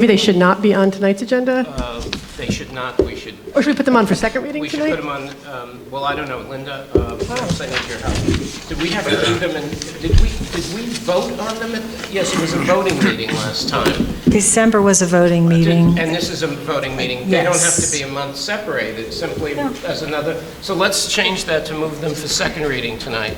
Maybe they should not be on tonight's agenda? They should not. We should. Or should we put them on for second reading tonight? We should put them on, well, I don't know, Linda, perhaps I need your help. Did we have to leave them in, did we vote on them? Yes, it was a voting meeting last time. December was a voting meeting. And this is a voting meeting. They don't have to be a month separated, simply as another. So let's change that to move them for second reading tonight.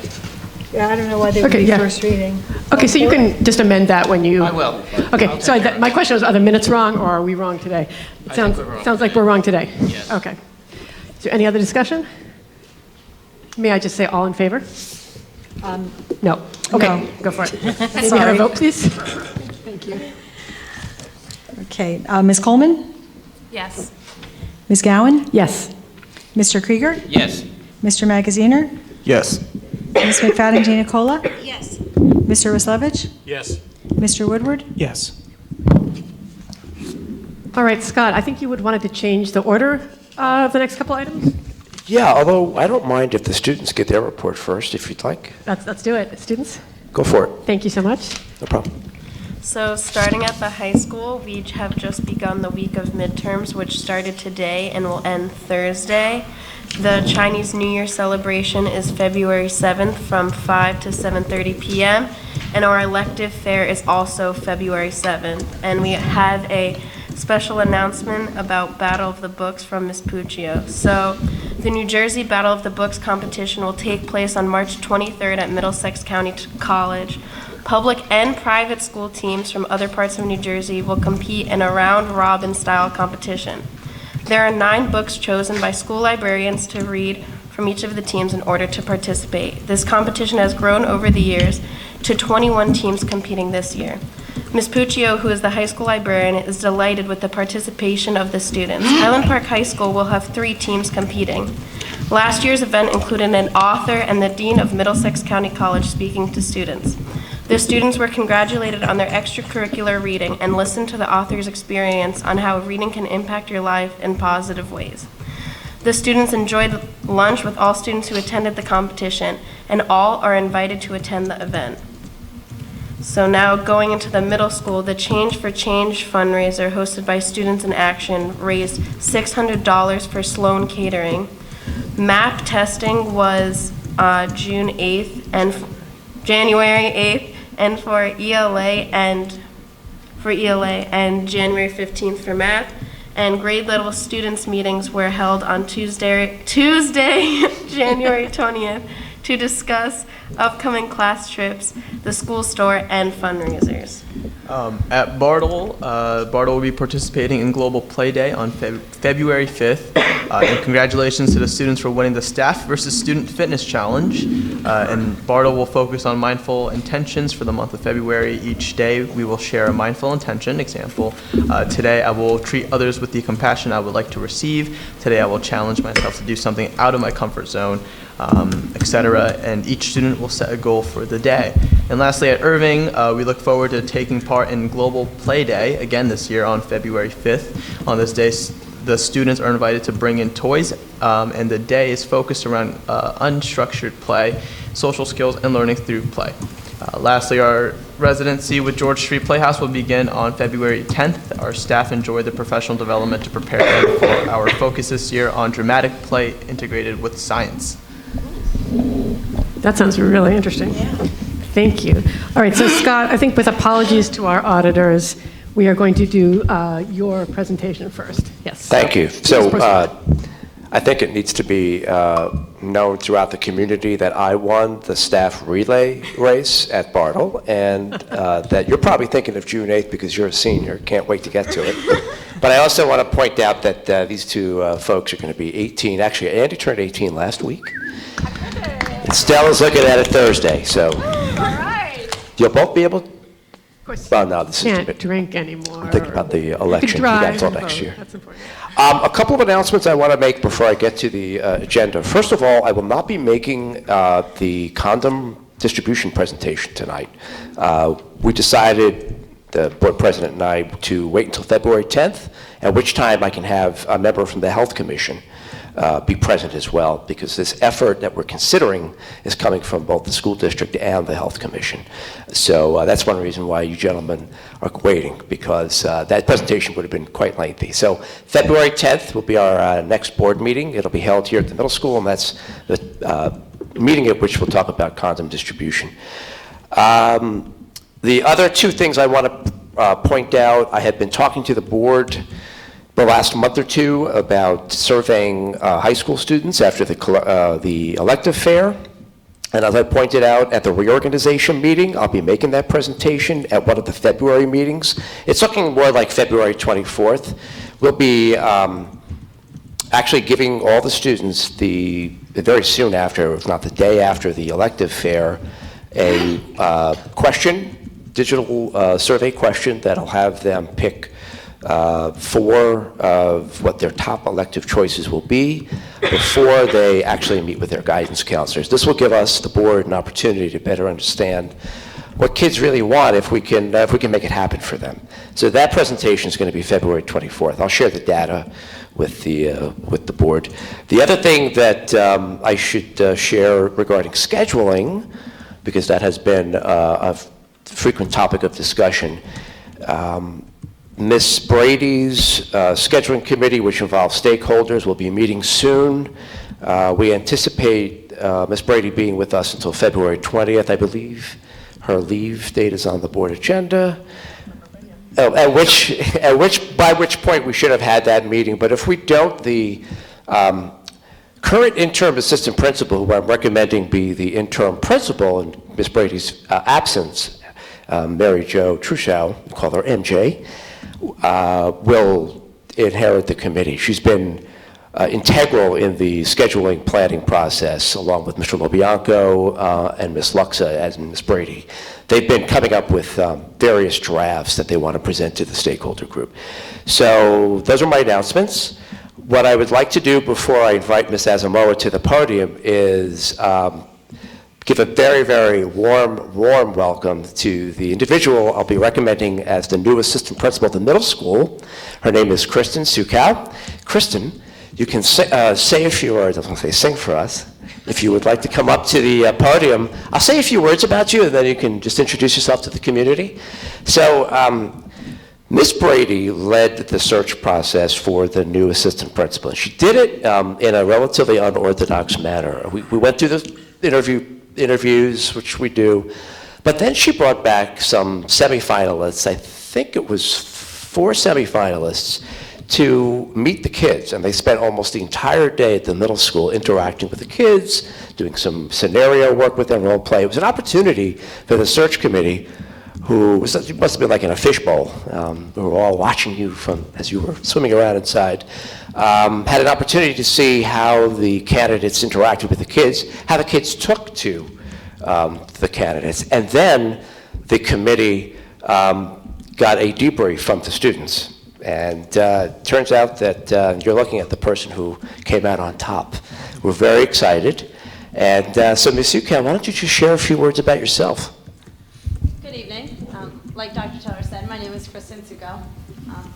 Yeah, I don't know why they would be first reading. Okay, so you can just amend that when you... I will. Okay, so my question was, are the minutes wrong, or are we wrong today? It sounds like we're wrong today. Yes. Okay. Is there any other discussion? May I just say all in favor? No. Okay, No. go for it. May we have a vote, please? Thank you. Okay, Ms. Coleman? Yes. Ms. Gowan? Yes. Mr. Krieger? Yes. Mr. Magaziner? Yes. Ms. McFadden Giannicola? Yes. Mr. Waslevich? Yes. Mr. Woodward? Yes. All right, Scott, I think you would wanted to change the order of the next couple items? Yeah, although I don't mind if the students get their report first, if you'd like. Let's do it. Students? Go for it. Thank you so much. No problem. So starting at the high school, we have just begun the week of midterms, which started today and will end Thursday. The Chinese New Year celebration is February 7th from 5 to 7:30 p.m. And our elective fair is also February 7th. And we had a special announcement about Battle of the Books from Ms. Puccio. So the New Jersey Battle of the Books competition will take place on March 23rd at Middlesex County College. Public and private school teams from other parts of New Jersey will compete in a round-robin style competition. There are 9 books chosen by school librarians to read from each of the teams in order to participate. This competition has grown over the years to 21 teams competing this year. Ms. Puccio, who is the high school librarian, is delighted with the participation of the students. Highland Park High School will have 3 teams competing. Last year's event included an author and the dean of Middlesex County College speaking to students. The students were congratulated on their extracurricular reading and listened to the author's experience on how reading can impact your life in positive ways. The students enjoyed lunch with all students who attended the competition, and all are invited to attend the event. So now going into the middle school, the Change for Change fundraiser hosted by Students in Action raised $600 for Sloan Catering. MAP testing was June 8th and January 8th, and for ELA and January 15th for math. And grade level students meetings were held on Tuesday, January 20th, to discuss upcoming class trips, the school store, and fundraisers. At Bartle, Bartle will be participating in Global Play Day on February 5th. And congratulations to the students for winning the Staff versus Student Fitness Challenge. And Bartle will focus on mindful intentions for the month of February. Each day we will share a mindful intention. Example, today I will treat others with the compassion I would like to receive. Today I will challenge myself to do something out of my comfort zone, etc. And each student will set a goal for the day. And lastly, at Irving, we look forward to taking part in Global Play Day again this year on February 5th. On this day, the students are invited to bring in toys, and the day is focused around unstructured play, social skills, and learning through play. Lastly, our residency with George Street Playhouse will begin on February 10th. Our staff enjoy the professional development to prepare them for our focus this year on dramatic play integrated with science. That sounds really interesting. Yeah. Thank you. All right, so Scott, I think with apologies to our auditors, we are going to do your presentation first. Yes. Thank you. So I think it needs to be known throughout the community that I won the staff relay race at Bartle, and that you're probably thinking of June 8th because you're a senior. Can't wait to get to it. But I also want to point out that these 2 folks are going to be 18. Actually, Andy turned 18 last week. And Stella's looking at it Thursday, so you'll both be able to. Of course, well, no, this can't is drink anymore. I'm thinking about the election. You got until next year. That's important. A couple of announcements I want to make before I get to the agenda. First of all, I will not be making the condom distribution presentation tonight. We decided, the board president and I, to wait until February 10th, at which time I can have a member from the Health Commission be present as well, because this effort that we're considering is coming from both the school district and the health commission. So that's one reason why you gentlemen are waiting, because that presentation would have been quite lengthy. So February 10th will be our next board meeting. It'll be held here at the middle school, and that's the meeting at which we'll talk about condom distribution. The other two things I want to point out, I have been talking to the board the last month or two about surveying high school students after the elective fair. And as I pointed out at the reorganization meeting, I'll be making that presentation at one of the February meetings. It's looking more like February 24th. We'll be actually giving all the students very soon after, if not the day after the elective fair, a digital survey question that'll have them pick 4 of what their top elective choices will be before they actually meet with their guidance counselors. This will give us, the board, an opportunity to better understand what kids really want if we can make it happen for them. So that presentation is going to be February 24th. I'll share the data with the board. The other thing that I should share regarding scheduling, because that has been a frequent topic of discussion, Ms. Brady's scheduling committee, which involves stakeholders, will be meeting soon. We anticipate Ms. Brady being with us until February 20th, I believe. Her leave date is on the board agenda. By which point we should have had that meeting. But if we don't, the current interim assistant principal, who I'm recommending be the interim principal in Ms. Brady's absence, Mary Jo Trushow, we call her MJ, will inherit the committee. She's been integral in the scheduling planning process, along with Mr. LoBianco and Ms. Luxa and Ms. Brady. They've been coming up with various drafts that they want to present to the stakeholder group. So those are my announcements. What I would like to do before I invite Ms. Asamoah to the podium is give a very, very warm welcome to the individual I'll be recommending as the new assistant principal of the middle school. Her name is Kristen Sukow. Kristen, you can say a few words. I was going to say sing for us. If you would like to come up to the podium, I'll say a few words about you, and then you can just introduce yourself to the community. So, Ms. Brady led the search process for the new assistant principal. She did it in a relatively unorthodox manner. We went through the interviews, which we do, but then she brought back some semifinalists. I think it was 4 semifinalists to meet the kids, and they spent almost the entire day at the middle school interacting with the kids, doing some scenario work with them, role play. It was an opportunity for the search committee, who must have been like in a fishbowl, who were all watching you from as you were swimming around inside, had an opportunity to see how the candidates interacted with the kids, how the kids took to the candidates, and then the committee got a debrief from the students. And turns out that you're looking at the person who came out on top. We're very excited. And so Ms. Sukow, why don't you just share a few words about yourself? Good evening. Like Dr. Teller said, my name is Kristen Sukow.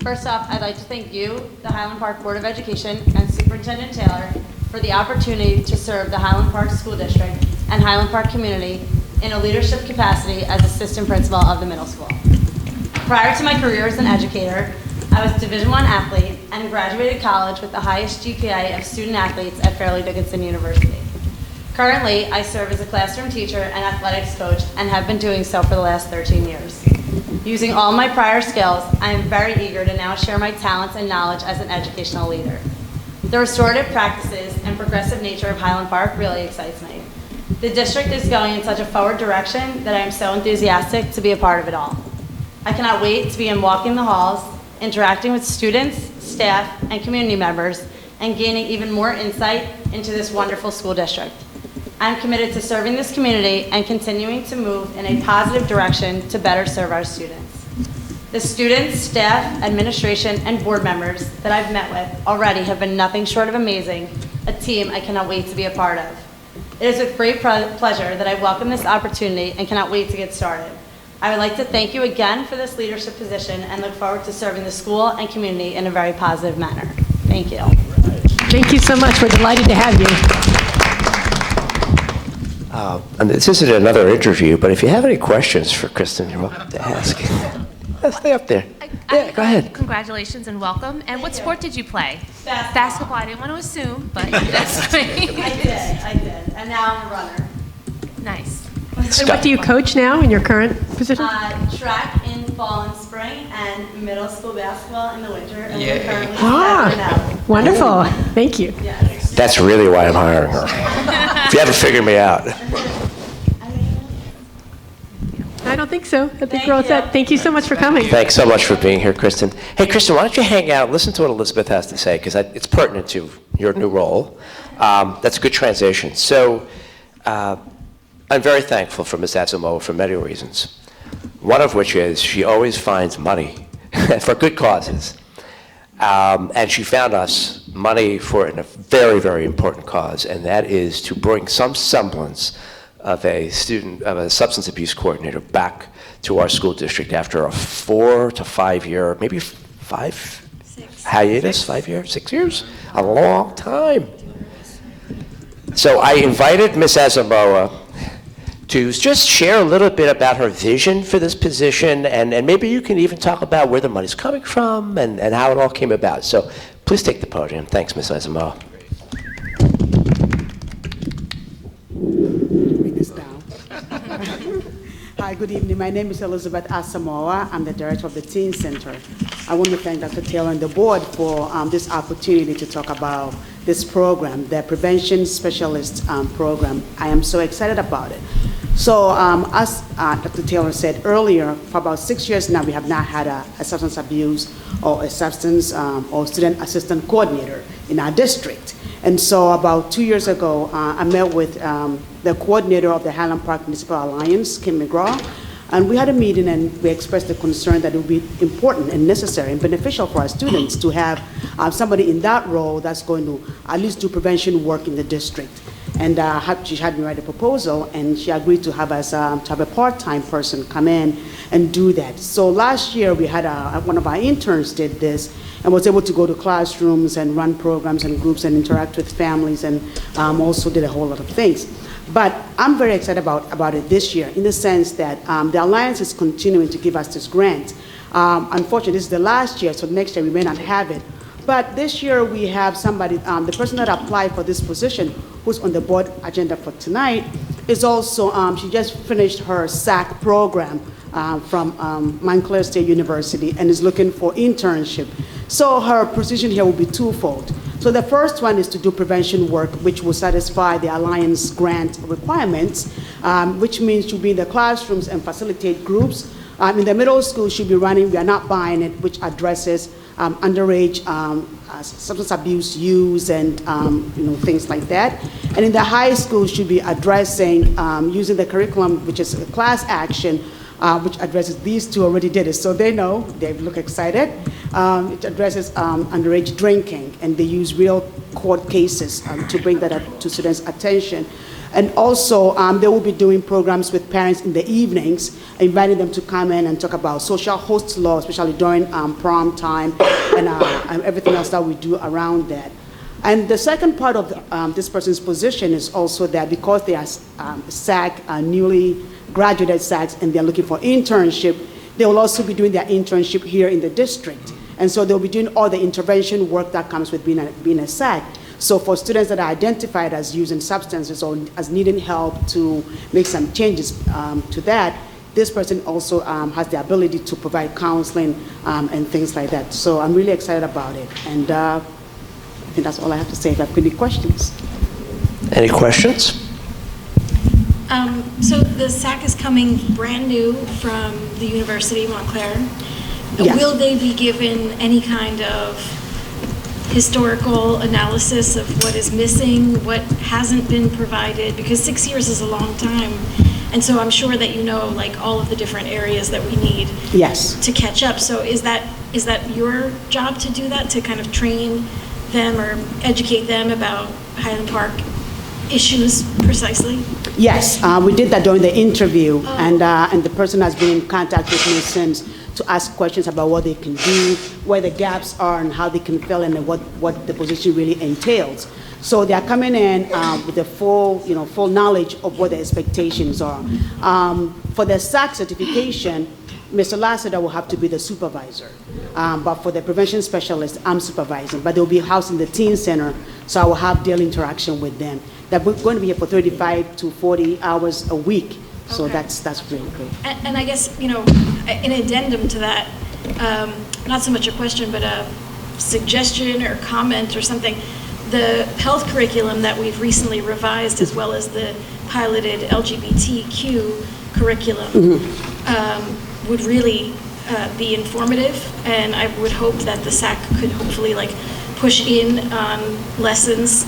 First off, I'd like to thank you, the Highland Park Board of Education, and Superintendent Taylor for the opportunity to serve the Highland Park School District and Highland Park community in a leadership capacity as assistant principal of the middle school. Prior to my career as an educator, I was a Division I athlete and graduated college with the highest GPA of student athletes at Fairleigh Dickinson University. Currently, I serve as a classroom teacher and athletics coach and have been doing so for the last 13 years. Using all my prior skills, I am very eager to now share my talents and knowledge as an educational leader. The restorative practices and progressive nature of Highland Park really excites me. The district is going in such a forward direction that I am so enthusiastic to be a part of it all. I cannot wait to begin walking the halls, interacting with students, staff, and community members, and gaining even more insight into this wonderful school district. I'm committed to serving this community and continuing to move in a positive direction to better serve our students. The students, staff, administration, and board members that I've met with already have been nothing short of amazing, a team I cannot wait to be a part of. It is with great pleasure that I welcome this opportunity and cannot wait to get started. I would like to thank you again for this leadership position and look forward to serving the school and community in a very positive manner. Thank you. Thank you so much. We're delighted to have you. And this isn't another interview, but if you have any questions for Kristen, you're welcome to ask. Stay up there. Yeah, go ahead. Congratulations and welcome. And what sport did you play? Basketball. I didn't want to assume, but that's great. I did. And now I'm a runner. Nice. And what do you coach now in your current position? Track in fall and spring, and middle school basketball in the winter. And we're currently Ah, wonderful. Thank you. That's really why I'm hiring her. If you haven't figured me out. I don't think so. I think we're all set. Thank you so much for coming. Thanks so much for being here, Kristen. Hey, Kristen, why don't you hang out, listen to what Elizabeth has to say, because it's pertinent to your new role. That's a good transition. So I'm very thankful for Ms. Asamoah for many reasons, one of which is she always finds money for good causes. And she found us money for a very, very important cause, and that is to bring some semblance of a substance abuse coordinator back to our school district after a 4 to 5 year, maybe 6 hiatus, 5 years, 6 years, a long time. So I invited Ms. Asamoah to just share a little bit about her vision for this position, and maybe you can even talk about where the money's coming from and how it all came about. So please take the podium. Thanks, Ms. Asamoah. Hi, good evening. My name is Elizabeth Asamoah. I'm the director of the Teen Center. I want to thank Dr. Taylor and the board for this opportunity to talk about this program, the Prevention Specialist program. I am so excited about it. So as Dr. Taylor said earlier, for about 6 years now, we have not had a substance abuse or a substance or student assistant coordinator in our district. And so about 2 years ago, I met with the coordinator of the Highland Park Municipal Alliance, Kim McGraw, and we had a meeting and we expressed the concern that it would be important and necessary and beneficial for our students to have somebody in that role that's going to at least do prevention work in the district. And she had me write a proposal, and she agreed to have us to have a part-time person come in and do that. So last year we had one of our interns did this and was able to go to classrooms and run programs and groups and interact with families, and also did a whole lot of things. But I'm very excited about it this year in the sense that the Alliance is continuing to give us this grant. Unfortunately, this is the last year, so next year we may not have it. But this year we have somebody, the person that applied for this position, who's on the board agenda for tonight, is also, she just finished her SAC program from Montclair State University and is looking for internship. So her position here will be twofold. So the first one is to do prevention work, which will satisfy the Alliance grant requirements, which means she'll be in the classrooms and facilitate groups. In the middle school, she'll be running We Are Not Buying It, which addresses underage substance abuse use and things like that. And in the high school, she'll be addressing using the curriculum, which is a class action, which addresses these two already did it. So they know, they look excited. It addresses underage drinking, and they use real court cases to bring that up to students' attention. And also, they will be doing programs with parents in the evenings, inviting them to come in and talk about social host law, especially during prom time and everything else that we do around that. And the second part of this person's position is also that because they are SAC, newly graduated SACs, and they're looking for internship, they will also be doing their internship here in the district. And so they'll be doing all the intervention work that comes with being a SAC. So for students that are identified as using substances or as needing help to make some changes to that, this person also has the ability to provide counseling and things like that. So I'm really excited about it. And I think that's all I have to say. If you have any questions. Any questions? So the SAC is coming brand new from the University of Montclair. Yes. Will they be given any kind of historical analysis of what is missing, what hasn't been provided? Because 6 years is a long time. And so I'm sure that you know like all of the different areas that we need to catch up. So is that your job to do that, to kind of train them or educate them about Highland Park issues precisely? Yes, we did that during the interview, and the person has been in contact with me since to ask questions about what they can do, where the gaps are, and how they can fill in, and what the position really entails. So they are coming in with the full knowledge of what the expectations are. For the SAC certification, Mr. Lassiter will have to be the supervisor. But for the prevention specialist, I'm supervising. But they'll be housed in the teen center, so I will have daily interaction with them. They're going to be here for 35 to 40 hours a week. So Okay. that's really great. And I guess, in addendum to that, not so much a question, but a suggestion or comment or something, the health curriculum that we've recently revised, as well as the piloted LGBTQ curriculum, would really be informative, and I would hope that the SAC could hopefully push in on lessons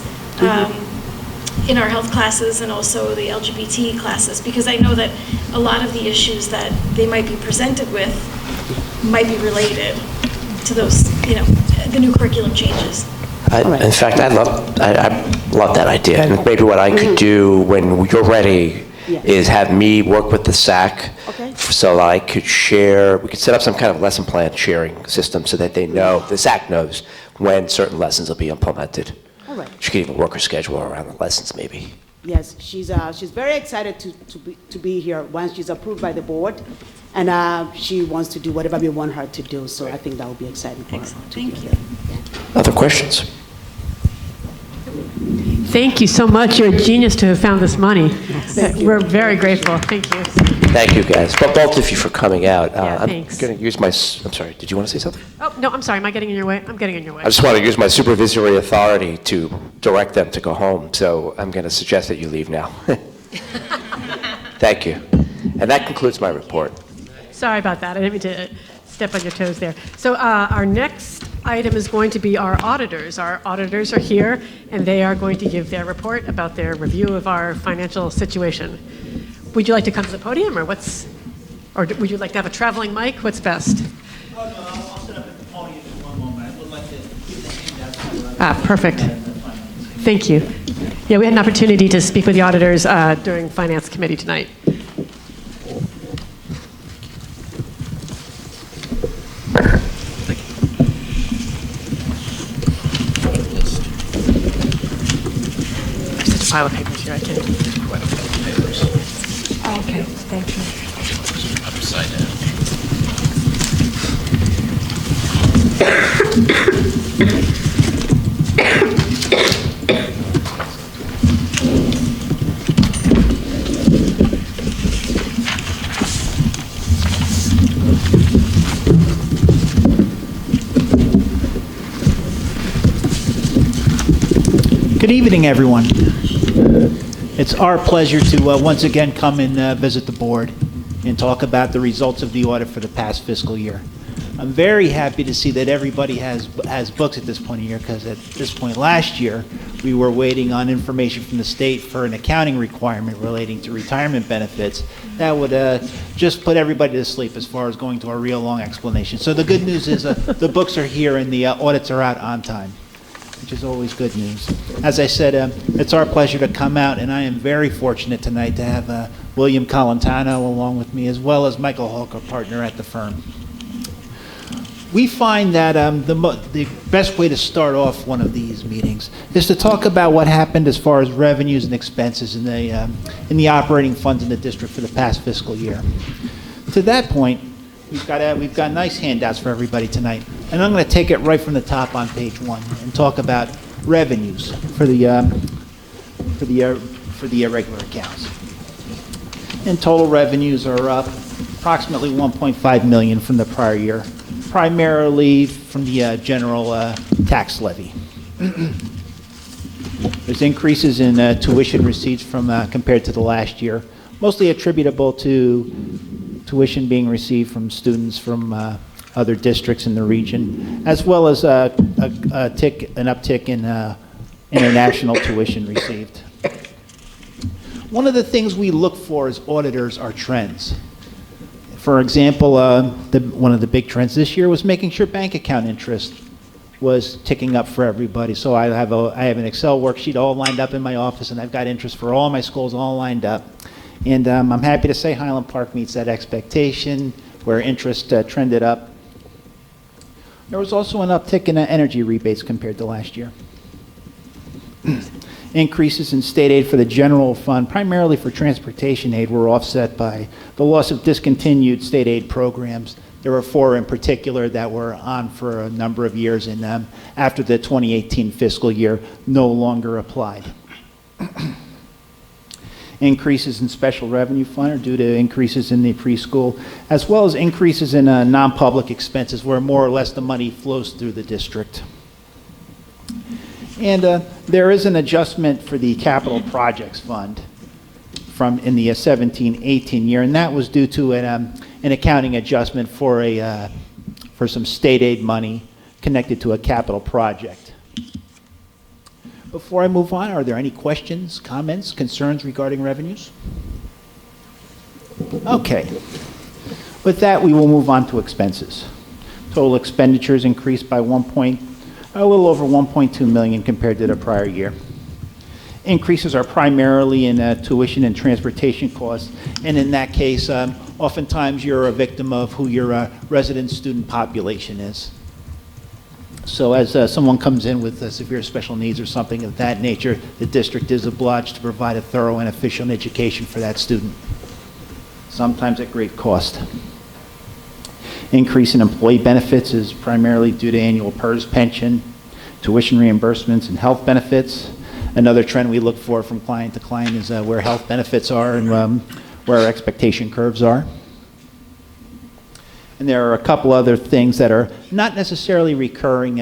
in our health classes and also the LGBT classes, because I know that a lot of the issues that they might be presented with might be related to those, the new curriculum changes. In fact, I love that idea. And maybe what I could do when you're ready is have me work with the SAC so that I could share, we could set up some kind of lesson plan sharing system so that they know, the SAC knows when certain lessons will be implemented. All right. She could even work her schedule around the lessons maybe. Yes, she's very excited to be here once she's approved by the board, and she wants to do whatever we want her to do. So I think that will be exciting for her. Excellent, thank you. Other questions? Thank you so much. You're a genius to have found this money. We're very grateful. Thank you. Thank you, guys. But both of you for coming out. Yeah, I'm thanks. going to use I'm sorry, did you want to say something? Oh, no, I'm sorry. Am I getting in your way? I'm getting in your way. I just want to use my supervisory authority to direct them to go home, so I'm going to suggest that you leave now. Thank you. And that concludes my report. Sorry about that. I didn't mean to step on your toes there. So our next item is going to be our auditors. Our auditors are here, and they are going to give their report about their review of our financial situation. Would you like to come to the podium, or would you like to have a traveling mic? What's best? Oh, no, I'll sit up at the podium for one moment. I would like to give the handout to Perfect. Thank you. Yeah, we had an opportunity to speak with the auditors during Finance Committee tonight. There's such a pile of papers here, I can't. Quite a few papers. Okay, thank you. Upside down. Good evening, everyone. It's our pleasure to once again come and visit the board and talk about the results of the audit for the past fiscal year. I'm very happy to see that everybody has books at this point of year, because at this point last year, we were waiting on information from the state for an accounting requirement relating to retirement benefits. That would just put everybody to sleep as far as going to a real long explanation. So the good news is the books are here and the audits are out on time, which is always good news. As I said, it's our pleasure to come out, and I am very fortunate tonight to have William Colantano along with me, as well as Michael Hulk, our partner at the firm. We find that the best way to start off one of these meetings is to talk about what happened as far as revenues and expenses in the operating funds in the district for the past fiscal year. To that point, we've got nice handouts for everybody tonight, and I'm going to take it right from the top on page 1 and talk about revenues for the irregular accounts. And total revenues are up approximately $1.5 million from the prior year, primarily from the general tax levy. There's increases in tuition receipts from compared to the last year, mostly attributable to tuition being received from students from other districts in the region, as well as an uptick in international tuition received. One of the things we look for as auditors are trends. For example, one of the big trends this year was making sure bank account interest was ticking up for everybody. So I have an Excel worksheet all lined up in my office, and I've got interest for all my schools all lined up. And I'm happy to say Highland Park meets that expectation. where interest trended up. There was also an uptick in energy rebates compared to last year. Increases in state aid for the general fund, primarily for transportation aid, were offset by the loss of discontinued state aid programs. There were 4 in particular that were on for a number of years, and after the 2018 fiscal year, no longer applied. Increases in special revenue fund are due to increases in the preschool, as well as increases in non-public expenses, where more or less the money flows through the district. And there is an adjustment for the capital projects fund from in the 17-18 year, and that was due to an accounting adjustment for some state aid money connected to a capital project. Before I move on, are there any questions, comments, concerns regarding revenues? Okay. With that, we will move on to expenses. Total expenditures increased by a little over $1.2 million compared to the prior year. Increases are primarily in tuition and transportation costs, and in that case, oftentimes you're a victim of who your resident student population is. So as someone comes in with severe special needs or something of that nature, the district is obliged to provide a thorough and efficient education for that student, sometimes at great cost. Increase in employee benefits is primarily due to annual PERS pension, tuition reimbursements, and health benefits. Another trend we look for from client to client is where health benefits are and where our expectation curves are. And there are a couple other things that are not necessarily recurring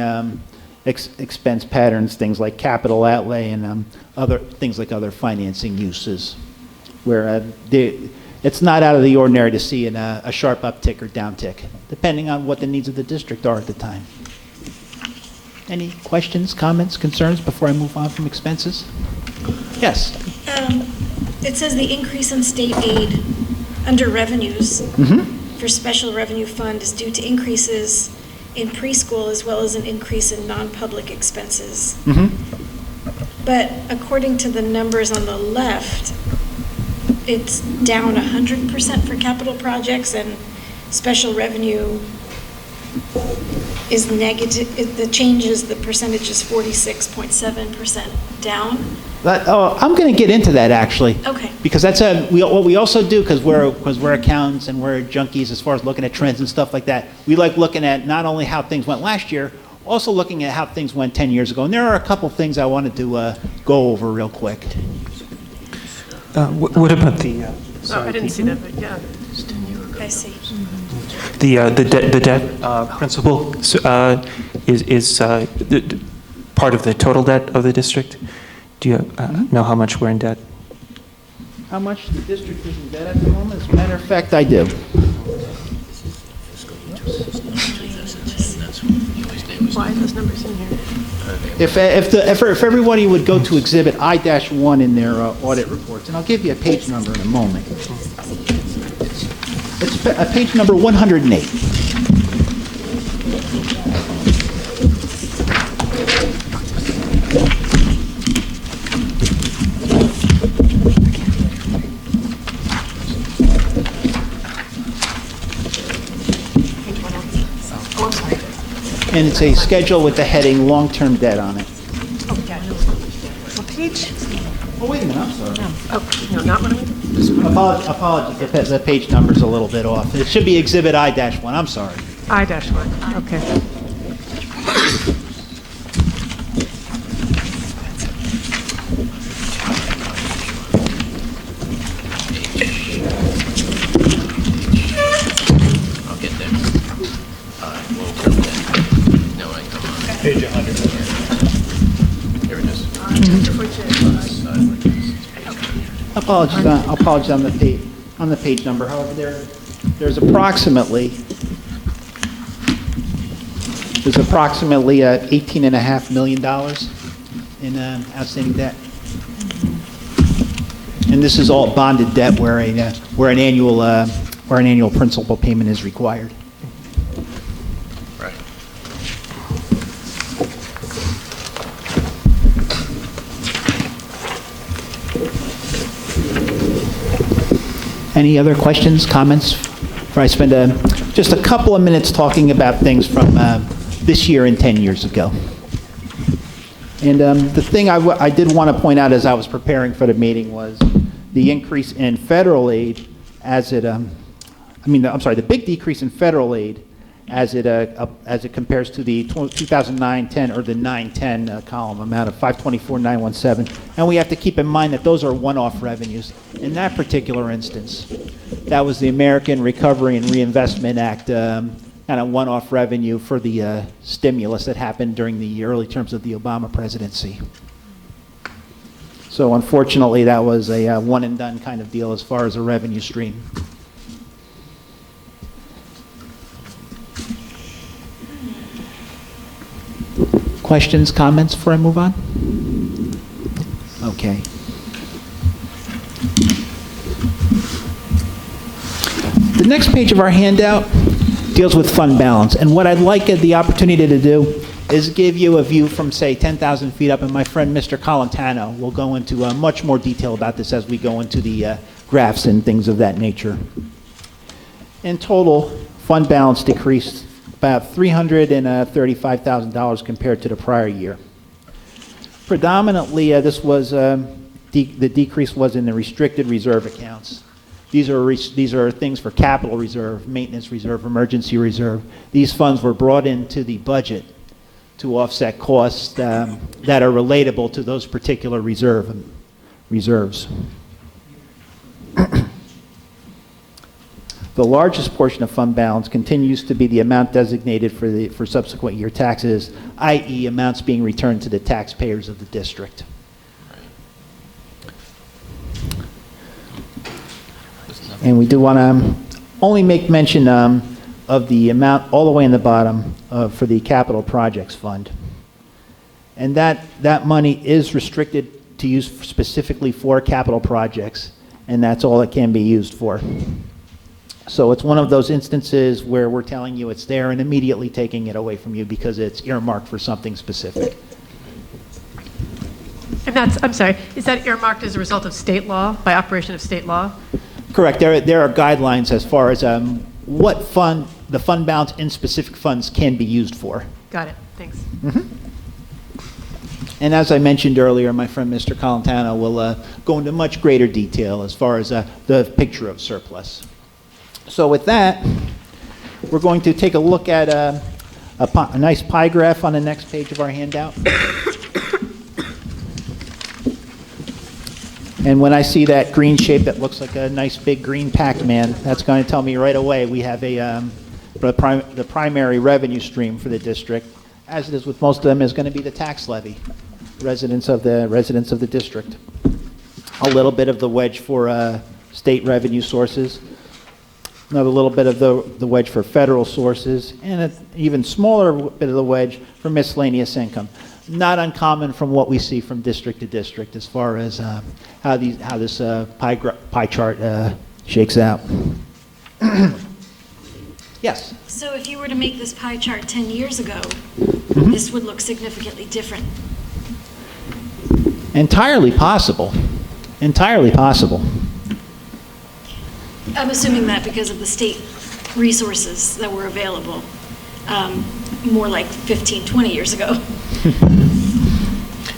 expense patterns, things like capital outlay and other things like other financing uses, where it's not out of the ordinary to see a sharp uptick or downtick, depending on what the needs of the district are at the time. Any questions, comments, concerns before I move on from expenses? Yes. It says the increase in state aid under revenues for special revenue fund is due to increases in preschool as well as an increase in non-public expenses. But according to the numbers on the left, it's down 100% for capital projects, and special revenue is negative. The change is, the percentage is 46.7% down. I'm going to get into that actually. Okay. Because that's what we also do, because we're accountants and we're junkies as far as looking at trends and stuff like that. We like looking at not only how things went last year, also looking at how things went 10 years ago. And there are a couple things I wanted to go over real quick. What about the? I didn't see that, but yeah. I see. The debt principal is part of the total debt of the district. Do you know how much we're in debt? How much the district is in debt at the moment? As a matter of fact, I do. Why are those numbers in here? If everybody would go to Exhibit I-1 in their audit reports, and I'll give you a page number in a moment. It's page number 108. And it's a schedule with the heading long-term debt on it. Oh, yeah. What page? Oh, wait a minute, I'm sorry. No. Oh, no, not what I mean. Apologies, the page number's a little bit off. It should be Exhibit I-1, I'm sorry. I-1, okay. I'll get there. Long-term debt. No, I come on. Page 100. Here it is. Apologies on the page number. However, there's approximately $18.5 million in outstanding debt, and this is all bonded debt where an annual principal payment is required. Right. Any other questions, comments where I spend just a couple of minutes talking about things from this year and 10 years ago. And the thing I did want to point out as I was preparing for the meeting was the increase in federal aid as it, the big decrease in federal aid as it compares to the 2009-10 or the 9-10 column amount of 524,917. And we have to keep in mind that those are one-off revenues. In that particular instance, that was the American Recovery and Reinvestment Act kind of one-off revenue for the stimulus that happened during the early terms of the Obama presidency. So unfortunately, that was a one-and-done kind of deal as far as a revenue stream. Questions, comments before I move on? Okay. The next page of our handout deals with fund balance. And what I'd like the opportunity to do is give you a view from, say, 10,000 feet up, and my friend Mr. Colantano will go into much more detail about this as we go into the graphs and things of that nature. In total, fund balance decreased about $335,000 compared to the prior year. Predominantly, this was the decrease was in the restricted reserve accounts. These are things for capital reserve, maintenance reserve, emergency reserve. These funds were brought into the budget to offset costs that are relatable to those particular reserves. The largest portion of fund balance continues to be the amount designated for subsequent year taxes, i.e. amounts being returned to the taxpayers of the district. And we do want to only make mention of the amount all the way in the bottom for the capital projects fund. And that money is restricted to use specifically for capital projects, and that's all it can be used for. So it's one of those instances where we're telling you it's there and immediately taking it away from you because it's earmarked for something specific. And I'm sorry, is that earmarked as a result of state law, by operation of state law? Correct. There are guidelines as far as what the fund balance in specific funds can be used for. Got it. Thanks. Mm-hmm. And as I mentioned earlier, my friend Mr. Colantano will go into much greater detail as far as the picture of surplus. So with that, we're going to take a look at a nice pie graph on the next page of our handout. And when I see that green shape that looks like a nice big green Pac-Man, that's going to tell me right away we have the primary revenue stream for the district, as it is with most of them, is going to be the tax levy, residents of the district. A little bit of the wedge for state revenue sources, another little bit of the wedge for federal sources, and an even smaller bit of the wedge for miscellaneous income. Not uncommon from what we see from district to district as far as how this pie chart shakes out. Yes? So if you were to make this pie chart 10 years ago, Mm-hmm. this would look significantly different. Entirely possible. Entirely possible. I'm assuming that because of the state resources that were available, more like 15, 20 years ago.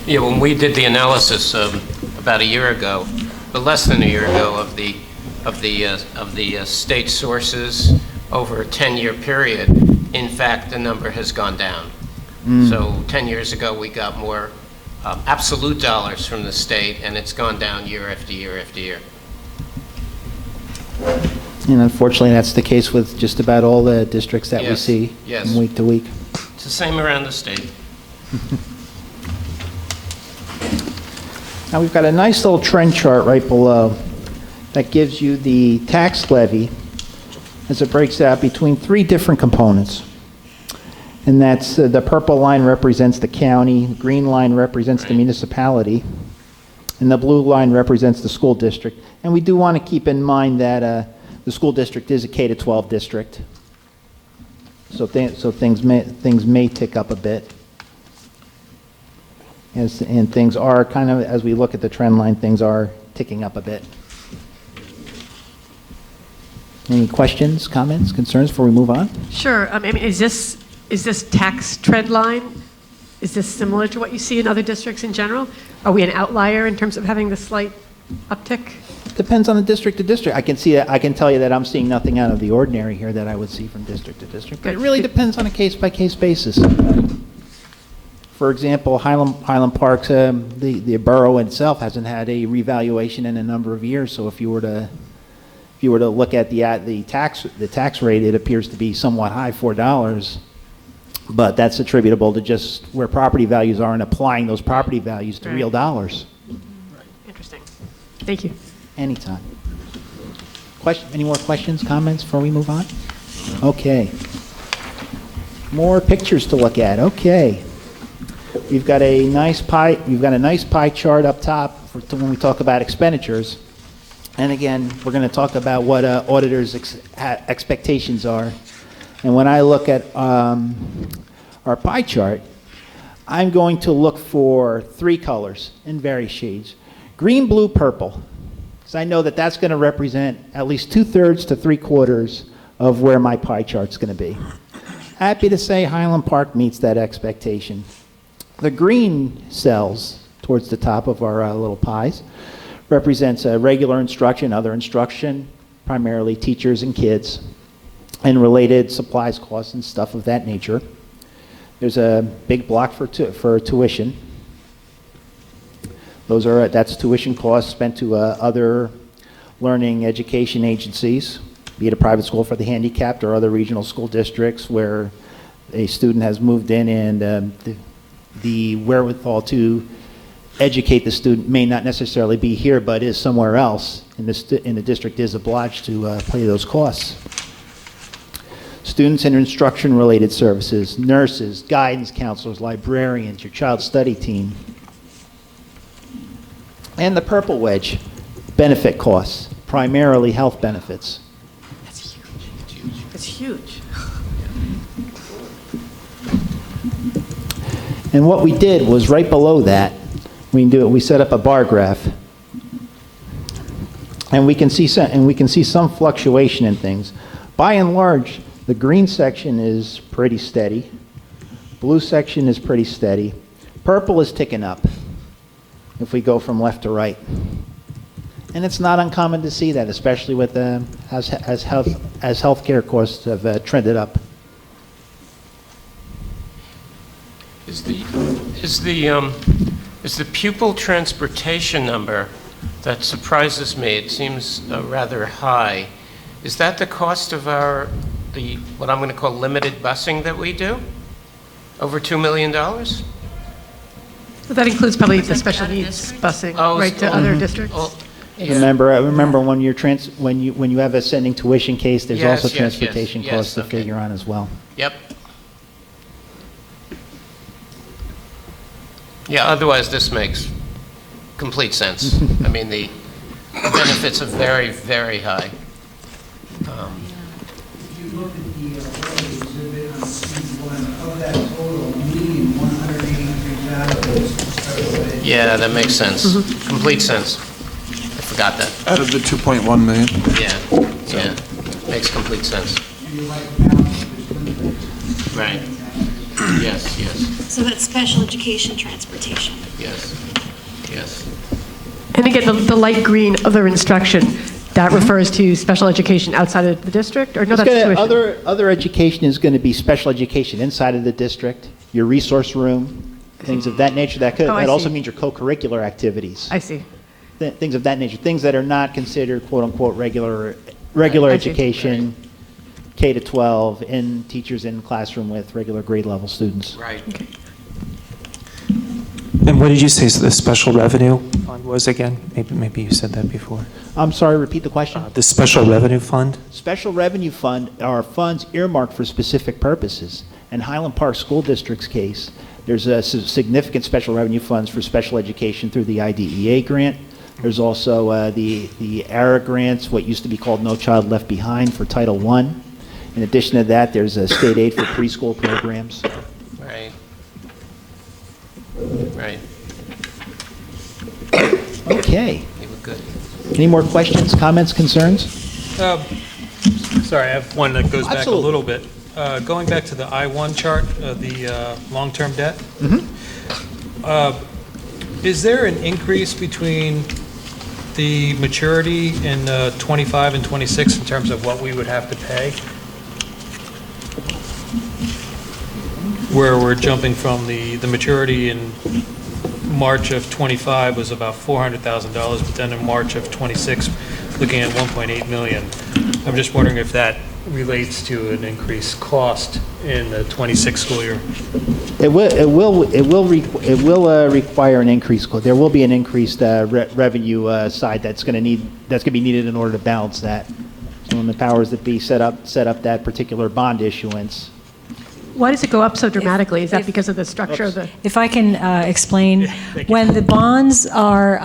Yeah, when we did the analysis about a year ago, but less than a year ago, of the state sources over a 10-year period, in fact, the number has gone down. So 10 years ago, we got more absolute dollars from the state, and it's gone down year after year after year. And unfortunately, that's the case with just about all the districts that we see from week to week. It's the same around the state. Now we've got a nice little trend chart right below that gives you the tax levy as it breaks out between three different components. And that's the purple line represents the county, the green line represents the municipality, and the blue line represents the school district. And we do want to keep in mind that the school district is a K-12 district. So things may tick up a bit. And things are kind of, as we look at the trend line, things are ticking up a bit. Any questions, comments, concerns before we move on? Sure. I mean, is this tax trend line, is this similar to what you see in other districts in general? Are we an outlier in terms of having the slight uptick? Depends on the district to district. I can tell you that I'm seeing nothing out of the ordinary here that I would see from district to district. But it really depends on a case-by-case basis. For example, Highland Park, the borough itself hasn't had a revaluation in a number of years. So if you were to look at the tax rate, it appears to be somewhat high, $4. But that's attributable to just where property values are and applying those property values to real dollars. Interesting. Thank you. Anytime. Any more questions, comments before we move on? Okay. More pictures to look at. Okay. We've got a nice pie chart up top when we talk about expenditures. And again, we're going to talk about what auditors' expectations are. And when I look at our pie chart, I'm going to look for 3 colors in various shades. Green, blue, purple. Because I know that that's going to represent at least 2/3 to 3/4 of where my pie chart's going to be. Happy to say Highland Park meets that expectation. The green cells towards the top of our little pies represents regular instruction, other instruction, primarily teachers and kids, and related supplies, costs, and stuff of that nature. There's a big block for tuition. That's tuition costs spent to other learning education agencies, be it a private school for the handicapped or other regional school districts where a student has moved in and the wherewithal to educate the student may not necessarily be here, but is somewhere else, and the district is obliged to pay those costs. Students and instruction-related services, nurses, guidance counselors, librarians, your child study team. And the purple wedge, benefit costs, primarily health benefits. That's huge. It's huge. And what we did was right below that, we set up a bar graph, and we can see some fluctuation in things. By and large, the green section is pretty steady. Blue section is pretty steady. Purple is ticking up if we go from left to right. And it's not uncommon to see that, especially with as healthcare costs have trended up. Is the pupil transportation number that surprises me? It seems rather high. Is that the cost of what I'm going to call limited busing that we do? Over $2 million? Well, that includes probably the special needs busing, right, to other districts? Yeah. Remember when you have a sending tuition case, there's Yes, also yes, transportation yes, costs to okay. figure on as well. Yep. Yeah, otherwise this makes complete sense. I mean, the benefits are very, very high. If you look at the exhibit on sheet 1, of that total, $1,183,000. Yeah, that makes sense. Complete sense. I forgot that. Out of the 2.1 million? Yeah, makes complete sense. Right. Yes. So that's special education transportation. Yes. And again, the light green, other instruction, that refers to special education outside of the district? Or no, that's tuition? Other education is going to be special education inside of the district, your resource room, things of that nature. That also means your co-curricular activities. I see. Things of that nature, things that are not considered quote-unquote regular education, K to 12, and teachers in the classroom with regular grade level students. Right. Okay. And what did you say the special revenue fund was again? Maybe you said that before. I'm sorry, repeat the question. The special revenue fund? Special revenue fund are funds earmarked for specific purposes. In Highland Park School District's case, there's a significant special revenue funds for special education through the IDEA grant. There's also the ARA grants, what used to be called No Child Left Behind for Title I. In addition to that, there's a state aid for preschool programs. Right. Okay. You were good. Any more questions, comments, concerns? Sorry, I have one that goes back a Absolutely. little bit. Going back to the I-1 chart, the long-term debt, is there an increase between the maturity in 25 and 26 in terms of what we would have to pay? Where we're jumping from the maturity in March of 25 was about $400,000, but then in March of 26, looking at 1.8 million. I'm just wondering if that relates to an increased cost in the 26 school year. It will require an increased, there will be an increased revenue side that's going to be needed in order to balance that. So when the powers that be set up that particular bond issuance. Why does it go up so dramatically? Is that because of the structure of the? If I can explain, when the bonds are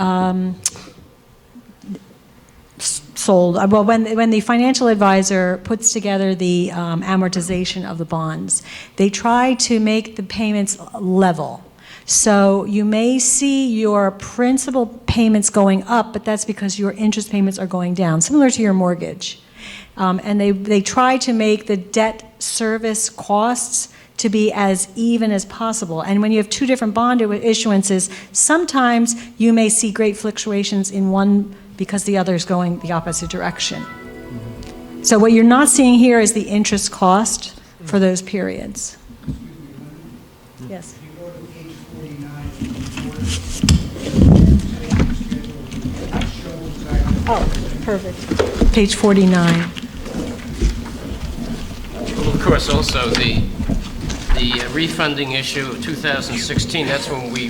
sold, well, when the financial advisor puts together the amortization of the bonds, they try to make the payments level. So you may see your principal payments going up, but that's because your interest payments are going down, similar to your mortgage. And they try to make the debt service costs to be as even as possible. And when you have two different bond issuances, sometimes you may see great fluctuations in one because the other is going the opposite direction. So what you're not seeing here is the interest cost for those periods. Yes. Oh, perfect. Page 49. Well, of course, also the refunding issue of 2016, that's when we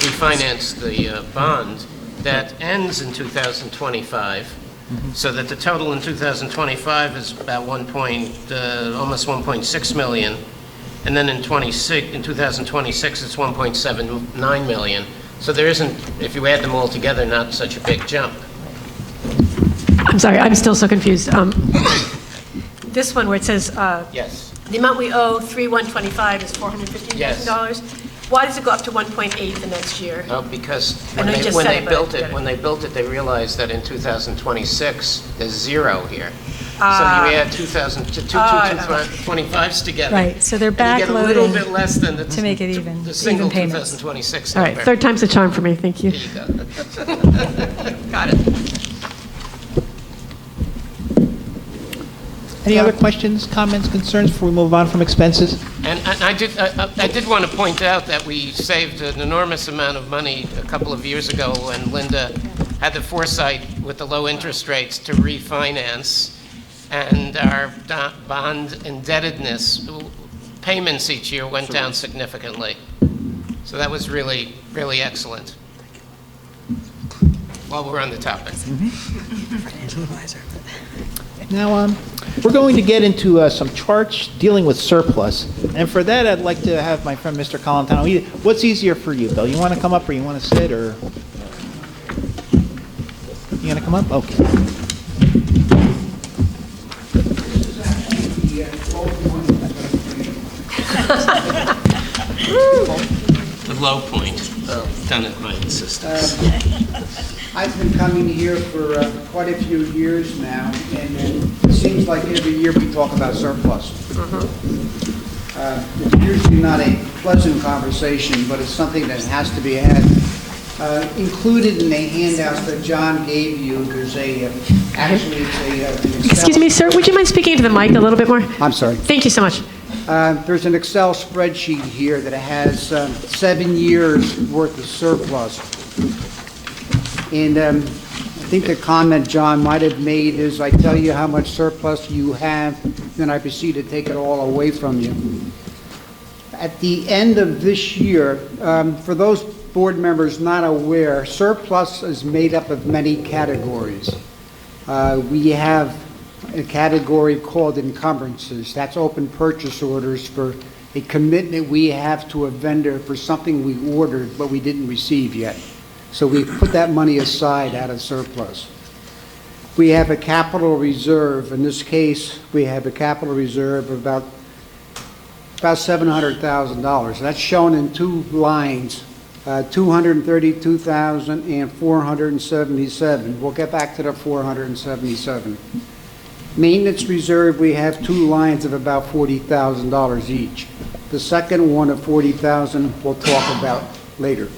refinanced the bond. That ends in 2025, so that the total in 2025 is about almost 1.6 million, and then in 2026 it's 1.79 million. So there isn't, if you add them all together, not such a big jump. I'm sorry, I'm still so confused. This one where it says, Yes. the amount we owe 3/125 is $415,000. Yes. Why does it go up to 1.8 the next year? No, because I when know you they, just when said they it, but built I get it, it. when they built it, they realized that in 2026 there's zero here. Ah. So you add 25s together. Right, so they're and you get a little backloading bit less than the to make it even, the single even payments. 2026 All right, number. third time's the charm for me, thank you. There you go. Got it. Any other questions, comments, concerns before we move on from expenses? And I did want to point out that we saved an enormous amount of money a couple of years ago when Linda had the foresight with the low interest rates to refinance, and our bond indebtedness payments each year went down significantly. So that was really, really excellent. While we're on the topic. Financial advisor. Now, we're going to get into some charts dealing with surplus. And for that, I'd like to have my friend, Mr. Colantano. What's easier for you, Bill? You want to come up or you want to sit, or? You going to come up? Okay. The low point, done at my insistence. I've been coming here for quite a few years now, and it seems like every year we talk about surplus. It's usually not a pleasant conversation, but it's something that has to be had. Included in the handouts that John gave you, there's actually it's an Excel. Excuse me, sir, would you mind speaking into the mic a little bit more? I'm sorry. Thank you so much. There's an Excel spreadsheet here that has 7 years worth of surplus. And I think the comment John might have made is, I tell you how much surplus you have, then I proceed to take it all away from you. At the end of this year, for those board members not aware, surplus is made up of many categories. We have a category called encumbrances. That's open purchase orders for a commitment we have to a vendor for something we ordered but we didn't receive yet. So we put that money aside out of surplus. We have a capital reserve. In this case, we have a capital reserve of about $700,000. That's shown in two lines, 232,000 and 477. We'll get back to the 477. Maintenance reserve, we have two lines of about $40,000 each. The second one of $40,000 we'll talk about later.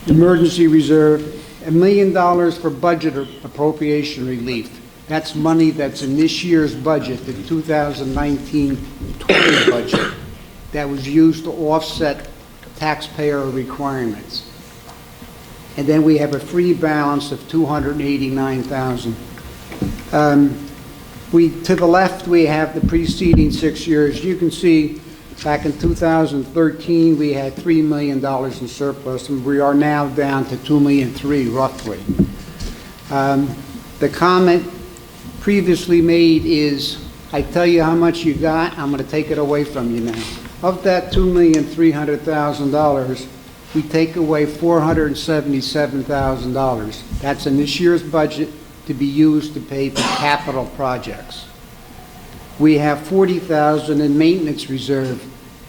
Emergency reserve, $1 million for budget appropriation relief. That's money that's in this year's budget, the 2019-20 budget, that was used to offset taxpayer requirements. And then we have a free balance of $289,000. To the left, we have the preceding 6 years. You can see back in 2013, we had $3 million in surplus, and we are now down to $2.3 million, roughly. The comment previously made is, I tell you how much you got, I'm going to take it away from you now. Of that $2,300,000, we take away $477,000. That's in this year's budget to be used to pay for capital projects. We have $40,000 in maintenance reserve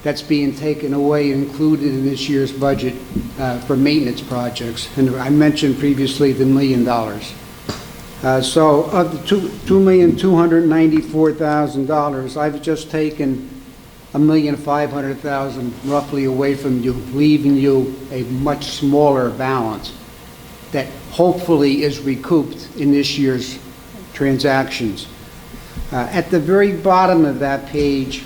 that's being taken away, included in this year's budget for maintenance projects. And I mentioned previously the $1 million. So of the $2,294,000, I've just taken $1,500,000 roughly away from you, leaving you a much smaller balance that hopefully is recouped in this year's transactions. At the very bottom of that page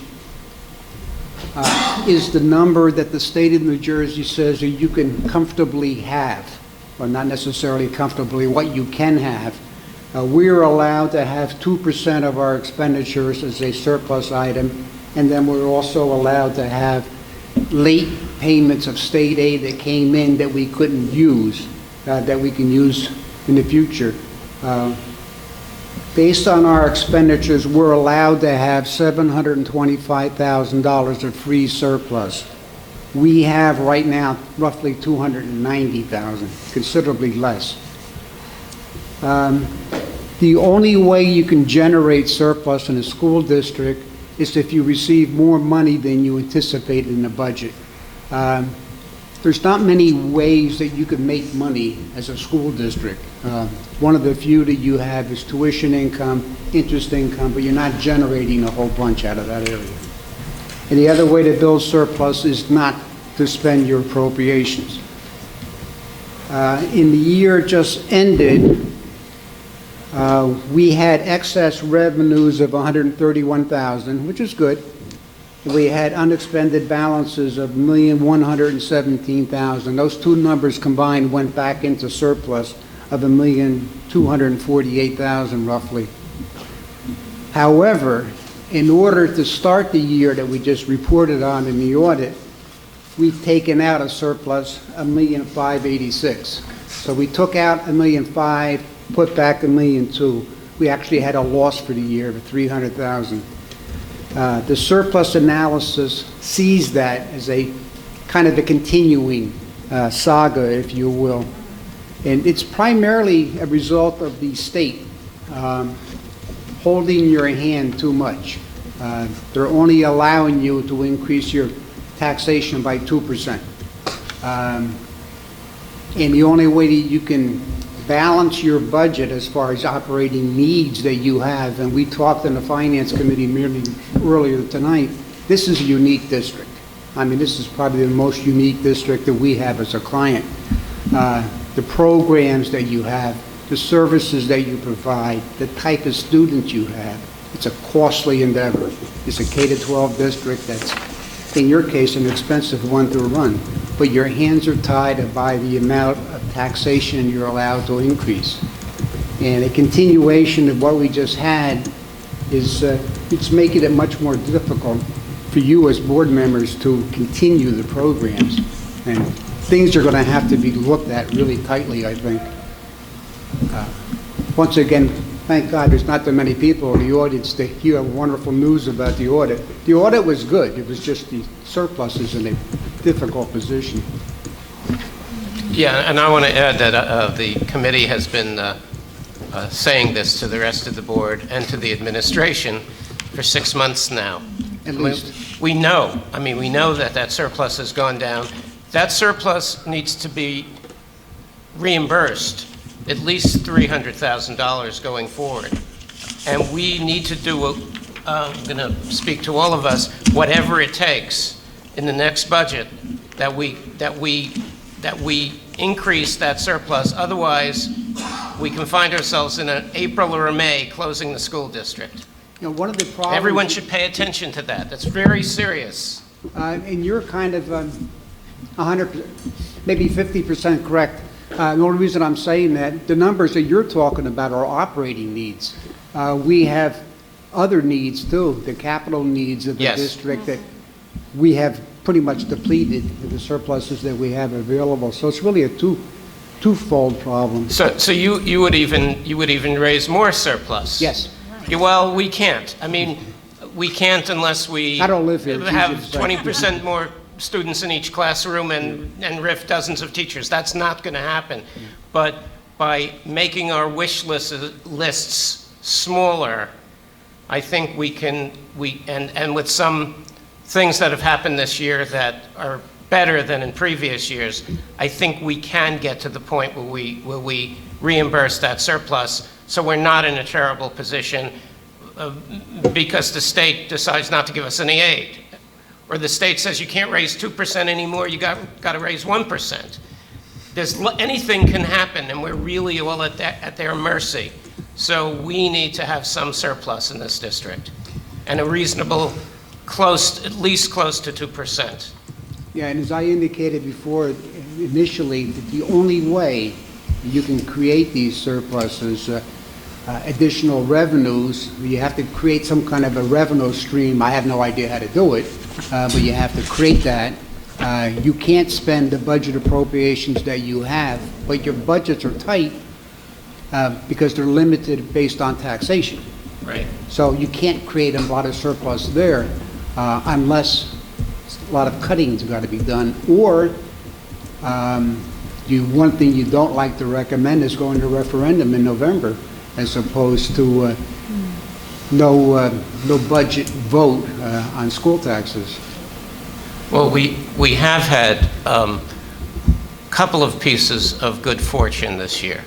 is the number that the state of New Jersey says that you can comfortably have, or not necessarily comfortably, what you can have. We're allowed to have 2% of our expenditures as a surplus item, and then we're also allowed to have late payments of state aid that came in that we couldn't use, that we can use in the future. Based on our expenditures, we're allowed to have $725,000 of free surplus. We have right now roughly $290,000, considerably less. The only way you can generate surplus in a school district is if you receive more money than you anticipated in the budget. There's not many ways that you can make money as a school district. One of the few that you have is tuition income, interest income, but you're not generating a whole bunch out of that area. And the other way to build surplus is not to spend your appropriations. In the year just ended, we had excess revenues of $131,000, which is good. We had unexpended balances of $1,117,000. Those two numbers combined went back into surplus of $1,248,000 roughly. However, in order to start the year that we just reported on in the audit, we've taken out a surplus of $1,586,000. So we took out $1,500,000, put back $1,200,000. We actually had a loss for the year of $300,000. The surplus analysis sees that as a kind of a continuing saga, if you will. And it's primarily a result of the state holding your hand too much. They're only allowing you to increase your taxation by 2%. And the only way that you can balance your budget as far as operating needs that you have, and we talked in the Finance Committee merely earlier tonight, this is a unique district. I mean, this is probably the most unique district that we have as a client. The programs that you have, the services that you provide, the type of students you have, it's a costly endeavor. It's a K-12 district that's, in your case, an expensive one to run, but your hands are tied by the amount of taxation you're allowed to increase. And a continuation of what we just had is it's making it much more difficult for you as board members to continue the programs. And things are going to have to be looked at really tightly, I think. Once again, thank God there's not that many people in the audience to hear wonderful news about the audit. The audit was good. It was just the surplus is in a difficult position. Yeah, and I want to add that the committee has been saying this to the rest of the board and to the administration for 6 months now. At least. We know that that surplus has gone down. That surplus needs to be reimbursed at least $300,000 going forward. And we need to do, I'm going to speak to all of us, whatever it takes in the next budget that we increase that surplus. Otherwise, we can find ourselves in an April or a May closing the school district. You know, one of the problems... Everyone should pay attention to that. That's very serious. And you're kind of 100%, maybe 50% correct. The only reason I'm saying that, the numbers that you're talking about are operating needs. We have other needs too, the capital needs of the district that we have pretty much depleted the surpluses that we have available. So it's really a twofold problem. So you would even raise more surplus? Yes. Well, we can't. I mean, we can't unless we I don't live here. have 20% more students in each classroom and RIF dozens of teachers. That's not going to happen. But by making our wish lists smaller, I think we can, and with some things that have happened this year that are better than in previous years, I think we can get to the point where we reimburse that surplus, so we're not in a terrible position because the state decides not to give us any aid, or the state says you can't raise 2% anymore, you got to raise 1%. Anything can happen, and we're really all at their mercy. So we need to have some surplus in this district, and a reasonable, at least close to 2%. Yeah, and as I indicated before, initially, the only way you can create these surpluses, additional revenues, you have to create some kind of a revenue stream. I have no idea how to do it, but you have to create that. You can't spend the budget appropriations that you have, but your budgets are tight because they're limited based on taxation. Right. So you can't create a lot of surplus there unless a lot of cutting's got to be done, or one thing you don't like to recommend is going to referendum in November, as opposed to no budget vote on school taxes. Well, we have had a couple of pieces of good fortune this year,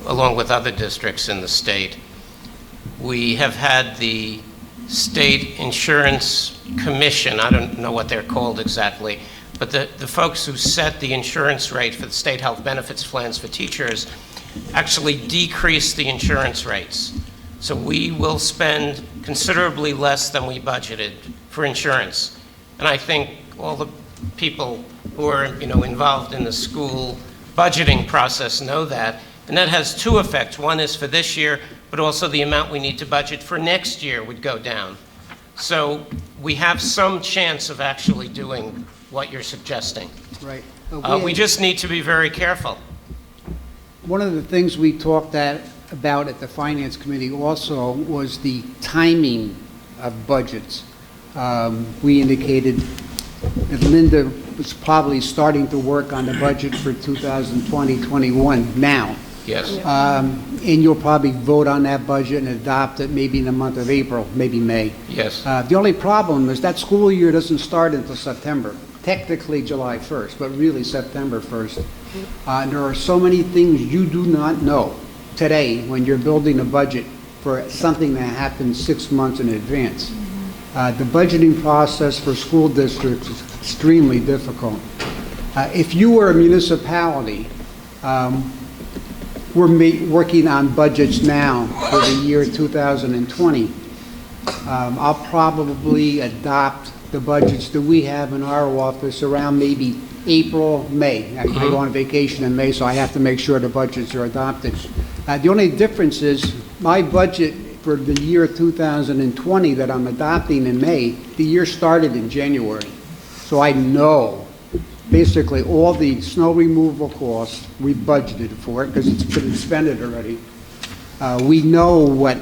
along with other districts in the state. We have had the State Insurance Commission, I don't know what they're called exactly, but the folks who set the insurance rate for the state health benefits plans for teachers actually decreased the insurance rates. So we will spend considerably less than we budgeted for insurance. And I think all the people who are involved in the school budgeting process know that. And that has two effects. One is for this year, but also the amount we need to budget for next year would go down. So we have some chance of actually doing what you're suggesting. Right. We just need to be very careful. One of the things we talked about at the Finance Committee also was the timing of budgets. We indicated that Linda was probably starting to work on the budget for 2020-21 now. Yes. And you'll probably vote on that budget and adopt it maybe in the month of April, maybe May. Yes. The only problem is that school year doesn't start until September. Technically July 1st, but really September 1st. And there are so many things you do not know today when you're building a budget for something that happens 6 months in advance. The budgeting process for school districts is extremely difficult. If you were a municipality, we're working on budgets now for the year 2020. I'll probably adopt the budgets that we have in our office around maybe April, May. I go on vacation in May, so I have to make sure the budgets are adopted. The only difference is my budget for the year 2020 that I'm adopting in May, the year started in January. So I know basically all the snow removal costs, we budgeted for it because it's been expended already. We know what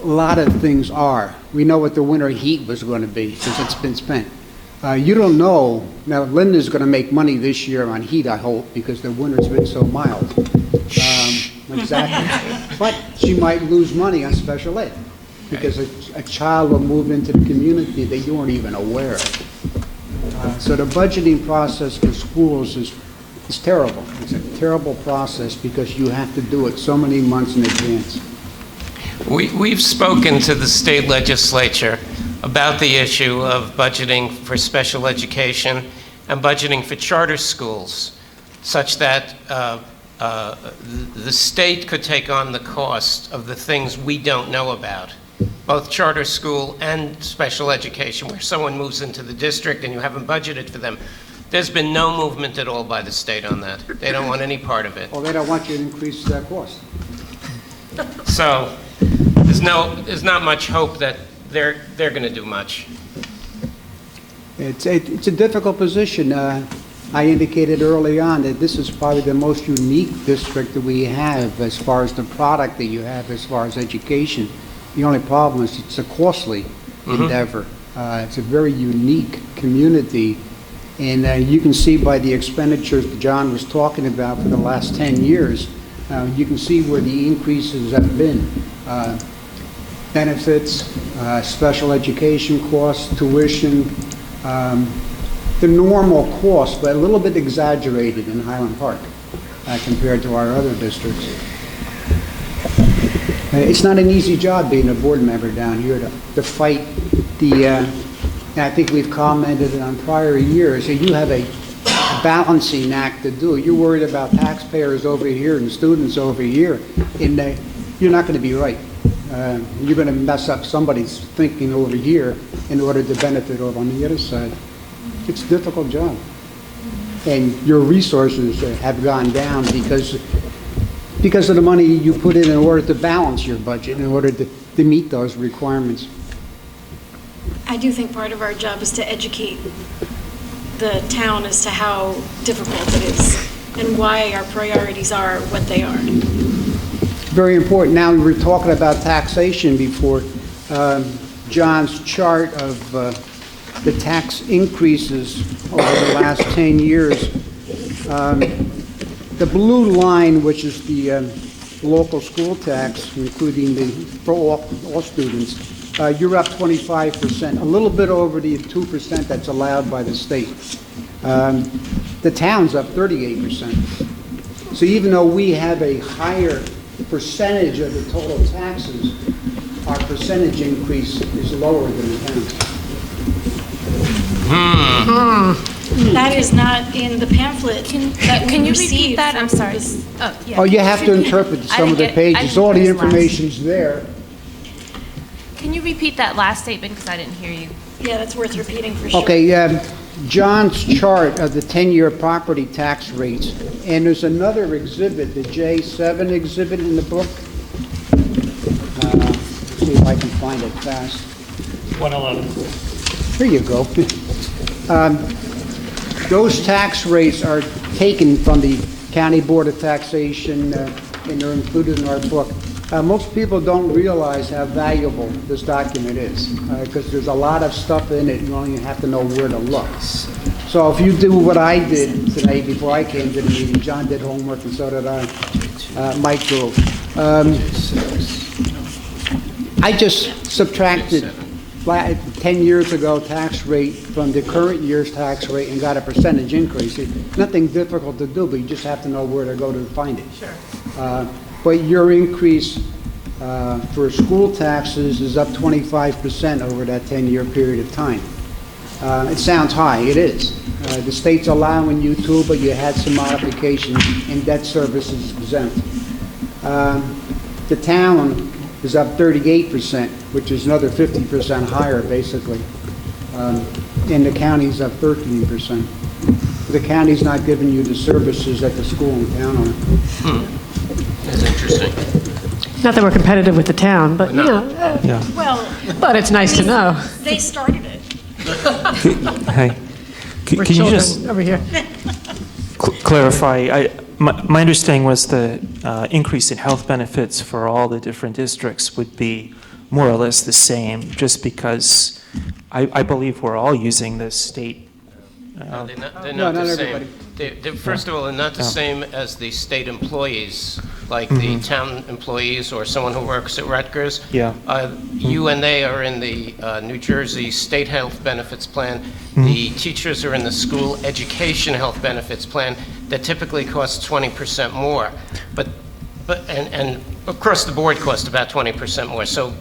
a lot of things are. We know what the winter heat was going to be since it's been spent. You don't know. Now, Linda's going to make money this year on heat, I hope, because the winter's been so mild. Exactly. But she might lose money on special ed because a child will move into the community that you weren't even aware of. So the budgeting process for schools is terrible. It's a terrible process because you have to do it so many months in advance. We've spoken to the state legislature about the issue of budgeting for special education and budgeting for charter schools, such that the state could take on the cost of the things we don't know about, both charter school and special education, where someone moves into the district and you haven't budgeted for them. There's been no movement at all by the state on that. They don't want any part of it. Well, they don't want you to increase that cost. So there's not much hope that they're going to do much. It's a difficult position. I indicated early on that this is probably the most unique district that we have as far as the product that you have as far as education. The only problem is it's a costly endeavor. It's a very unique community. And you can see by the expenditures that John was talking about for the last 10 years, you can see where the increases have been. Benefits, special education costs, tuition, the normal cost, but a little bit exaggerated in Highland Park compared to our other districts. It's not an easy job being a board member down here to fight the, I think we've commented on prior years, you have a balancing act to do. You're worried about taxpayers over here and students over here, and you're not going to be right. You're going to mess up somebody's thinking over here in order to benefit over on the other side. It's a difficult job. And your resources have gone down because of the money you put in order to balance your budget, in order to meet those requirements. I do think part of our job is to educate the town as to how difficult it is and why our priorities are what they are. Very important. Now, we were talking about taxation before. John's chart of the tax increases over the last 10 years. The blue line, which is the local school tax, including for all students, you're up 25%, a little bit over the 2% that's allowed by the state. The town's up 38%. So even though we have a higher percentage of the total taxes, our percentage increase is lower than the town's. That is not in the pamphlet. Can you repeat that? I'm sorry. Oh, you have to interpret some of the pages. All the information's there. Can you repeat that last statement, because I didn't hear you? Yeah, that's worth repeating for sure. Okay, John's chart of the 10-year property tax rates, and there's another exhibit, the J7 exhibit in the book. Let's see if I can find it fast. 111. Here you go. Those tax rates are taken from the County Board of Taxation, and they're included in our book. Most people don't realize how valuable this document is, because there's a lot of stuff in it, you only have to know where to look. So if you do what I did today before I came to the meeting, John did homework and so did I, Mike drove. I just subtracted 10 years ago tax rate from the current year's tax rate and got a percentage increase. It's nothing difficult to do, but you just have to know where to go to find it. Sure. But your increase for school taxes is up 25% over that 10-year period of time. It sounds high, it is. The state's allowing you to, but you had some modifications, and debt service is exempt. The town is up 38%, which is another 50% higher, basically. And the county's up 13%. The county's not giving you the services that the school and town are. That's interesting. Not that we're competitive with the town, but, you know, Well, but it's nice to know. they started it. Hey, We're can you children just over here. clarify? My understanding was the increase in health benefits for all the different districts would be more or less the same, just because I believe we're all using the state. No, they're not No, not the same. everybody. First of all, they're not the same as the state employees, like the town employees or someone who works at Rutgers. Yeah. You and they are in the New Jersey State Health Benefits Plan. The teachers are in the School Education Health Benefits Plan that typically costs 20% more. But across the board cost about 20% more. So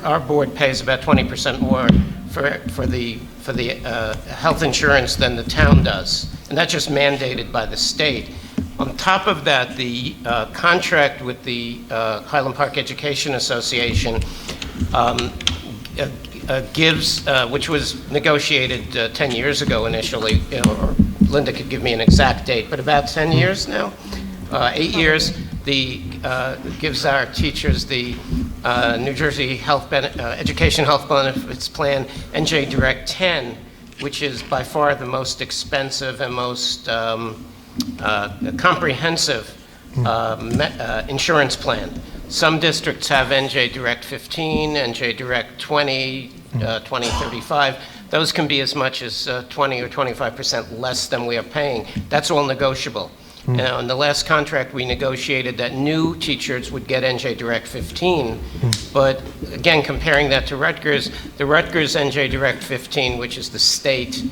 our board pays about 20% more for the health insurance than the town does, and that's just mandated by the state. On top of that, the contract with the Highland Park Education Association gives, which was negotiated 10 years ago initially, or Linda could give me an exact date, but about 10 years now, 8 years, gives our teachers the New Jersey Education Health Benefits Plan, NJ Direct 10, which is by far the most expensive and most comprehensive insurance plan. Some districts have NJ Direct 15, NJ Direct 20, 2035. Those can be as much as 20 or 25% less than we are paying. That's all negotiable. Now, in the last contract we negotiated that new teachers would get NJ Direct 15, but again, comparing that to Rutgers, the Rutgers NJ Direct 15, which is the state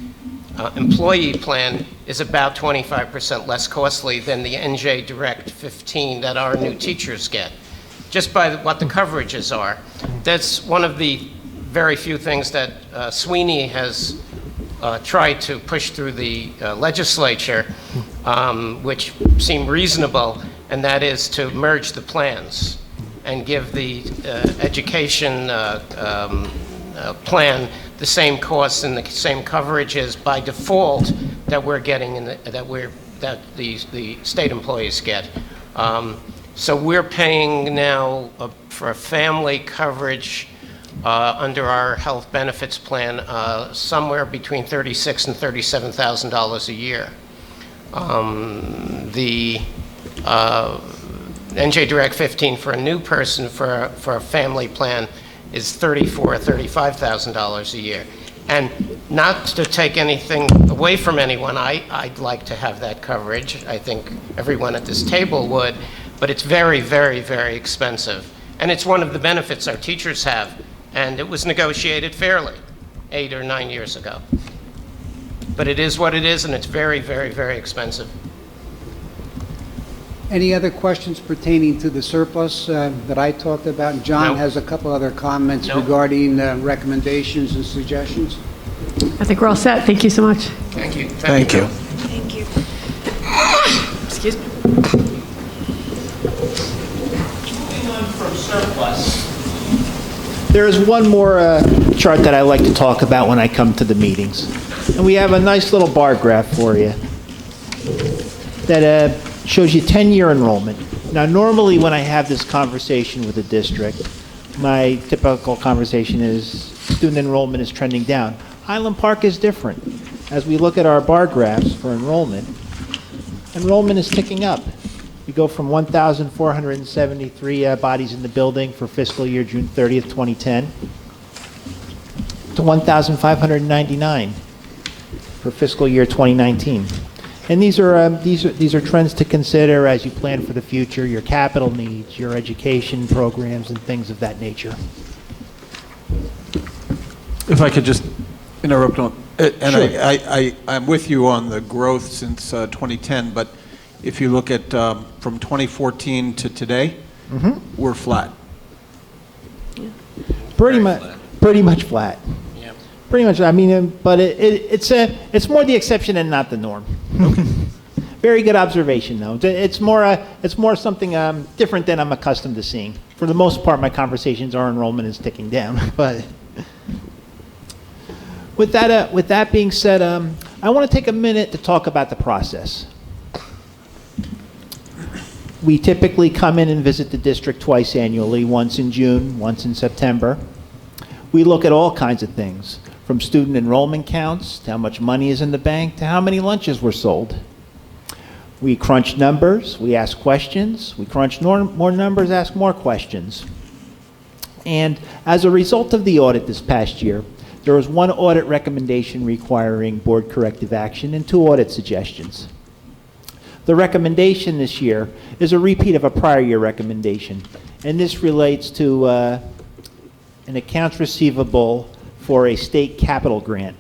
employee plan, is about 25% less costly than the NJ Direct 15 that our new teachers get, just by what the coverages are. That's one of the very few things that Sweeney has tried to push through the legislature, which seem reasonable, and that is to merge the plans and give the education plan the same costs and the same coverages by default that we're getting that the state employees get. So we're paying now for a family coverage under our health benefits plan somewhere between $36,000 and $37,000 a year. The NJ Direct 15 for a new person for a family plan is $34,000 or $35,000 a year. And not to take anything away from anyone, I'd like to have that coverage. I think everyone at this table would, but it's very, very, very expensive. And it's one of the benefits our teachers have, and it was negotiated fairly 8 or 9 years ago. But it is what it is, and it's very, very, very expensive. Any other questions pertaining to the surplus that I talked about? John has a couple other comments regarding recommendations and suggestions. I think we're all set. Thank you so much. Thank you. Thank you. Thank you. Excuse me. Moving on from surplus. There is one more chart that I like to talk about when I come to the meetings. And we have a nice little bar graph for you that shows you 10-year enrollment. Now, normally when I have this conversation with a district, my typical conversation is student enrollment is trending down. Highland Park is different. As we look at our bar graphs for enrollment is ticking up. We go from 1,473 bodies in the building for fiscal year June 30th, 2010 to 1,599 for fiscal year 2019. And these are trends to consider as you plan for the future, your capital needs, your education programs, and things of that nature. If I could just interrupt on, and Sure. I'm with you on the growth since 2010, but if you look at from 2014 to today, we're flat. Pretty much flat. Yeah. Pretty much. I mean, but it's more the exception and not the norm. Very good observation, though. It's more something different than I'm accustomed to seeing. For the most part, my conversations are enrollment is ticking down. But with that being said, I want to take a minute to talk about the process. We typically come in and visit the district twice annually, once in June, once in September. We look at all kinds of things, from student enrollment counts, to how much money is in the bank, to how many lunches were sold. We crunch numbers, we ask questions, we crunch more numbers, ask more questions. And as a result of the audit this past year, there was one audit recommendation requiring board corrective action and 2 audit suggestions. The recommendation this year is a repeat of a prior year recommendation, and this relates to an accounts receivable for a state capital grant.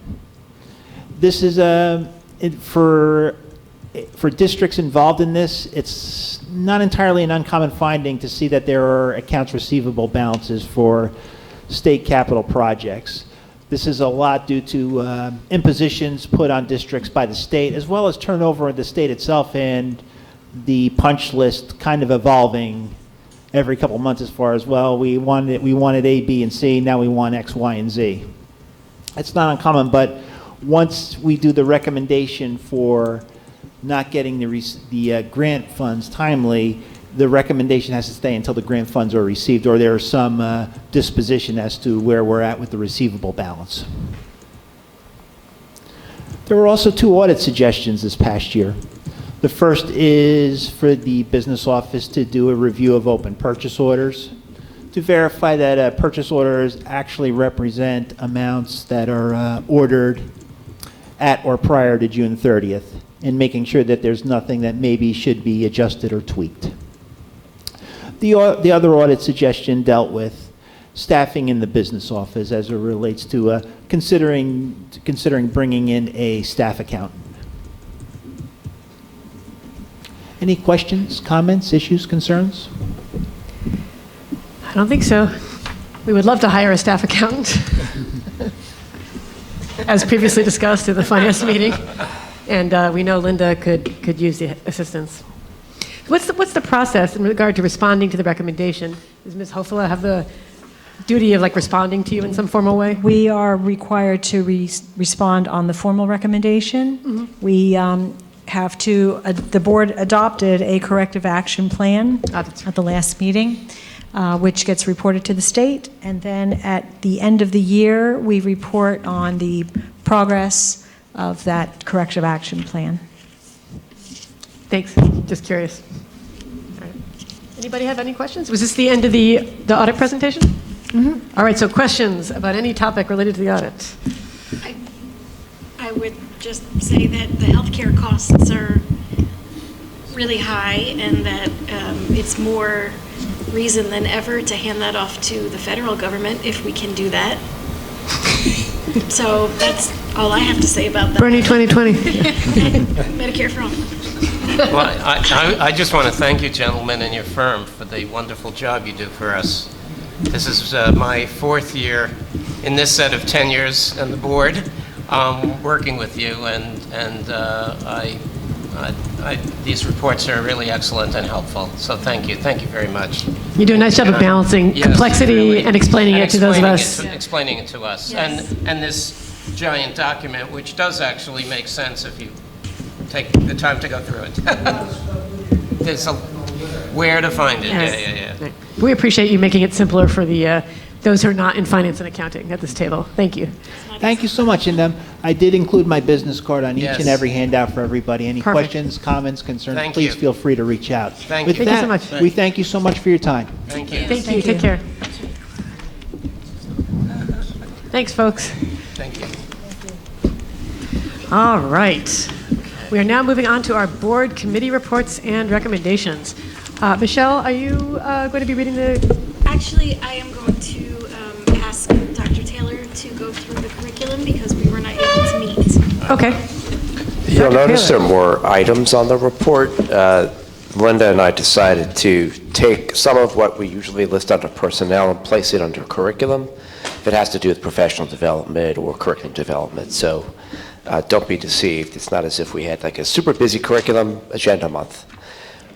This is for For districts involved in this, it's not entirely an uncommon finding to see that there are accounts receivable balances for state capital projects. This is a lot due to impositions put on districts by the state, as well as turnover in the state itself and the punch list kind of evolving every couple of months as far as, well, we wanted A, B, and C, now we want X, Y, and Z. It's not uncommon, but once we do the recommendation for not getting the grant funds timely, the recommendation has to stay until the grant funds are received, or there is some disposition as to where we're at with the receivable balance. There were also 2 audit suggestions this past year. The first is for the business office to do a review of open purchase orders to verify that purchase orders actually represent amounts that are ordered at or prior to June 30th, and making sure that there's nothing that maybe should be adjusted or tweaked. The other audit suggestion dealt with staffing in the business office as it relates to considering bringing in a staff accountant. Any questions, comments, issues, concerns? I don't think so. We would love to hire a staff accountant, as previously discussed in the finance meeting, and we know Linda could use the assistance. What's the process in regard to responding to the recommendation? Does Ms. Hofela have the duty of responding to you in some formal way? We are required to respond on the formal recommendation. Mm-hmm. We have to, the board adopted a corrective action plan at the last meeting, which gets reported to the state, and then at the end of the year, we report on the progress of that corrective action plan. Thanks. Just curious. All right. Anybody have any questions? Was this the end of the audit presentation? Mm-hmm. All right, so questions about any topic related to the audit? I would just say that the healthcare costs are really high, and that it's more reason than ever to hand that off to the federal government if we can do that. So that's all I have to say about that. Bernie 2020. Medicare for all. Well, I just want to thank you, gentlemen, and your firm for the wonderful job you do for us. This is my 4th year in this set of 10 years on the board, working with you, and these reports are really excellent and helpful. So thank you very much. You do a nice job of balancing complexity really, and explaining it to those of us. Explaining it to us. Yes. And this giant document, which does actually make sense if you take the time to go through it. There's where to find it. Yes. Yeah. We appreciate you making it simpler for the those who are not in finance and accounting at this table. Thank you. Thank you so much. And I did include my business card on each and every handout for everybody. Any questions, comments, concerns, please feel free to reach out. Thank you so much. We thank you so much for your time. Thank you. Thank you. Take care. Thanks, folks. Thank you. All right. We are now moving on to our board committee reports and recommendations. Michelle, are you going to be reading the... Actually, I am going to ask Dr. Taylor to go through the curriculum because we were not able to meet. Okay. You'll notice there are more items on the report. Linda and I decided to take some of what we usually list under personnel and place it under curriculum if it has to do with professional development or curriculum development. So don't be deceived. It's not as if we had like a super busy curriculum agenda month.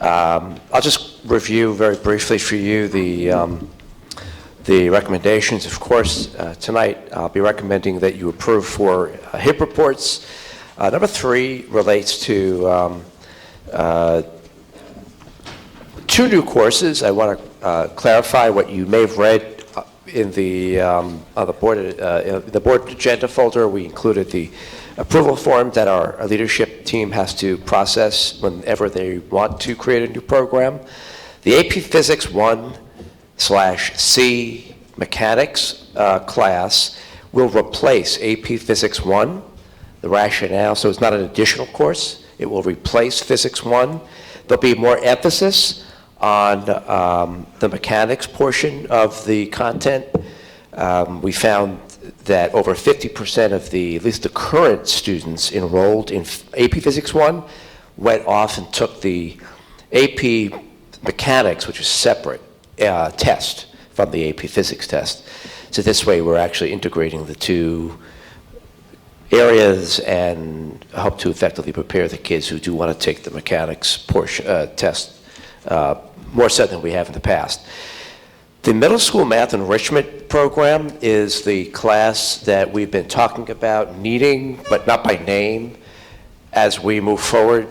I'll just review very briefly for you the recommendations. Of course, tonight I'll be recommending that you approve for HIP reports. Number 3 relates to 2 new courses. I want to clarify what you may have read in the on the board agenda folder. We included the approval form that our leadership team has to process whenever they want to create a new program. The AP Physics 1/C Mechanics class will replace AP Physics 1. The rationale, so it's not an additional course. It will replace Physics 1. There'll be more emphasis on the mechanics portion of the content. We found that over 50% of at least the current students enrolled in AP Physics 1 went off and took the AP Mechanics, which is separate test from the AP Physics test. So this way, we're actually integrating the two areas and hope to effectively prepare the kids who do want to take the mechanics portion test more so than we have in the past. The middle school math enrichment program is the class that we've been talking about needing, but not by name, as we move forward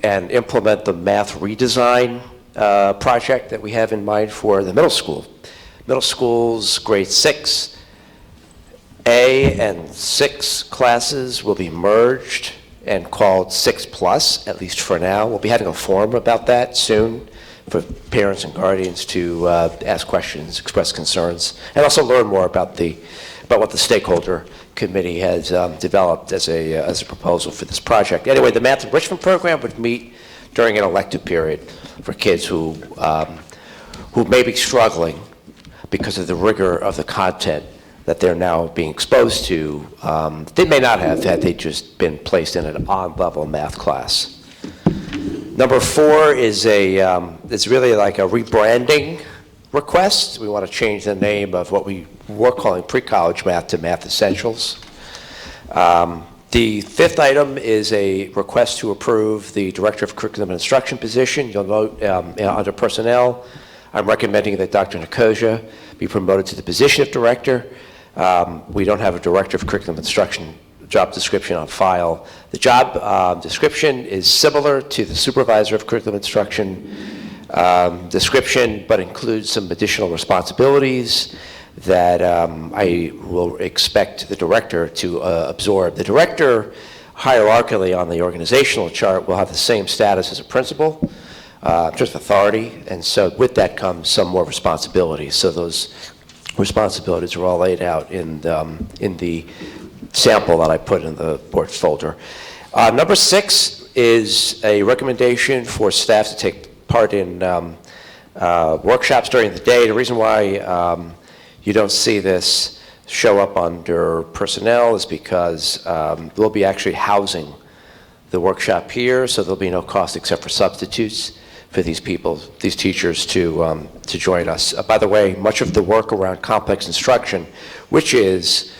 and implement the math redesign project that we have in mind for the middle school. Middle schools, grade 6, A and 6 classes will be merged and called 6+, at least for now. We'll be having a forum about that soon for parents and guardians to ask questions, express concerns, and also learn more about what the stakeholder committee has developed as a proposal for this project. Anyway, the math enrichment program would meet during an elective period for kids who may be struggling because of the rigor of the content that they're now being exposed to. They may not have had they just been placed in an on-level math class. Number 4 is it's really like a rebranding request. We want to change the name of what we were calling pre-college math to Math Essentials. The 5th item is a request to approve the Director of Curriculum and Instruction position. You'll note under Personnel, I'm recommending that Dr. Nicosia be promoted to the position of Director. We don't have a Director of Curriculum and Instruction job description on file. The job description is similar to the Supervisor of Curriculum Instruction description, but includes some additional responsibilities that I will expect the Director to absorb. The Director, hierarchically on the organizational chart, will have the same status as a principal, just authority, and so with that comes some more responsibilities. So those responsibilities are all laid out in the sample that I put in the board folder. Number 6 is a recommendation for staff to take part in workshops during the day. The reason why you don't see this show up under personnel is because we'll be actually housing the workshop here, so there'll be no cost except for substitutes for these people, these teachers to join us. By the way, much of the work around complex instruction, which is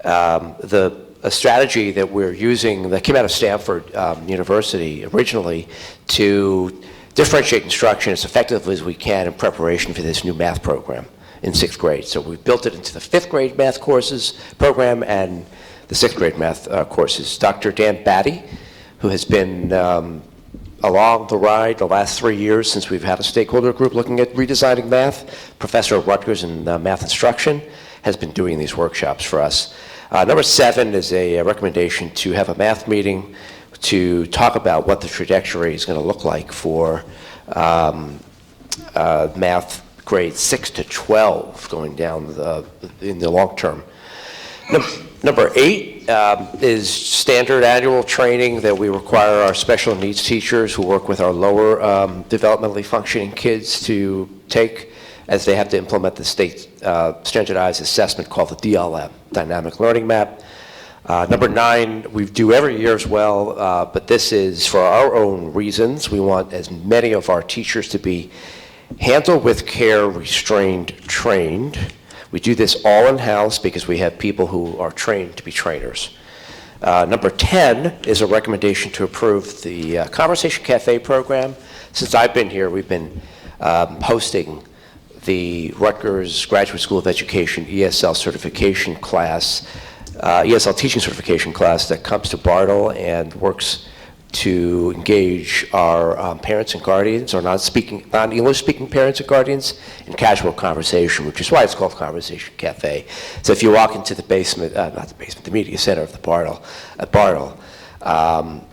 a strategy that we're using that came out of Stanford University originally to differentiate instruction as effectively as we can in preparation for this new math program in 6th grade. So we've built it into the 5th grade math courses program and the 6th grade math courses. Dr. Dan Batty, who has been along the ride the last 3 years since we've had a stakeholder group looking at redesigning math, professor at Rutgers in math instruction, has been doing these workshops for us. Number 7 is a recommendation to have a math meeting to talk about what the trajectory is going to look like for math grades 6 to 12 going down in the long term. Number 8 is standard annual training that we require our special needs teachers who work with our lower developmentally functioning kids to take as they have to implement the state standardized assessment called the DLM, Dynamic Learning Map. Number 9, we do every year as well, but this is for our own reasons. We want as many of our teachers to be handle with care, restrained, trained. We do this all in-house because we have people who are trained to be trainers. Number 10 is a recommendation to approve the Conversation Cafe program. Since I've been here, we've been hosting the Rutgers Graduate School of Education ESL certification class, ESL teaching certification class that comes to Bartle and works to engage our parents and guardians, or non-English speaking parents and guardians, in casual conversation, which is why it's called Conversation Cafe. So if you walk into the basement, not the basement, the media center of the Bartle, at Bartle, on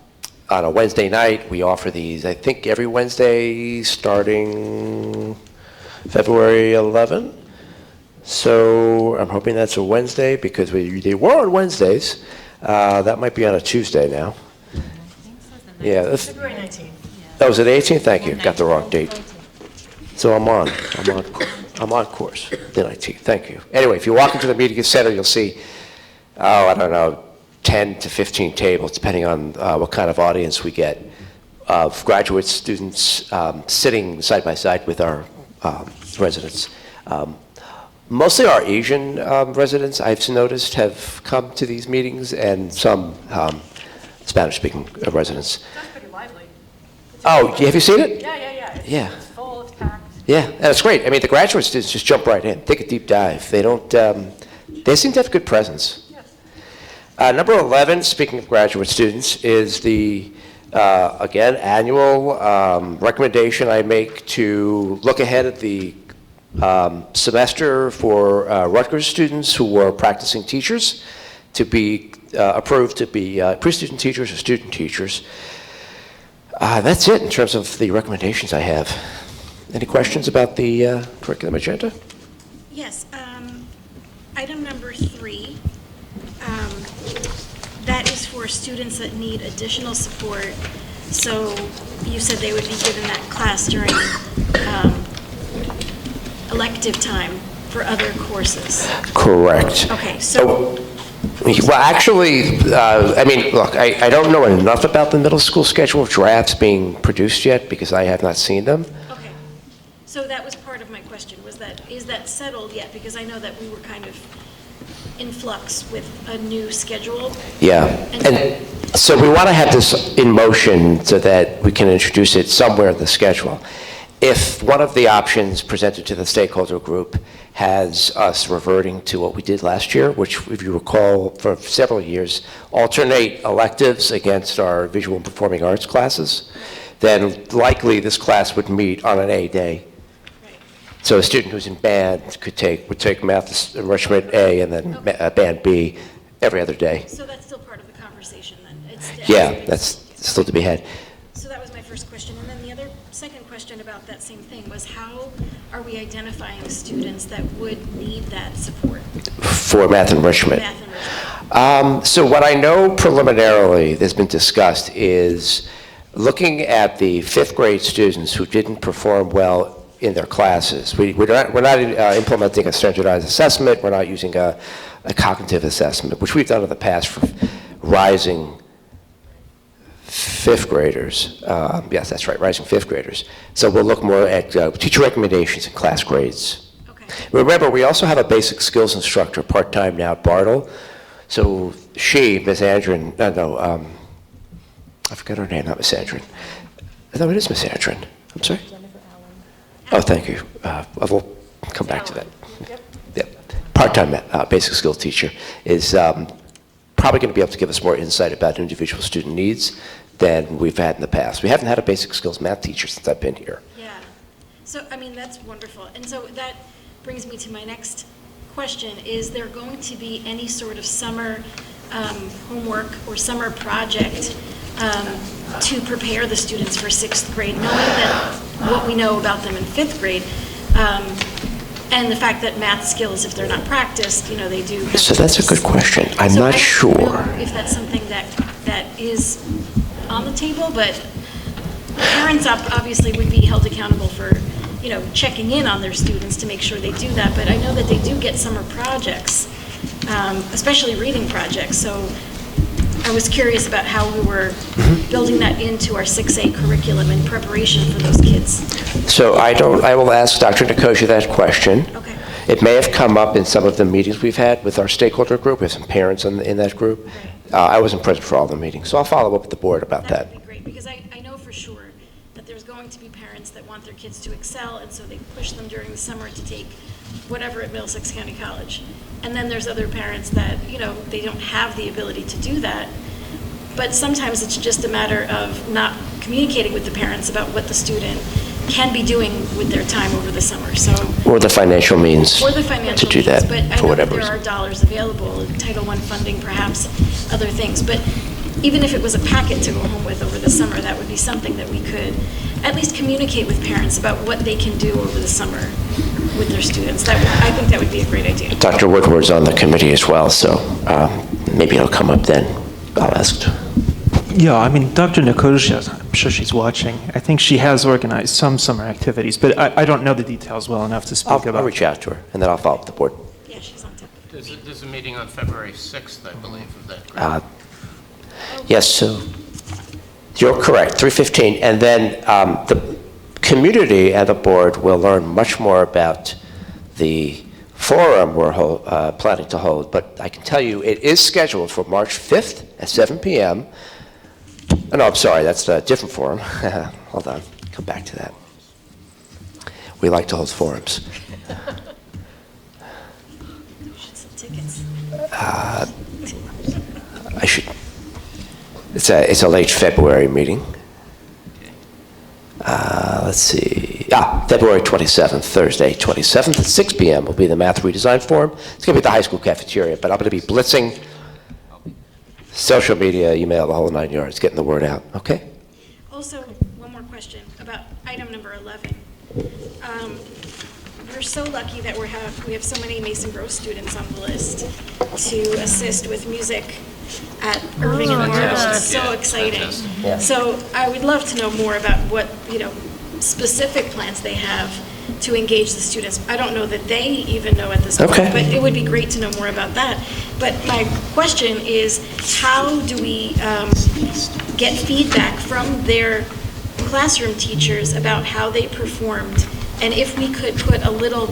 a Wednesday night, we offer these, I think, every Wednesday starting February 11. So I'm hoping that's a Wednesday because they were on Wednesdays. That might be on a Tuesday now. Yeah, February 19th. that was it 18th? Thank you. Got the wrong date. So I'm on course, the 19th. Thank you. Anyway, if you walk into the media center, you'll see, I don't know, 10 to 15 tables, depending on what kind of audience we get, of graduate students sitting side by side with our residents. Mostly our Asian residents, I've noticed, have come to these meetings, and some Spanish-speaking residents. That's pretty lively. Oh, have you seen it? Yeah. Yeah. It's full, it's packed. Yeah, and it's great. I mean, the graduate students just jump right in, take a deep dive. They don't, they seem to have good presence. Yes. Number 11, speaking of graduate students, is the, again, annual recommendation I make to look ahead at the semester for Rutgers students who are practicing teachers to be approved to be pre-student teachers or student teachers. That's it in terms of the recommendations I have. Any questions about the curriculum agenda? Yes, item number 3, that is for students that need additional support. So you said they would be given that class during elective time for other courses. Correct. Okay, so. Well, actually, I mean, look, I don't know enough about the middle school schedule of drafts being produced yet because I have not seen them. Okay, so that was part of my question, was that, is that settled yet? Because I know that we were kind of in flux with a new schedule. Yeah, and so we want to have this in motion so that we can introduce it somewhere in the schedule. If one of the options presented to the stakeholder group has us reverting to what we did last year, which, if you recall, for several years, alternate electives against our visual and performing arts classes, then likely this class would meet on an A day. So a student who's in band would take math enrichment A and then band B every other day. So that's still part of the conversation then? Yeah, that's still to be had. So that was my first question. And then the other second question about that same thing was, how are we identifying students that would need that support? For math enrichment. So what I know preliminarily that's been discussed is looking at the 5th grade students who didn't perform well in their classes. We're not implementing a standardized assessment. We're not using a cognitive assessment, which we've done in the past for rising 5th graders. Yes, that's right, rising 5th graders. So we'll look more at teacher recommendations and class grades. Okay. Remember, we also have a basic skills instructor part-time now at Bartle. So she, Ms. Andrin, I forgot her name, not Ms. Andrin. No, it is Ms. Andrin. I'm sorry? Oh, thank you. I will come back to that. Yeah. Part-time basic skills teacher is probably going to be able to give us more insight about individual student needs than we've had in the past. We haven't had a basic skills math teacher since I've been here. Yeah. So, I mean, that's wonderful. And so that brings me to my next question. Is there going to be any sort of summer homework or summer project to prepare the students for 6th grade, knowing that what we know about them in 5th grade, and the fact that math skills, if they're not practiced, they do have. So that's a good question. I'm not sure. If that's something that is on the table, but parents obviously would be held accountable for, checking in on their students to make sure they do that. But I know that they do get summer projects, especially reading projects. So I was curious about how we were building that into our 6A curriculum in preparation for those kids. So I will ask Dr. Nicosia that question. Okay. It may have come up in some of the meetings we've had with our stakeholder group. We have some parents in that group. I wasn't present for all the meetings, so I'll follow up with the board about that. That would be great, because I know for sure that there's going to be parents that want their kids to excel, and so they push them during the summer to take whatever at Middlesex County College. And then there's other parents that, they don't have the ability to do that. But sometimes it's just a matter of not communicating with the parents about what the student can be doing with their time over the summer. So, or the financial means to do that, but I for know whatever that there reason. are dollars available, Title I funding, perhaps other things. But even if it was a packet to go home with over the summer, that would be something that we could at least communicate with parents about what they can do over the summer with their students. I think that would be a great idea. Dr. Woodward's on the committee as well, so maybe it'll come up then. I'll ask. Yeah, I mean, Dr. Nicosia, I'm sure she's watching. I think she has organized some summer activities, but I don't know the details well enough to speak about. I'll reach out to her, and then I'll follow up with the board. Yeah, she's on top. There's a meeting on February 6th, I believe, of that group. Yes, so You're correct, 3:15. And then the community and the board will learn much more about the forum we're planning to hold. But I can tell you it is scheduled for March 5th at 7 p.m. Oh, no, I'm sorry, that's a different forum. Hold on, come back to that. We like to hold forums. I should. It's a late February meeting. Let's see. February 27th, Thursday, 27th at 6 p.m. will be the math redesign forum. It's going to be at the high school cafeteria, but I'm going to be blitzing social media, email, the whole 9 yards, getting the word out. Okay. Also, one more question about item number 11. We're so lucky that we have so many Mason Grove students on the list to assist with music at Irving and Marble. It's so exciting. Yeah. So I would love to know more about what, specific plans they have to engage the students. I don't know that they even know at this point, but it would be great to know more about that. But my question is, how do we get feedback from their classroom teachers about how they performed? And if we could put a little,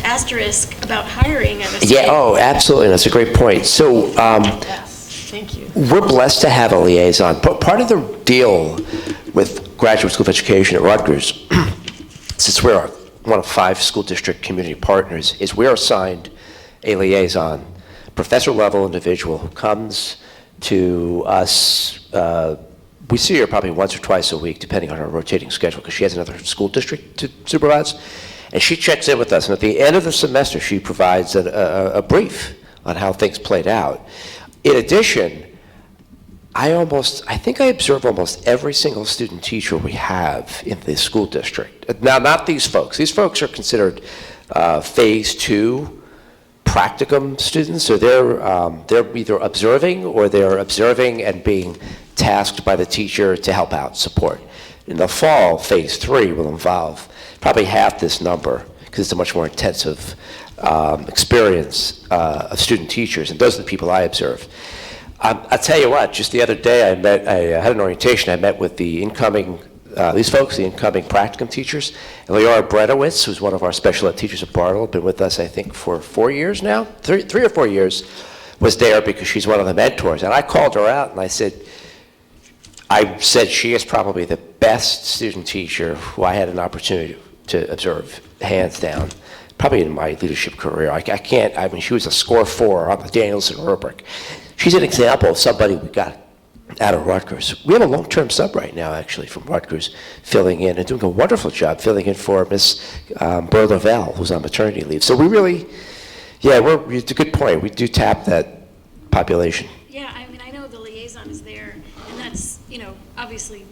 asterisk about hiring at a school. Yeah, absolutely. That's a great point. So Thank you. we're blessed to have a liaison. Part of the deal with Graduate School of Education at Rutgers, since we're one of 5 school district community partners, is we're assigned a liaison, professor-level individual who comes to us. We see her probably once or twice a week, depending on her rotating schedule, because she has another school district to supervise. And she checks in with us. And at the end of the semester, she provides a brief on how things played out. In addition, I think I observe almost every single student teacher we have in the school district. Now, not these folks. These folks are considered phase 2 practicum students, so they're either observing or they're observing and being tasked by the teacher to help out, support. In the fall, phase 3 will involve probably half this number because it's a much more intensive experience of student teachers, and those are the people I observe. I'll tell you what, just the other day I had an orientation. I met with the incoming, these folks, the incoming practicum teachers. And Leora Bredowitz, who's one of our special ed teachers at Bartle, been with us, I think, for 4 years now, 3 or 4 years, was there because she's one of the mentors. And I called her out and I said she is probably the best student teacher who I had an opportunity to observe, hands down, probably in my leadership career. She was a score 4 on the Danielson rubric. She's an example of somebody we got out of Rutgers. We have a long-term sub right now, actually, from Rutgers, filling in and doing a wonderful job filling in for Miss Berlovell, who's on maternity leave. So we really, it's a good point. We do tap that population. Yeah, I know the liaison is there, and that's, obviously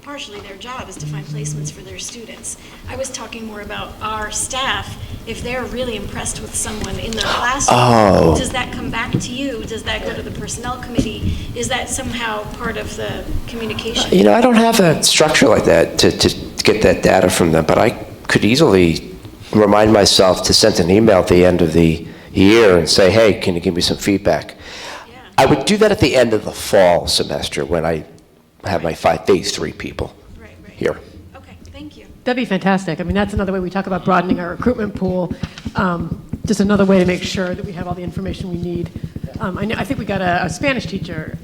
partially their job is to find placements for their students. I was talking more about our staff. If they're really impressed with someone in their classroom, does that come back to you? Does that go to the personnel committee? Is that somehow part of the communication? I don't have a structure like that to get that data from them, but I could easily remind myself to send an email at the end of the year and say, hey, can you give me some feedback? Yeah. I would do that at the end of the fall semester when I have my phase 3 people here. Okay, thank you. That'd be fantastic. That's another way we talk about broadening our recruitment pool. Just another way to make sure that we have all the information we need. I think we got a Spanish teacher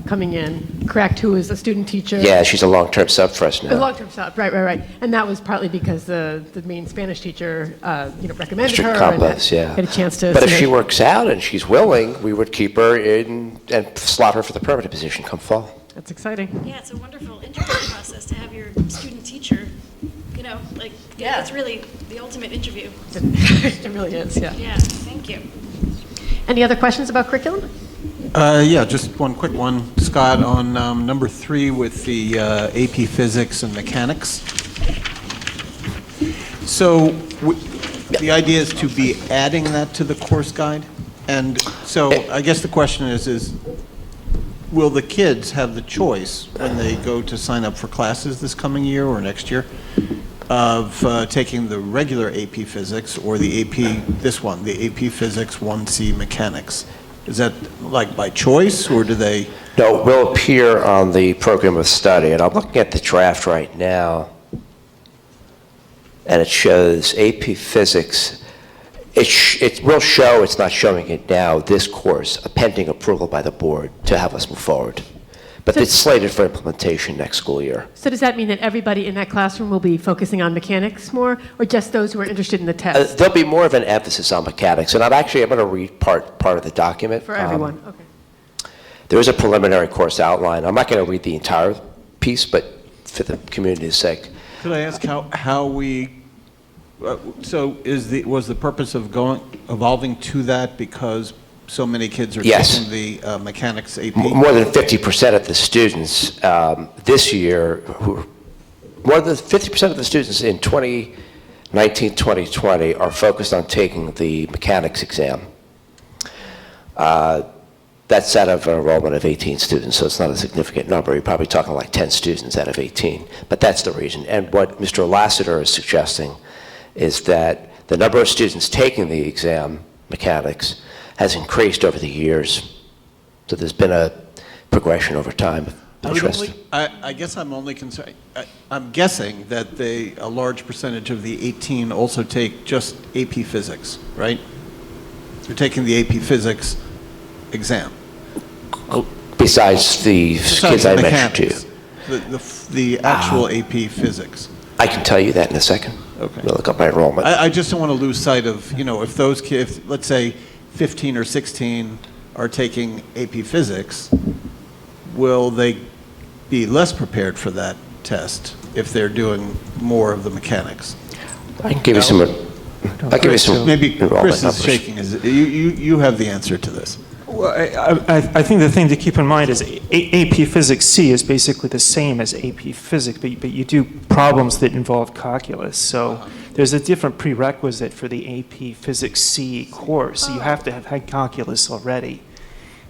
coming in, correct, who is a student teacher. Yeah, she's a long-term sub for us now. A long-term sub, right. And that was partly because the main Spanish teacher, recommended Mr. her Campos, and had a chance to. But if she works out and she's willing, we would keep her in and slot her for the permanent position come fall. That's exciting. Yeah, it's a wonderful interview process to have your student teacher, it's really the ultimate interview. It really is, yeah. Yeah, thank you. Any other questions about curriculum? Just one quick one, Scott, on number 3 with the AP Physics and Mechanics. So the idea is to be adding that to the course guide? And so I guess the question is will the kids have the choice when they go to sign up for classes this coming year or next year of taking the regular AP Physics or the AP Physics 1C Mechanics? Is that like by choice, or do they No, it will appear on the program of study, and I'm looking at the draft right now, and it shows AP Physics. It will show, it's not showing it now, this course, a pending approval by the board to have us move forward. But it's slated for implementation next school year. So does that mean that everybody in that classroom will be focusing on mechanics more, or just those who are interested in the test? There'll be more of an emphasis on mechanics, and I'm going to read part of the document. For everyone, okay. There is a preliminary course outline. I'm not going to read the entire piece, but for the community's sake. Could I ask how we, so was the purpose of evolving to that because so many kids are taking the mechanics AP? More than 50% of the students this year, more than 50% of the students in 2019-2020 are focused on taking the mechanics exam. That's out of an enrollment of 18 students, so it's not a significant number. You're probably talking like 10 students out of 18, but that's the reason. And what Mr. Lassiter is suggesting is that the number of students taking the exam, mechanics, has increased over the years. So there's been a progression over time of interest. I guess I'm only concerned, I'm guessing that a large percentage of the 18 also take just AP Physics, right? They're taking the AP Physics exam. Besides the kids I mentioned to you. The actual AP Physics. I can tell you that in a second. Okay. We'll look up my enrollment. I just don't want to lose sight of, if those kids, let's say 15 or 16 are taking AP Physics, will they be less prepared for that test if they're doing more of the mechanics? I can give you some. I'll give you some. Maybe enrollment Chris is numbers. shaking. You have the answer to this. Well, I think the thing to keep in mind is AP Physics C is basically the same as AP Physics, but you do problems that involve calculus. So there's a different prerequisite for the AP Physics C course. So you have to have had calculus already.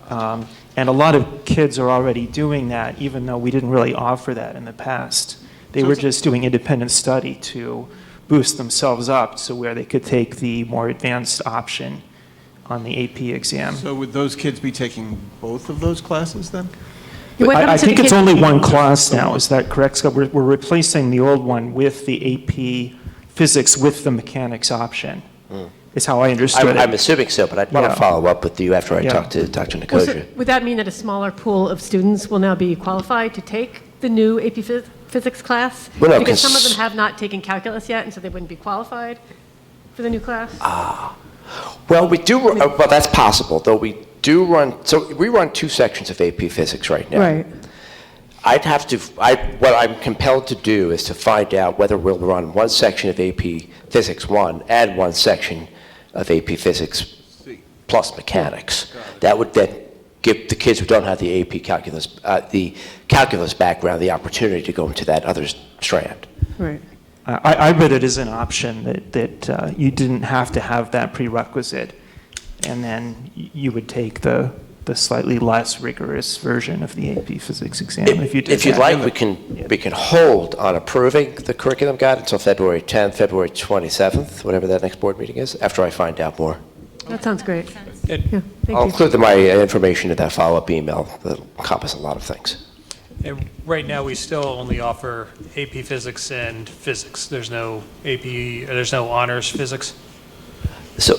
And a lot of kids are already doing that, even though we didn't really offer that in the past. They were just doing independent study to boost themselves up so where they could take the more advanced option on the AP exam. So would those kids be taking both of those classes then? I think it's only one class now, is that correct, Scott? We're replacing the old one with the AP Physics with the mechanics option, is how I understood it. I'm assuming so, but I'd want to follow up with you after I talk to Dr. Nicosia. So would that mean that a smaller pool of students will now be qualified to take the new AP Physics class? Well, no, because some of them have not taken calculus yet, and so they wouldn't be qualified for the new class? Well, we do, well, that's possible, though we do run, so we run 2 sections of AP Physics right now. Right. I'd have to, what I'm compelled to do is to find out whether we'll run 1 section of AP Physics 1 and 1 section of AP Physics plus mechanics. That would then give the kids who don't have the AP calculus, the calculus background, the opportunity to go into that other strand. Right. I read it as an option that you didn't have to have that prerequisite, and then you would take the slightly less rigorous version of the AP Physics exam if you did If you'd that. like, we can hold on approving the curriculum guide until February 10th, February 27th, whatever that next board meeting is, after I find out more. That sounds great. Yeah, thank I'll you. include my information in that follow-up email that'll encompass a lot of things. And right now, we still only offer AP Physics and Physics. There's no there's no honors physics. So,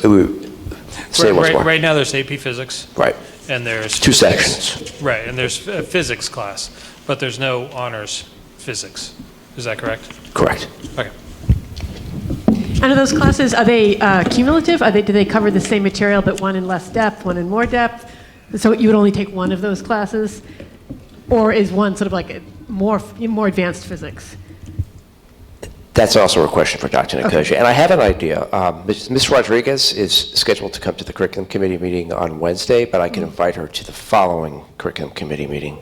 say once more. Right now, there's AP Physics. Right. And there's 2 physics. sections. Right, and there's a physics class, but there's no honors physics. Is that correct? Correct. Okay. And are those classes, are they cumulative? Do they cover the same material, but one in less depth, one in more depth? So you would only take one of those classes? Or is one sort of like a more advanced physics? That's also a question for Dr. Nicosia. And I have an idea. Ms. Rodriguez is scheduled to come to the curriculum committee meeting on Wednesday, but I can invite her to the following curriculum committee meeting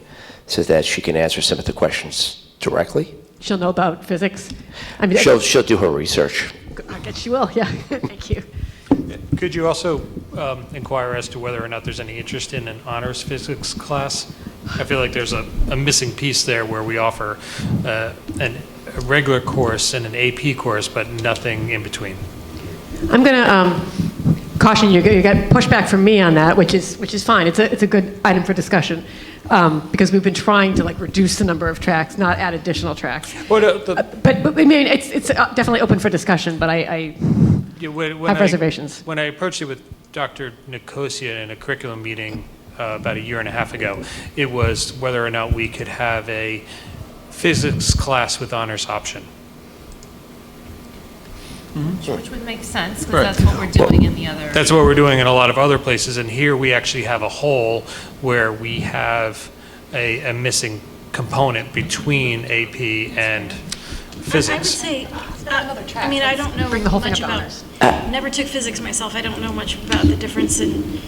so that she can answer some of the questions directly. She'll know about physics? I mean, She'll do her research. I guess she will, yeah. Thank you. Could you also inquire as to whether or not there's any interest in an honors physics class? I feel like there's a missing piece there where we offer a regular course and an AP course, but nothing in between. I'm going to caution you. You got pushback from me on that, which is fine. It's a good item for discussion. because we've been trying to like reduce the number of tracks, not add additional tracks. Well, But I mean, it's definitely open for discussion, but I have reservations. When I approached it with Dr. Nicosia in a curriculum meeting about a year and a half ago, it was whether or not we could have a physics class with honors option. Which would make sense, because that's what we're doing in the other. That's what we're doing in a lot of other places, and here we actually have a hole where we have a missing component between AP and physics. I would say, I mean, I don't know Bring the whole thing much up to about, honors. never took physics myself. I don't know much about the difference in,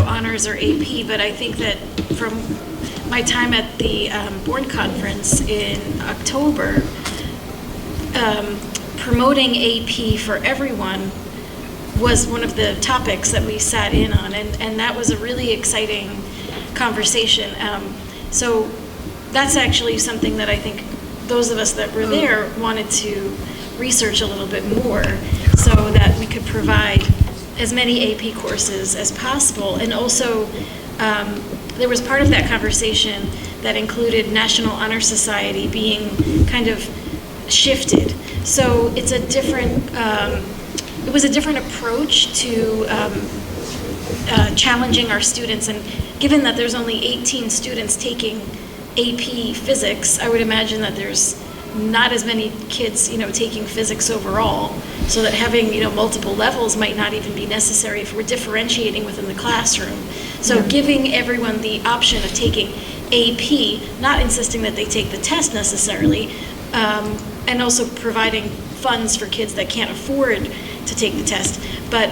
honors or AP, but I think that from my time at the board conference in October, promoting AP for everyone was one of the topics that we sat in on, and that was a really exciting conversation. So that's actually something that I think those of us that were there wanted to research a little bit more so that we could provide as many AP courses as possible. And also, there was part of that conversation that included National Honor Society being kind of shifted. So it's a different, it was a different approach to challenging our students. And given that there's only 18 students taking AP physics, I would imagine that there's not as many kids, taking physics overall, so that having, multiple levels might not even be necessary if we're differentiating within the classroom. So giving everyone the option of taking AP, not insisting that they take the test necessarily, and also providing funds for kids that can't afford to take the test. But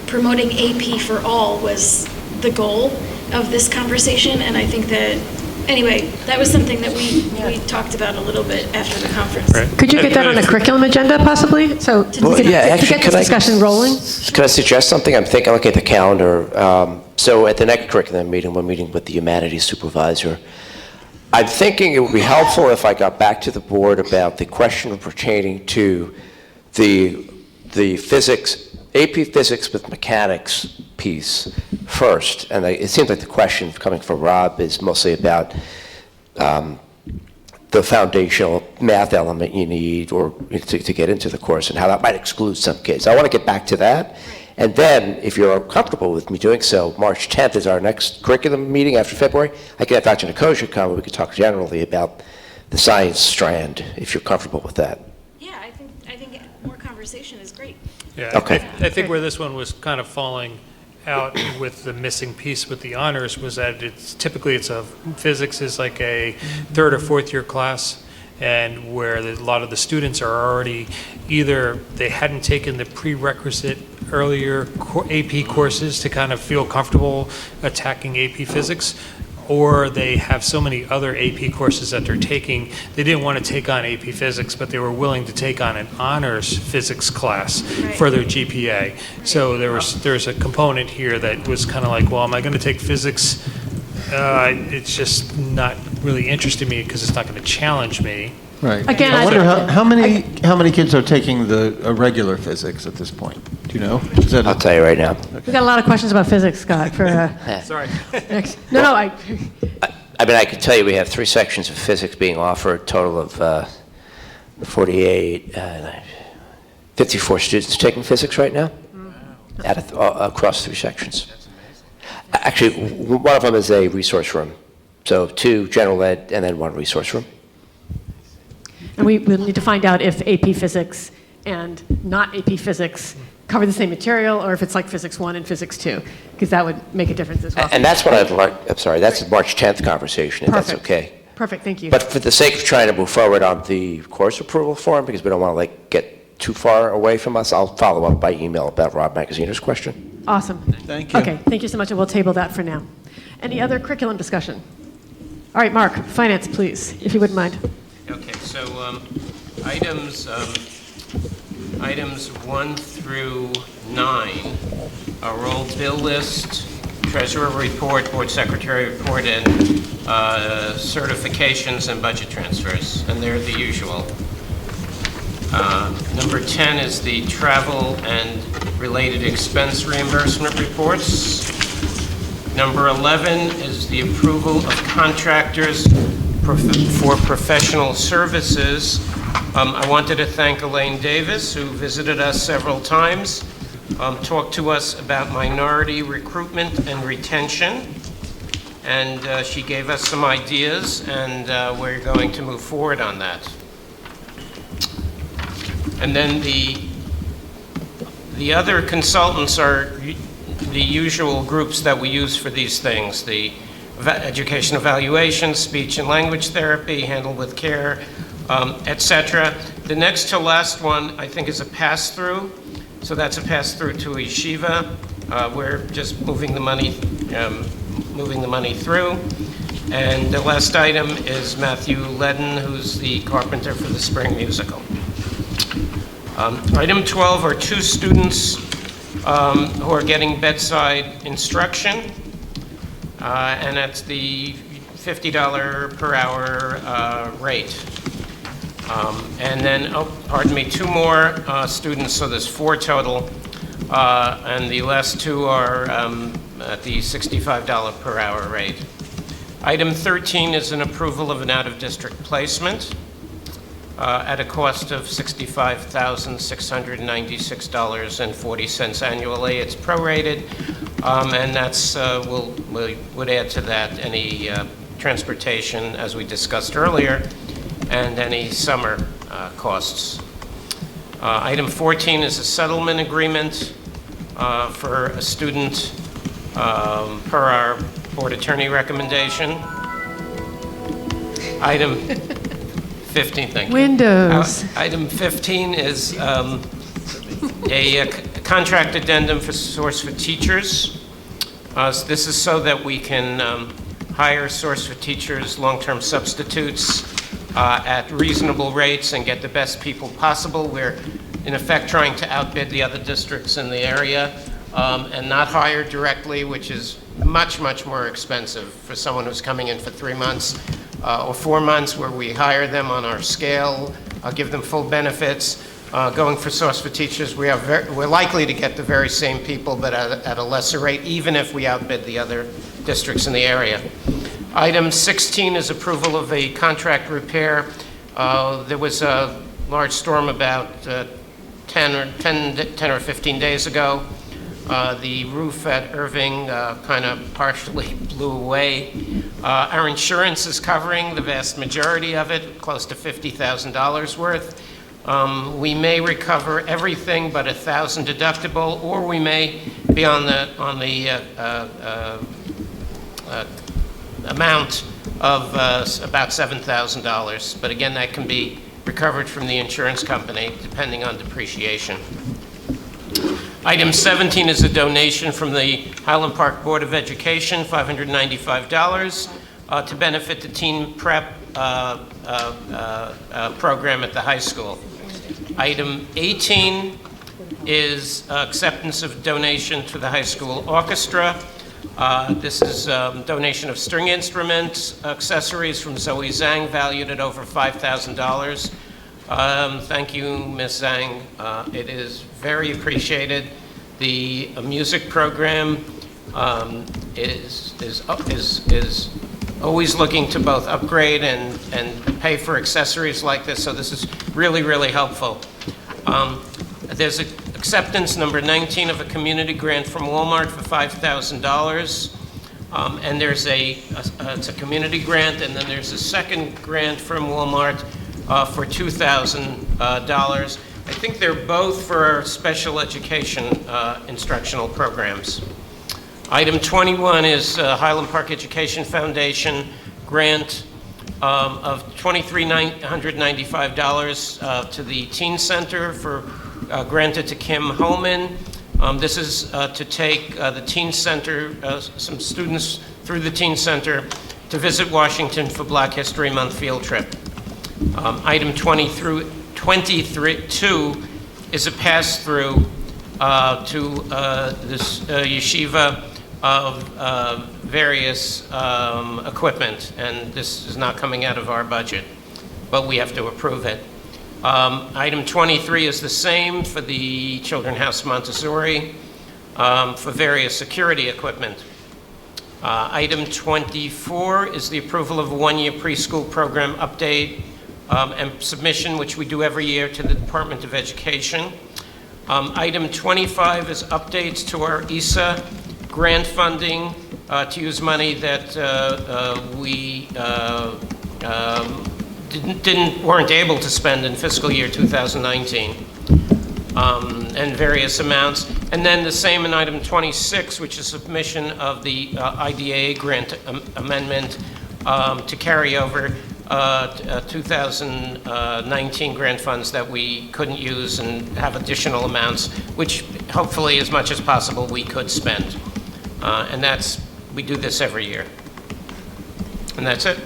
promoting AP for all was the goal of this conversation, and I think that, anyway, that was something that we talked about a little bit after the conference. Right. Could you get that on a curriculum agenda possibly? So to get this discussion rolling? Could I suggest something? I'm looking at the calendar. So at the next curriculum meeting, we're meeting with the humanities supervisor. I'm thinking it would be helpful if I got back to the board about the question pertaining to the physics, AP physics with mechanics piece first. And it seems like the question coming from Rob is mostly about the foundational math element you need or to get into the course and how that might exclude some kids. I want to get back to that. And then, if you're comfortable with me doing so, March 10th is our next curriculum meeting after February. I can have Dr. Nicosia come and we can talk generally about the science strand, if you're comfortable with that. Yeah, I think more conversation is great. Yeah, Okay. I think where this one was kind of falling out with the missing piece with the honors was that physics is like a third or fourth year class, and where a lot of the students are already either they hadn't taken the prerequisite earlier AP courses to kind of feel comfortable attacking AP physics, or they have so many other AP courses that they're taking, they didn't want to take on AP physics, but they were willing to take on an honors physics class for their GPA. So there's a component here that was kind of like, well, am I going to take physics? It's just not really interesting me because it's not going to challenge me. Right. Again, I wonder how many kids are taking the regular physics at this point? Do you know? I'll tell you right now. We've got a lot of questions about physics, Scott, for Sorry. next. No, I mean, I could tell you we have 3 sections of physics being offered, total of 48, 54 students taking physics right now across 3 sections. Actually, one of them is a resource room. So 2 general ed and then 1 resource room. And we'll need to find out if AP Physics and not AP Physics cover the same material, or if it's like Physics 1 and Physics 2, because that would make a difference as well. And that's what I'd like, I'm sorry, that's the March 10th conversation, if that's okay. Perfect, thank you. But for the sake of trying to move forward on the course approval form, because we don't want to get too far away from us, I'll follow up by email about Rob Magaziner's question. Awesome. Thank you. Okay, thank you so much, and we'll table that for now. Any other curriculum discussion? All right, Mark, finance, please, if you wouldn't mind. Okay, so items 1 through 9 are all bill list, treasurer report, board secretary report, and certifications and budget transfers, and they're the usual. Number 10 is the travel and related expense reimbursement reports. Number 11 is the approval of contractors for professional services. I wanted to thank Elaine Davis, who visited us several times, talked to us about minority recruitment and retention, and she gave us some ideas, and we're going to move forward on that. And then the other consultants are the usual groups that we use for these things: the education evaluation, speech and language therapy, handled with care, etc. The next to last one, I think, is a pass-through. So that's a pass-through to yeshiva. We're just moving the money through. And the last item is Matthew Ledden, who's the carpenter for the spring musical. Item 12 are 2 students who are getting bedside instruction, and that's the $50 per hour rate. And then, 2 more students, so there's 4 total, and the last 2 are at the $65 per hour rate. Item 13 is an approval of an out-of-district placement at a cost of $65,696.40 annually. It's prorated, and that's we would add to that any transportation, as we discussed earlier, and any summer costs. Item 14 is a settlement agreement for a student per our board attorney recommendation. Item 15, thank you. Windows. Item 15 is a contract addendum for Source for Teachers. This is so that we can hire Source for Teachers long-term substitutes at reasonable rates and get the best people possible. We're, in effect, trying to outbid the other districts in the area and not hire directly, which is much, much more expensive for someone who's coming in for 3 months or 4 months, where we hire them on our scale, give them full benefits. Going for Source for Teachers, we're likely to get the very same people, but at a lesser rate, even if we outbid the other districts in the area. Item 16 is approval of a contract repair. There was a large storm about 10 or 15 days ago. The roof at Irving kind of partially blew away. Our insurance is covering the vast majority of it, close to $50,000 worth. We may recover everything but $1,000 deductible, or we may be on the amount of about $7,000. But again, that can be recovered from the insurance company depending on depreciation. Item 17 is a donation from the Highland Park Board of Education, $595, to benefit the teen prep program at the high school. Item 18 is acceptance of donation to the high school orchestra. This is donation of string instruments, accessories from Zoe Zhang, valued at over $5,000. Thank you, Ms. Zhang. It is very appreciated. The music program is always looking to both upgrade and pay for accessories like this, so this is really, really helpful. There's acceptance number 19 of a community grant from Walmart for $5,000. And there's it's a community grant, and then there's a second grant from Walmart for $2,000. I think they're both for our special education instructional programs. Item 21 is Highland Park Education Foundation grant of $2,395 to the Teen Center granted to Kim Holman. This is to take the Teen Center, some students through the Teen Center, to visit Washington for Black History Month field trip. Item 22 is a pass-through to this yeshiva of various equipment, and this is not coming out of our budget, but we have to approve it. Item 23 is the same for the Children's House Montessori for various security equipment. Item 24 is the approval of a one-year preschool program update and submission, which we do every year to the Department of Education. Item 25 is updates to our ESA grant funding to use money that we weren't able to spend in fiscal year 2019, and various amounts. And then the same in item 26, which is submission of the IDA grant amendment to carry over 2019 grant funds that we couldn't use and have additional amounts, which hopefully as much as possible we could spend. And we do this every year. And that's it.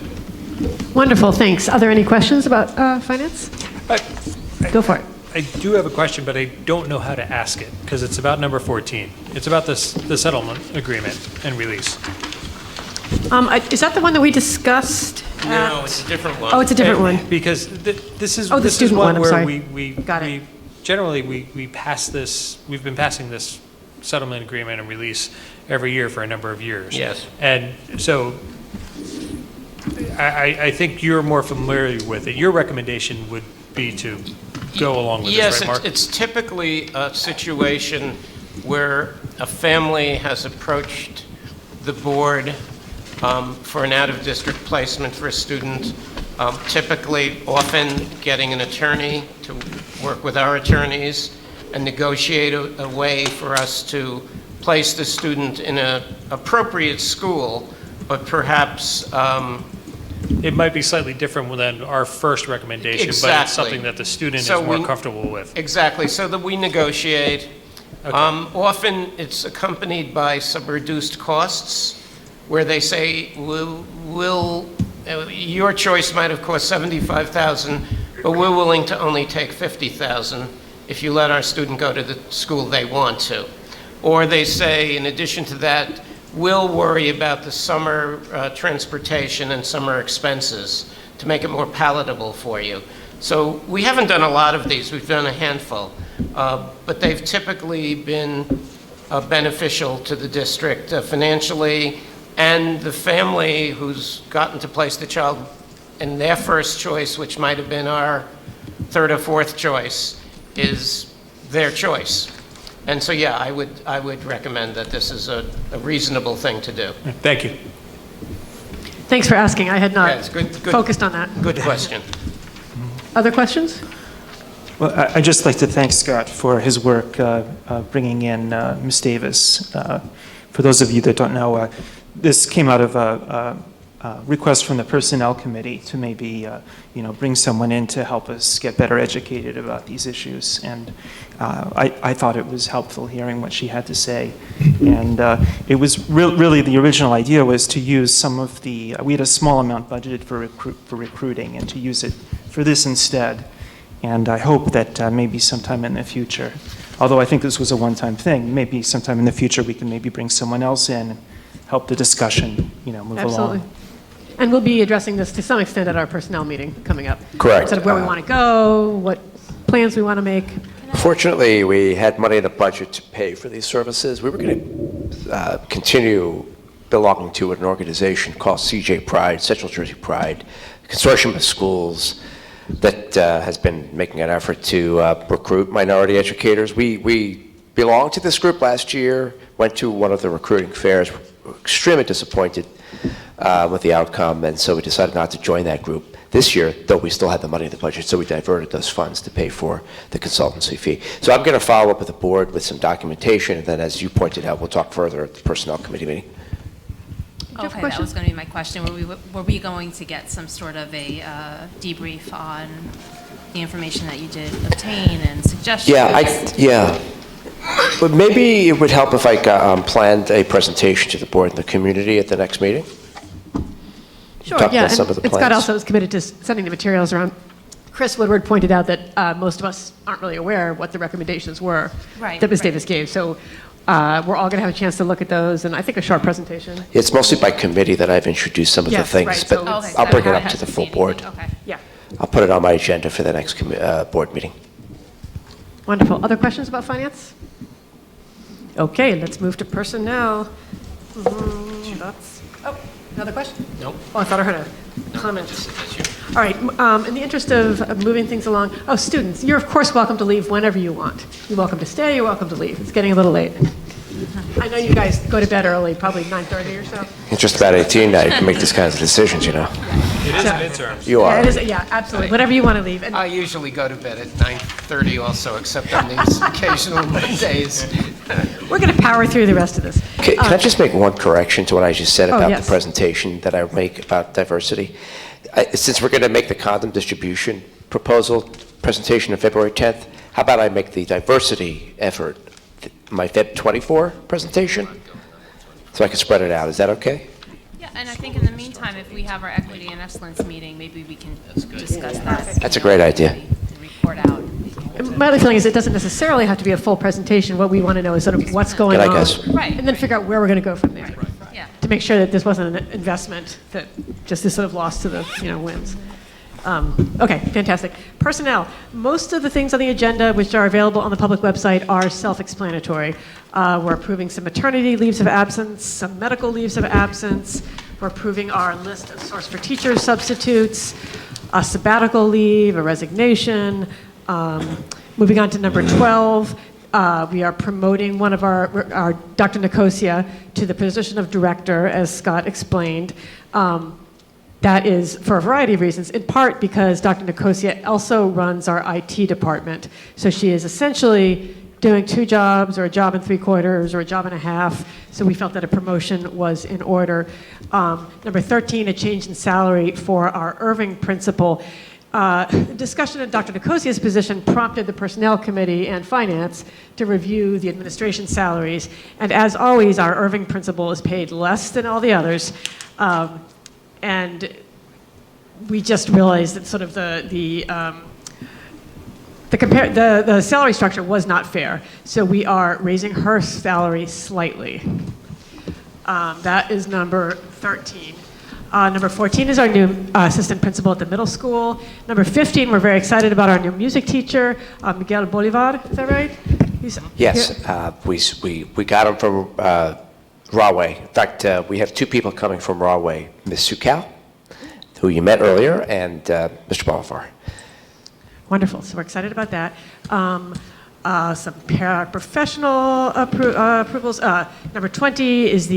Wonderful, thanks. Are there any questions about finance? Go for it. I do have a question, but I don't know how to ask it, because it's about number 14. It's about the settlement agreement and release. Is that the one that we discussed? No, it's a different one. Oh, it's a different one. Because this is the student one one, I'm where sorry. we pass this, we've been passing this settlement agreement and release every year for a number of years. Yes. And so I think you're more familiar with it. Your recommendation would be to go along with this, right, Mark? Yes, it's typically a situation where a family has approached the board for an out-of-district placement for a student, typically often getting an attorney to work with our attorneys and negotiate a way for us to place the student in an appropriate school, but perhaps it might be slightly different than our first recommendation, exactly. But it's something that the student is more comfortable with. Exactly, so that we negotiate. Okay. Often it's accompanied by some reduced costs, where they say, your choice might have cost $75,000, but we're willing to only take $50,000 if you let our student go to the school they want to. Or they say, in addition to that, we'll worry about the summer transportation and summer expenses to make it more palatable for you. So we haven't done a lot of these, we've done a handful, but they've typically been beneficial to the district financially, and the family who's gotten to place the child in their first choice, which might have been our third or fourth choice, is their choice. And so, yeah, I would recommend that this is a reasonable thing to do. Thank you. Thanks for asking. I had not good, focused on that. Good question. Other questions? Well, I'd just like to thank Scott for his work bringing in Ms. Davis. For those of you that don't know, this came out of a request from the Personnel Committee to maybe, bring someone in to help us get better educated about these issues. And I thought it was helpful hearing what she had to say. And it was really the original idea was to use some of the, we had a small amount budgeted for recruiting and to use it for this instead. And I hope that maybe sometime in the future, although I think this was a one-time thing, maybe sometime in the future we can maybe bring someone else in and help the discussion, move Absolutely. along. And we'll be addressing this to some extent at our personnel meeting coming up. Correct. Sort of where we want to go, what plans we want to make. Fortunately, we had money in the budget to pay for these services. We were going to continue belonging to an organization called CJ Pride, Central Jersey Pride, a consortium of schools that has been making an effort to recruit minority educators. We belonged to this group last year, went to one of the recruiting fairs, were extremely disappointed with the outcome, and so we decided not to join that group this year, though we still had the money in the budget, so we diverted those funds to pay for the consultancy fee. So I'm going to follow up with the board with some documentation, and then as you pointed out, we'll talk further at the Personnel Committee meeting. Okay, that was going to be my question. Were we going to get some sort of a debrief on the information that you did obtain and suggestions? Yeah. But maybe it would help if I planned a presentation to the board and the community at the next meeting. Sure, Talk yeah, about some of the and Scott plans. also is committed to sending the materials around. Chris Woodward pointed out that most of us aren't really aware what the recommendations were that Ms. Davis gave. So we're all going to have a chance to look at those, and I think a short presentation. It's mostly by committee that I've introduced some of the things, right, but so I'll bring it up to the full board. Okay. Yeah. I'll put it on my agenda for the next board meeting. Wonderful. Other questions about finance? Okay, let's move to personnel. thoughts? Oh, another question? Nope. Oh, I thought I heard a comment. That's you. All right, in the interest of moving things along, students, you're of course welcome to leave whenever you want. You're welcome to stay, you're welcome to leave. It's getting a little late. I know you guys go to bed early, probably 9:30 or so. You're just about 18 now, you can make these kinds of decisions, you know. It is a midterm. You are. Yeah, it is, yeah, absolutely, whatever you want to leave. And I usually go to bed at 9:30 also, except on these occasional Mondays. we're going to power through the rest of this. Can I just make one correction to what I just said about yes. the presentation that I make about diversity? Since we're going to make the condom distribution proposal presentation on February 10th, how about I make the diversity effort my Feb 24 presentation? So I can spread it out. Is that okay? Yeah, and I think in the meantime, if we have our equity and excellence meeting, maybe we can discuss that. That's a great idea. The report out. My other feeling is it doesn't necessarily have to be a full presentation. What we want to know is sort of what's going Good, on. I guess. Right. And then figure out where we're going to go from there. Yeah. To make sure that this wasn't an investment that just is sort of lost to the winds. Okay, fantastic. Personnel. Most of the things on the agenda, which are available on the public website, are self-explanatory. We're approving some maternity leaves of absence, some medical leaves of absence. We're approving our list of source for teacher substitutes, a sabbatical leave, a resignation. Moving on to number 12, we are promoting one of our Dr. Nicosia to the position of director, as Scott explained. That is for a variety of reasons, in part because Dr. Nicosia also runs our IT department. So she is essentially doing 2 jobs, or a job and 3/4, or a job and a half. So we felt that a promotion was in order. Number 13, a change in salary for our Irving principal. Discussion of Dr. Nicosia's position prompted the Personnel Committee and Finance to review the administration salaries. And as always, our Irving principal is paid less than all the others. And we just realized that sort of the salary structure was not fair. So we are raising her salary slightly. That is number 13. Number 14 is our new assistant principal at the middle school. Number 15, we're very excited about our new music teacher, Miguel Bolivar. Is that right? Yes, we got him from Rahway. In fact, we have 2 people coming from Rahway, Ms. Sukal, who you met earlier, and Mr. Bolivar. Wonderful. So we're excited about that. Some paraprofessional approvals. Number 20 is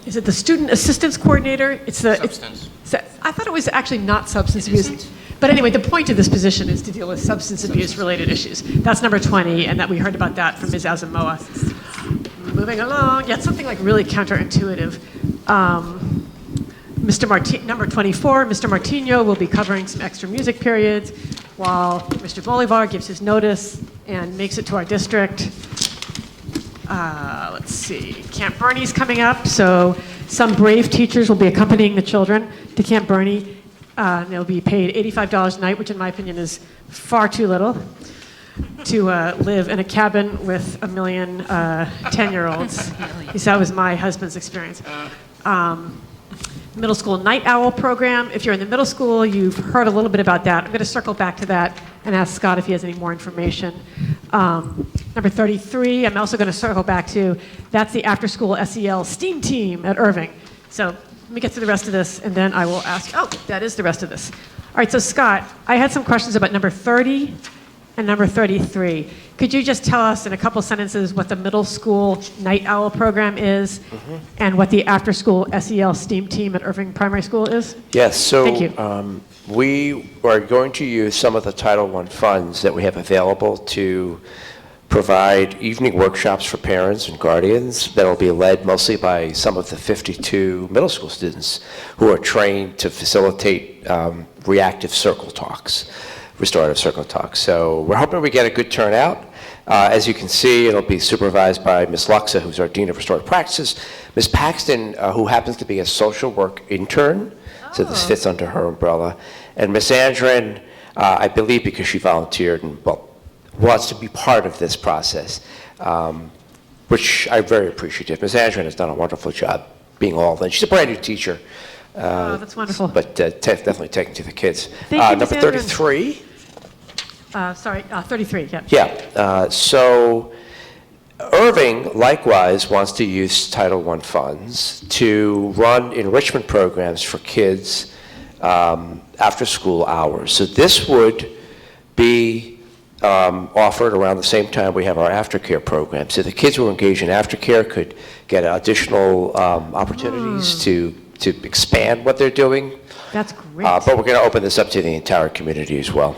is it the student assistance coordinator? Substance. I thought it was actually not substance abuse. But anyway, the point of this position is to deal with substance abuse related issues. That's number 20, and that we heard about that from Ms. Asamoah. Moving along, yeah, something like really counterintuitive. Number 24, Mr. Martino will be covering some extra music periods while Mr. Bolivar gives his notice and makes it to our district. Let's see, Camp Bernie's coming up, so some brave teachers will be accompanying the children to Camp Bernie. They'll be paid $85 a night, which in my opinion is far too little to live in a cabin with a million 10-year-olds. At least that was my husband's experience. Middle school night owl program. If you're in the middle school, you've heard a little bit about that. I'm going to circle back to that and ask Scott if he has any more information. Number 33, I'm also going to circle back to, that's the after-school SEL STEAM team at Irving. So let me get to the rest of this, and then I will ask, that is the rest of this. All right, so Scott, I had some questions about number 30 and number 33. Could you just tell us in a couple sentences what the middle school night owl program is and what the after-school SEL STEAM team at Irving Primary School is? Yes, so Thank you. we are going to use some of the Title I funds that we have available to provide evening workshops for parents and guardians that will be led mostly by some of the 52 middle school students who are trained to facilitate reactive circle talks. Restorative circle talk. So we're hoping we get a good turnout. As you can see, it'll be supervised by Ms. Luxa, who's our Dean of Restorative Practices, Ms. Paxton, who happens to be a social work intern, so this fits under her umbrella, and Ms. Andren, I believe because she volunteered and wants to be part of this process, which I'm very appreciative. Ms. Andren has done a wonderful job being all in. She's a brand new teacher. That's wonderful. But definitely taking to the kids. Thank you, Number Ms. 33. 33, yeah. Yeah. So Irving likewise wants to use Title I funds to run enrichment programs for kids after school hours. So this would be offered around the same time we have our aftercare program. So the kids who are engaged in aftercare could get additional opportunities to expand what they're doing. That's great. But we're going to open this up to the entire community as well.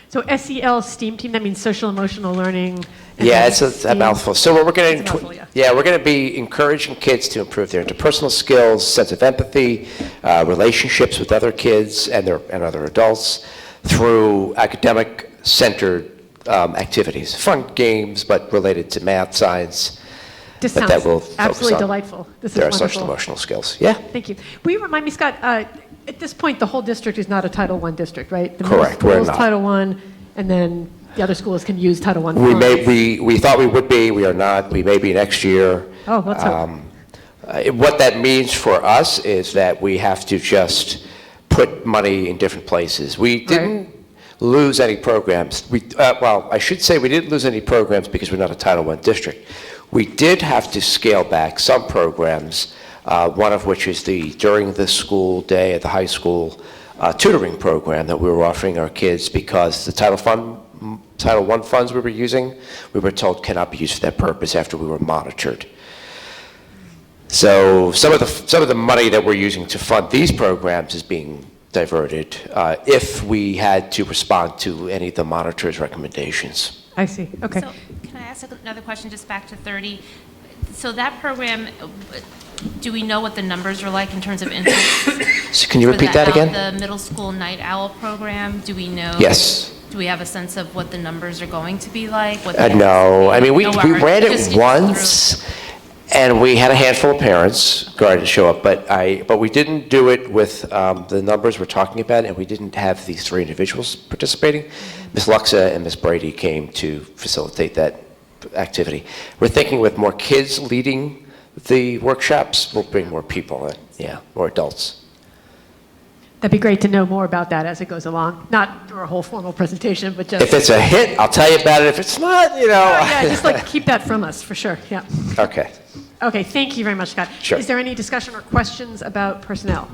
So SEL Steamteam, that means social emotional learning. and Yeah, then it's a mouthful. So what we're going It's a mouthful, yeah. we're going to be encouraging kids to improve their interpersonal skills, sense of empathy, relationships with other kids and other adults through academic-centered activities, fun games, but related to math, science. This but sounds that will focus absolutely on delightful. This is their wonderful. social emotional skills. Yeah. Thank you. Will you remind me, Scott, at this point, the whole district is not a Title I district, right? The Correct, middle we're school's not. Title I, and then the other schools can use Title I We funds. we thought we would be. We are not. We may be next year. Oh, let's hope. What that means for us is that we have to just put money in different places. We didn't lose any programs. Well, I should say we didn't lose any programs because we're not a Title I district. We did have to scale back some programs, one of which is the during the school day at the high school tutoring program that we were offering our kids because the Title I funds we were using, we were told cannot be used for that purpose after we were monitored. So some of the money that we're using to fund these programs is being diverted if we had to respond to any of the monitor's recommendations. I see. Okay. So can I ask another question, just back to 30? So that program, do we know what the numbers are like in terms of interest? So can you repeat that again? The middle school night owl program, do we know? Yes. Do we have a sense of what the numbers are going to be like? No, I mean, we ran just it once, and we had a handful of parents, guardians show up, but we didn't do it with the numbers we're talking about, and we didn't have these 3 individuals participating. Ms. Luxa and Ms. Brady came to facilitate that activity. We're thinking with more kids leading the workshops, we'll bring more people in, yeah, more adults. That'd be great to know more about that as it goes along. Not through a whole formal presentation, but just... If it's a hit, I'll tell you about it. If it's not, you know... Oh, yeah, just like keep that from us, for sure, yeah. Okay. Okay, thank you very much, Scott. Sure. Is there any discussion or questions about personnel?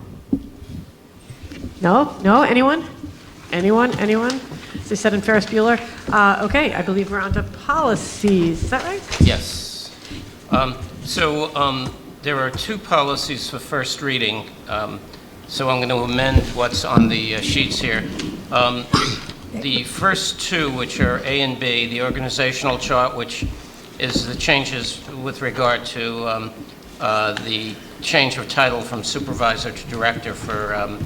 No? No? Anyone? Anyone? As they said in Ferris Bueller. Okay, I believe we're on to policies. Is that right? Yes. There are 2 policies for first reading. So I'm going to amend what's on the sheets here. The first 2, which are A and B, the organizational chart, which is the changes with regard to the change of title from supervisor to director for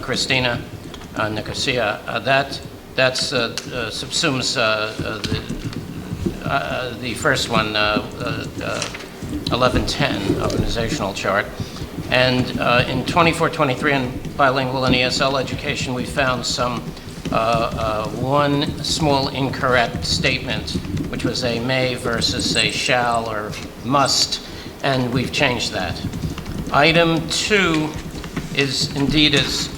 Christina Nicosia. That subsumes the first one, 1110 organizational chart. And in 24-23 in bilingual and ESL education, we found some one small incorrect statement, which was a may versus a shall or must, and we've changed that. Item 2 is indeed, as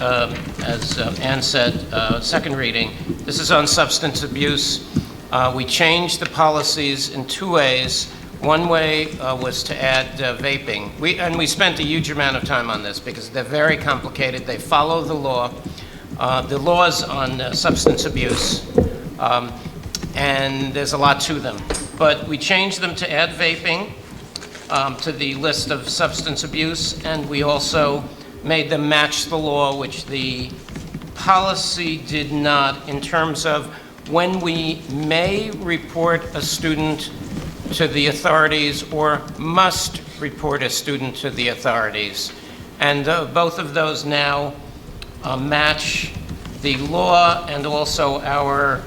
Ann said, second reading. This is on substance abuse. We changed the policies in 2 ways. One way was to add vaping. We spent a huge amount of time on this because they're very complicated. They follow the law, the laws on substance abuse, and there's a lot to them. But we changed them to add vaping to the list of substance abuse, and we also made them match the law, which the policy did not, in terms of when we may report a student to the authorities or must report a student to the authorities. And both of those now match the law and also our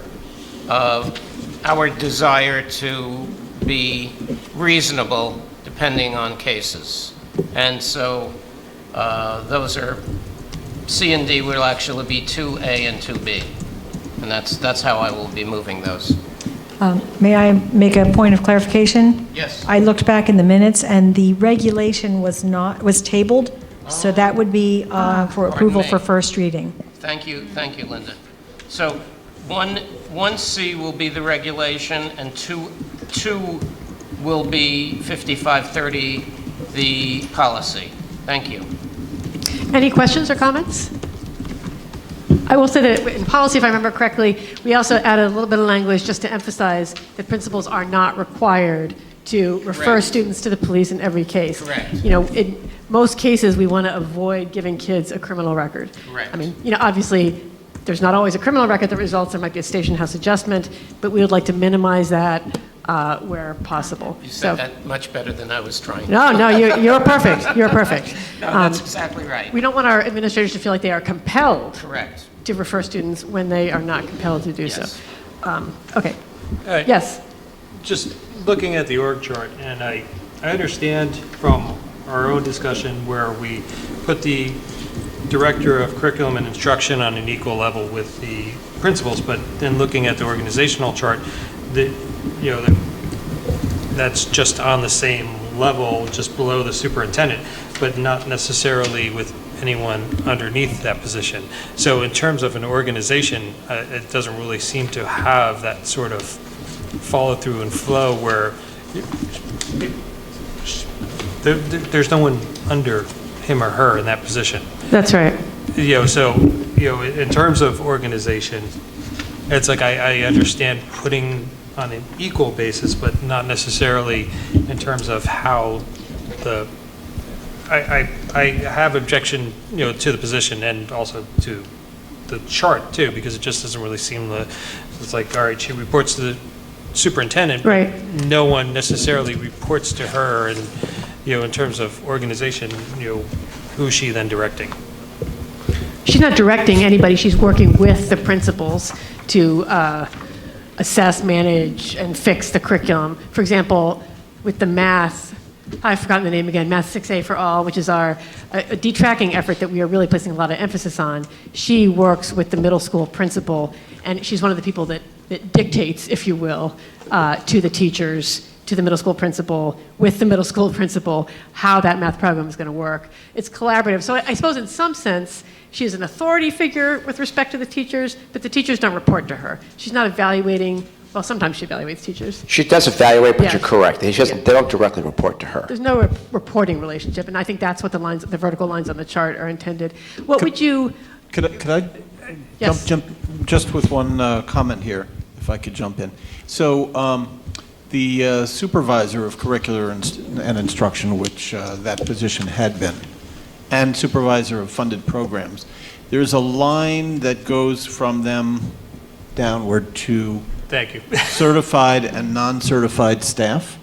desire to be reasonable depending on cases. And so those are, C and D will actually be 2A and 2B. And that's how I will be moving those. May I make a point of clarification? Yes. I looked back in the minutes, and the regulation was tabled, so that would be for approval for first reading. Thank you, Linda. So 1C will be the regulation, and 2 will be 5530, the policy. Thank you. Any questions or comments? I will say that in policy, if I remember correctly, we also added a little bit of language just to emphasize that principals are not required to refer Correct. students to the police in every case. Correct. You know, in most cases, we want to avoid giving kids a criminal record. Correct. I mean, you know, obviously, there's not always a criminal record that results. There might be a station house adjustment, but we would like to minimize that where possible. You said that much better than I was trying. No, you're perfect. You're perfect. No, that's exactly right. We don't want our administrators to feel like they are compelled Correct. to refer students when they are not compelled to do Yes. so. Okay. Right. Yes. Just looking at the org chart, and I understand from our own discussion where we put the director of curriculum and instruction on an equal level with the principals, but then looking at the organizational chart, that's just on the same level, just below the superintendent, but not necessarily with anyone underneath that position. So in terms of an organization, it doesn't really seem to have that sort of follow through and flow where there's no one under him or her in that position. That's right. So in terms of organization, it's like I understand putting on an equal basis, but not necessarily in terms of how I have objection, to the position and also to the chart too, because it just doesn't really seem it's like, all right, she reports to the superintendent, right. but no one necessarily reports to her, and in terms of organization, who's she then directing? She's not directing anybody. She's working with the principals to assess, manage, and fix the curriculum. For example, with the math, I've forgotten the name again, Math 6A for All, which is our a detracking effort that we are really placing a lot of emphasis on. She works with the middle school principal, and she's one of the people that dictates, if you will, to the teachers, to the middle school principal, with the middle school principal, how that math program is going to work. It's collaborative. So I suppose in some sense, she is an authority figure with respect to the teachers, but the teachers don't report to her. She's not evaluating. Well, sometimes she evaluates teachers. She does evaluate, but Yes. you're correct. They don't directly report to her. There's no reporting relationship, and I think that's what the vertical lines on the chart are intended. What would you? Could I Yes. jump just with one comment here, if I could jump in? So the supervisor of curricular and instruction, which that position had been, and supervisor of funded programs, there's a line that goes from them downward to Thank you. certified and non-certified staff.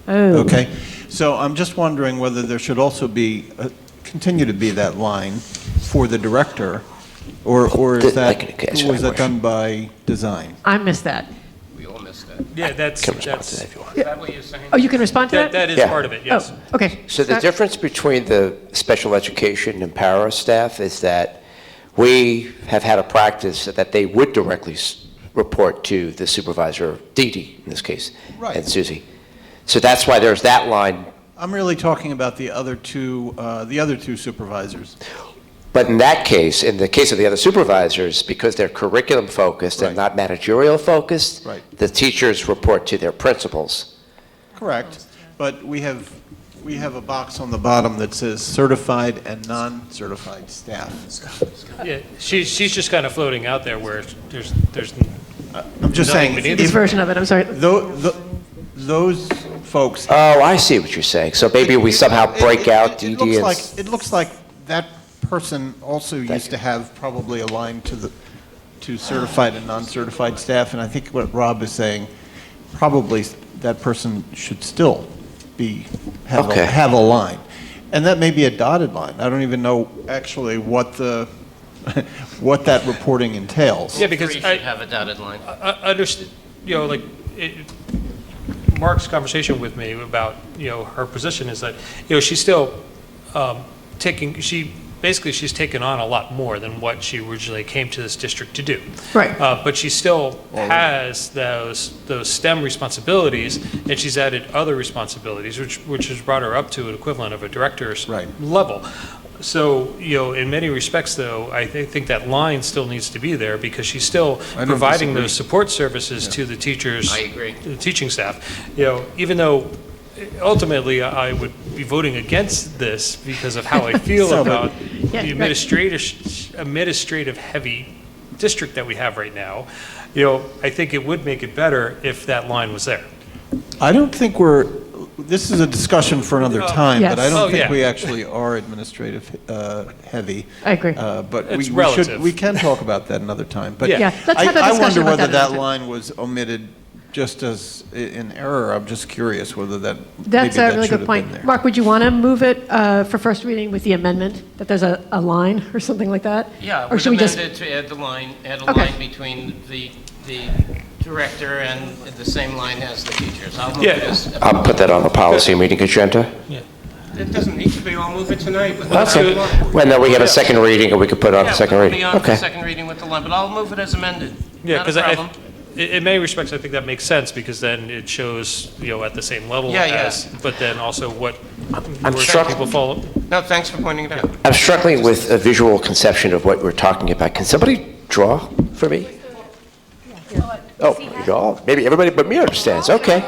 Oh. Okay, so I'm just wondering whether there should also be, continue to be that line for the director, or is that, was that done by design? I missed that. We all missed that. Yeah, that's. Is that what you're saying? Oh, you can respond to that? That is Yeah. part of it, yes. Oh, okay. So the difference between the special education and para staff is that we have had a practice that they would directly report to the supervisor, Dee Dee in this case, Right. and Susie. So that's why there's that line. I'm really talking about the other two supervisors. But in that case, in the case of the other supervisors, because they're curriculum focused and not managerial focused, Right. the teachers report to their principals. Correct, but we have a box on the bottom that says certified and non-certified staff. Yeah, she's just kind of floating out there where there's. I'm just saying. This version of it, I'm sorry. Those folks. Oh, I see what you're saying. So maybe we somehow break out Dee Dee and... It looks like that person also used to have probably a line to certified and non-certified staff, and I think what Rob is saying, probably that person should still have a line. And that may be a dotted line. I don't even know actually what that reporting entails. Yeah, because Three should have a dotted line. I understand, Mark's conversation with me about, her position is that, she's still she's taken on a lot more than what she originally came to this district to do. Right. But she still has those STEM responsibilities, and she's added other responsibilities, which has brought her up to an equivalent of a director's level. So, in many respects, though, I think that line still needs to be there because she's still providing those support services to the teachers, I agree. the teaching staff. Even though ultimately, I would be voting against this because of how I feel about the administrative-heavy district that we have right now. I think it would make it better if that line was there. I don't think this is a discussion for another time, but I don't think we actually are administrative heavy. I agree. But It's we can talk about that another time. But let's have a I discussion wonder about whether that that line was omitted just as in error. I'm just curious whether That's maybe a that really should good have been point. there. Mark, would you want to move it for first reading with the amendment, that there's a line or something like that? Yeah, Or we'd should we amend just? it to add a line Okay. between the director and the same line as the teachers. I'll move it as. I'll put that on the policy meeting agenda. It doesn't need to be, I'll move it tonight. But Okay. When we have a second reading, and we could put it on the second It'll be reading. on for Okay. second reading with the line, but I'll move it as amended. Yeah, Not a because problem. in many respects, I think that makes sense, because then it shows, at the same level as, but then also what people follow. No, thanks for pointing it out. I'm struggling with a visual conception of what we're talking about. Can somebody draw for me? Oh, y'all, maybe everybody but me understands. Okay.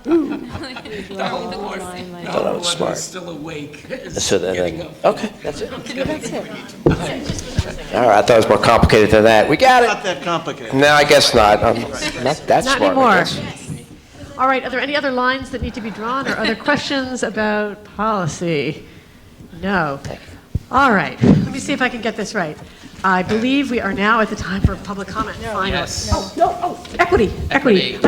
The whole Thought I was smart. Still awake. So then, okay, that's it. All right, I thought it was more complicated than that. We got it. Not that complicated. No, I guess not. I'm not that Not smart. I anymore. guess. All right, are there any other lines that need to be drawn or other questions about policy? No. All right, let me see if I can get this right. I believe we are now at the time for public comment. Finally. Yes. Equity. I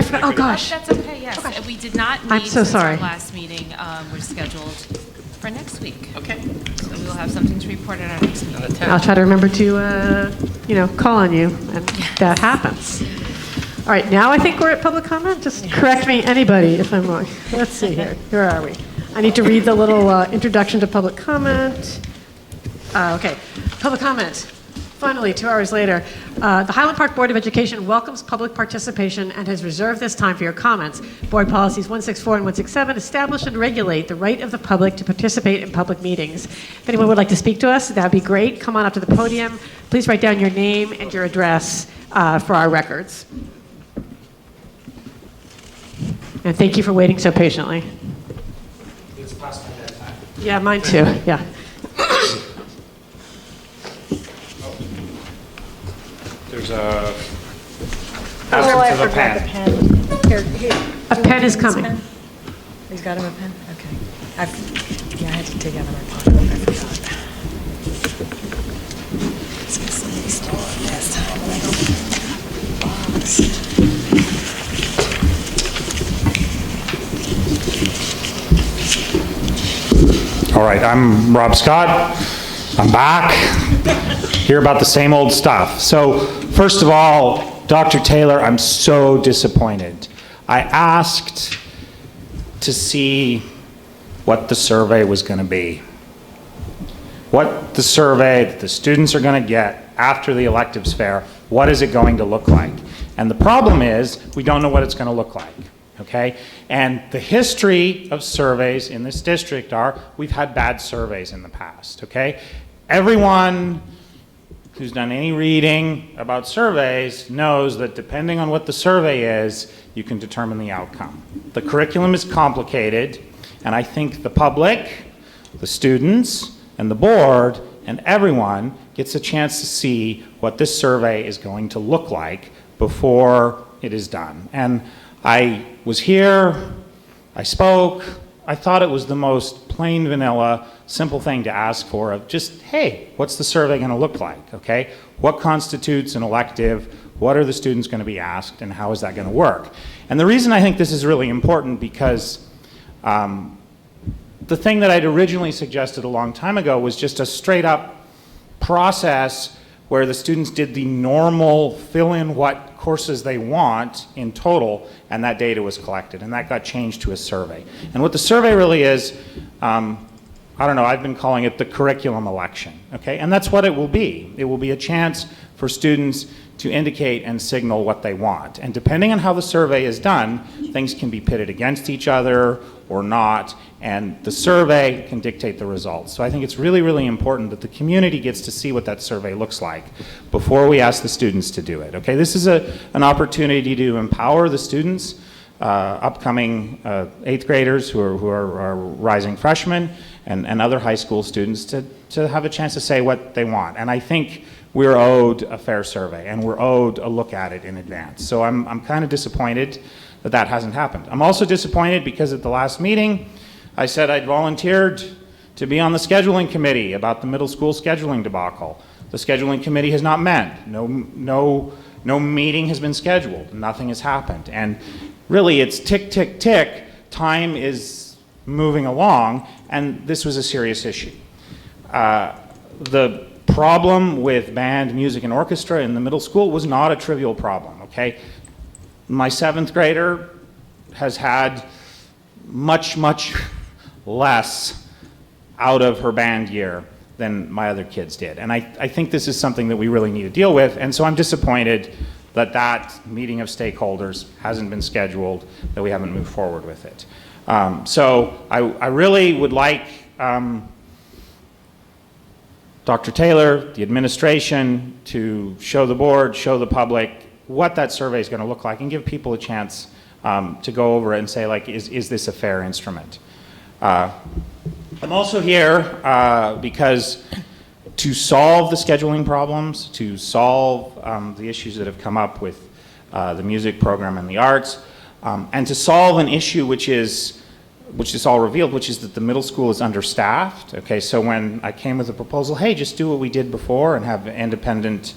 forgot. Oh, gosh. That's okay, yes. We did not I'm meet so since sorry. our last meeting. We're scheduled for next week. Okay. So we will have something to report at our next meeting. I'll try to remember to, call on you, and that happens. All right, now I think we're at public comment. Just correct me, anybody, if I'm wrong. Let's see here. Where are we? I need to read the little introduction to public comment. Okay, public comment. Finally, 2 hours later, the Highland Park Board of Education welcomes public participation and has reserved this time for your comments. Board policies 164 and 167 establish and regulate the right of the public to participate in public meetings. If anyone would like to speak to us, that would be great. Come on up to the podium. Please write down your name and your address for our records. And thank you for waiting so patiently. It's past my bedtime. Yeah, mine too, yeah. There's a Oh, I absence of a forgot pen. the pen. Here. A pen is coming. He's got him a pen? Okay. I had to take it out of my pocket. I forgot. It's because somebody stole it last time when I opened the box. All right, I'm Rob Scott. I'm back. Hear about the same old stuff. So, first of all, Dr. Taylor, I'm so disappointed. I asked to see what the survey was going to be. What the survey that the students are going to get after the electives fair, what is it going to look like? And the problem is, we don't know what it's going to look like. Okay? And the history of surveys in this district are, we've had bad surveys in the past. Okay? Everyone who's done any reading about surveys knows that depending on what the survey is, you can determine the outcome. The curriculum is complicated, and I think the public, the students, and the board, and everyone gets a chance to see what this survey is going to look like before it is done. And I was here, I spoke, I thought it was the most plain vanilla, simple thing to ask for of just, hey, what's the survey going to look like, okay? What constitutes an elective? What are the students going to be asked, and how is that going to work? And the reason I think this is really important because the thing that I'd originally suggested a long time ago was just a straight up process where the students did the normal fill in what courses they want in total, and that data was collected, and that got changed to a survey. And what the survey really is, I don't know, I've been calling it the curriculum election, okay? And that's what it will be. It will be a chance for students to indicate and signal what they want. And depending on how the survey is done, things can be pitted against each other or not, and the survey can dictate the results. So I think it's really, really important that the community gets to see what that survey looks like before we ask the students to do it, okay? This is an opportunity to empower the students upcoming 8th graders who are rising freshmen and other high school students to have a chance to say what they want. And I think we're owed a fair survey, and we're owed a look at it in advance. So I'm kind of disappointed that that hasn't happened. I'm also disappointed because at the last meeting, I said I'd volunteered to be on the scheduling committee about the middle school scheduling debacle. The scheduling committee has not met. No meeting has been scheduled. Nothing has happened. And really, it's tick, tick, tick. Time is moving along, and this was a serious issue. The problem with band, music, and orchestra in the middle school was not a trivial problem, okay? My 7th grader has had much, much less out of her band year than my other kids did. And I think this is something that we really need to deal with, and so I'm disappointed that that meeting of stakeholders hasn't been scheduled, that we haven't moved forward with it. So I really would like Dr. Taylor, the administration, to show the board, show the public what that survey is going to look like, and give people a chance to go over it and say, like, is this a fair instrument? I'm also here because to solve the scheduling problems, to solve the issues that have come up with the music program and the arts, and to solve an issue which is all revealed, which is that the middle school is understaffed. Okay, so when I came with a proposal, hey, just do what we did before and have an independent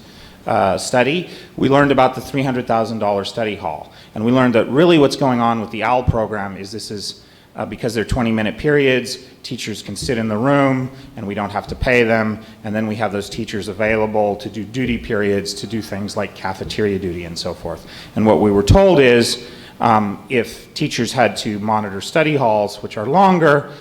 study, we learned about the $300,000 study hall. And we learned that really what's going on with the OWL program is this is because they're 20-minute periods, teachers can sit in the room and we don't have to pay them, and then we have those teachers available to do duty periods, to do things like cafeteria duty and so forth. And what we were told is if teachers had to monitor study halls, which are longer,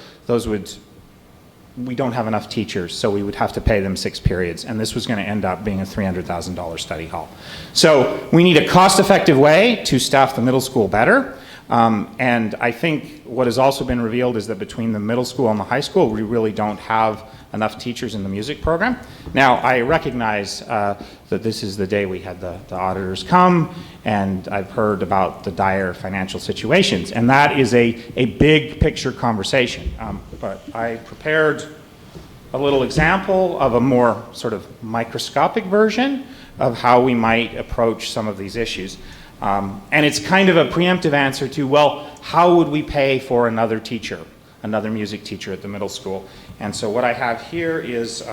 we don't have enough teachers, so we would have to pay them 6 periods, and this was going to end up being a $300,000 study hall. So we need a cost-effective way to staff the middle school better. And I think what has also been revealed is that between the middle school and the high school, we really don't have enough teachers in the music program. Now, I recognize that this is the day we had the auditors come, and I've heard about the dire financial situations, and that is a big picture conversation. But I prepared a little example of a more sort of microscopic version of how we might approach some of these issues. And it's kind of a preemptive answer to, well, how would we pay for another teacher, another music teacher at the middle school? And so what I have here is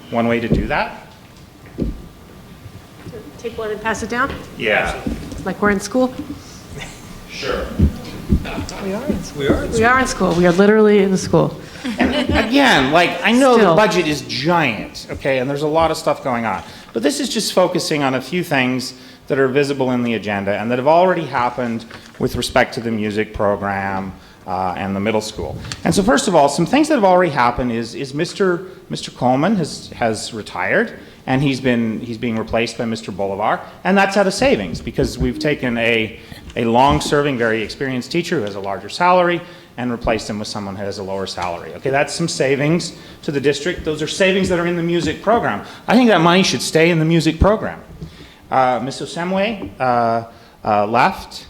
one way to do that. Take one and pass it down? Yeah. Like we're in school? Sure. We are in school. We are in school. We are literally in school. Again, like, I know the budget is giant, okay, and there's a lot of stuff going on. But this is just focusing on a few things that are visible in the agenda and that have already happened with respect to the music program and the middle school. And so first of all, some things that have already happened is Mr. Coleman has retired, and he's being replaced by Mr. Bolivar, and that's out of savings because we've taken a long-serving, very experienced teacher who has a larger salary and replaced him with someone who has a lower salary. Okay, that's some savings to the district. Those are savings that are in the music program. I think that money should stay in the music program. Ms. Osemwe left.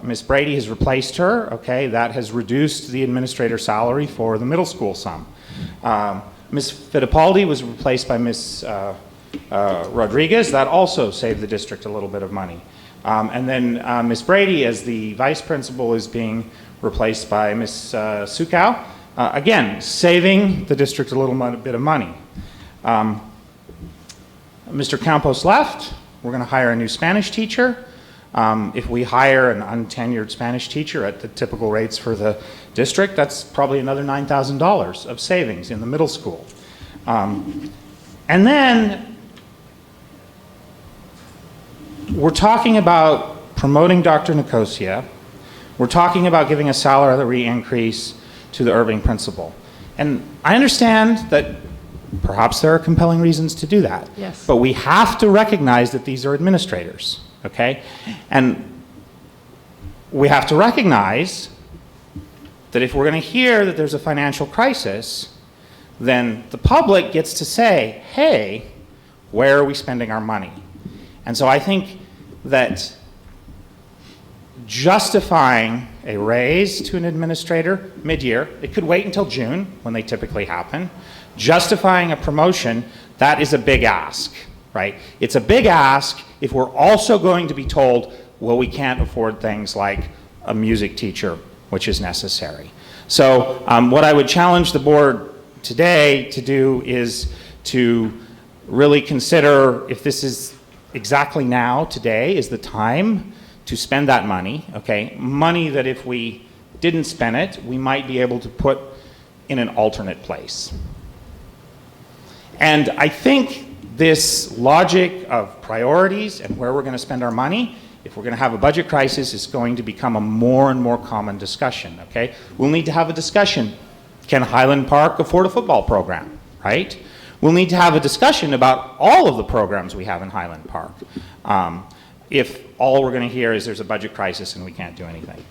Ms. Brady has replaced her. Okay, that has reduced the administrator's salary for the middle school some. Ms. Fittipaldi was replaced by Ms. Rodriguez. That also saved the district a little bit of money. And then Ms. Brady, as the vice principal, is being replaced by Ms. Sukow. Again, saving the district a little bit of money. Mr. Campos left. We're going to hire a new Spanish teacher. If we hire an untenured Spanish teacher at the typical rates for the district, that's probably another $9,000 of savings in the middle school. And then we're talking about promoting Dr. Nicosia. We're talking about giving a salary increase to the Irving principal. And I understand that perhaps there are compelling reasons to do that. Yes. But we have to recognize that these are administrators, okay? And we have to recognize that if we're going to hear that there's a financial crisis, then the public gets to say, hey, where are we spending our money? And so I think that justifying a raise to an administrator mid-year, it could wait until June when they typically happen, justifying a promotion, that is a big ask, right? It's a big ask if we're also going to be told, well, we can't afford things like a music teacher, which is necessary. So what I would challenge the board today to do is to really consider if this is exactly now, today, is the time to spend that money, okay? Money that if we didn't spend it, we might be able to put in an alternate place. And I think this logic of priorities and where we're going to spend our money, if we're going to have a budget crisis, is going to become a more and more common discussion, okay? We'll need to have a discussion. Can Highland Park afford a football program, right? We'll need to have a discussion about all of the programs we have in Highland Park. If all we're going to hear is there's a budget crisis and we can't do anything.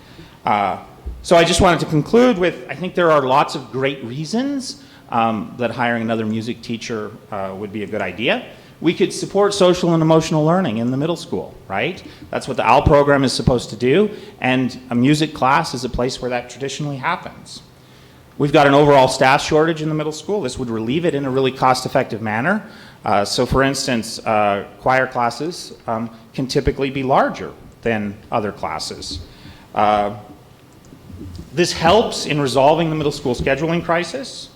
So I just wanted to conclude with, I think there are lots of great reasons that hiring another music teacher would be a good idea. We could support social and emotional learning in the middle school, right? That's what the OWL program is supposed to do, and a music class is a place where that traditionally happens. We've got an overall staff shortage in the middle school. This would relieve it in a really cost-effective manner. So for instance, choir classes can typically be larger than other classes. This helps in resolving the middle school scheduling crisis.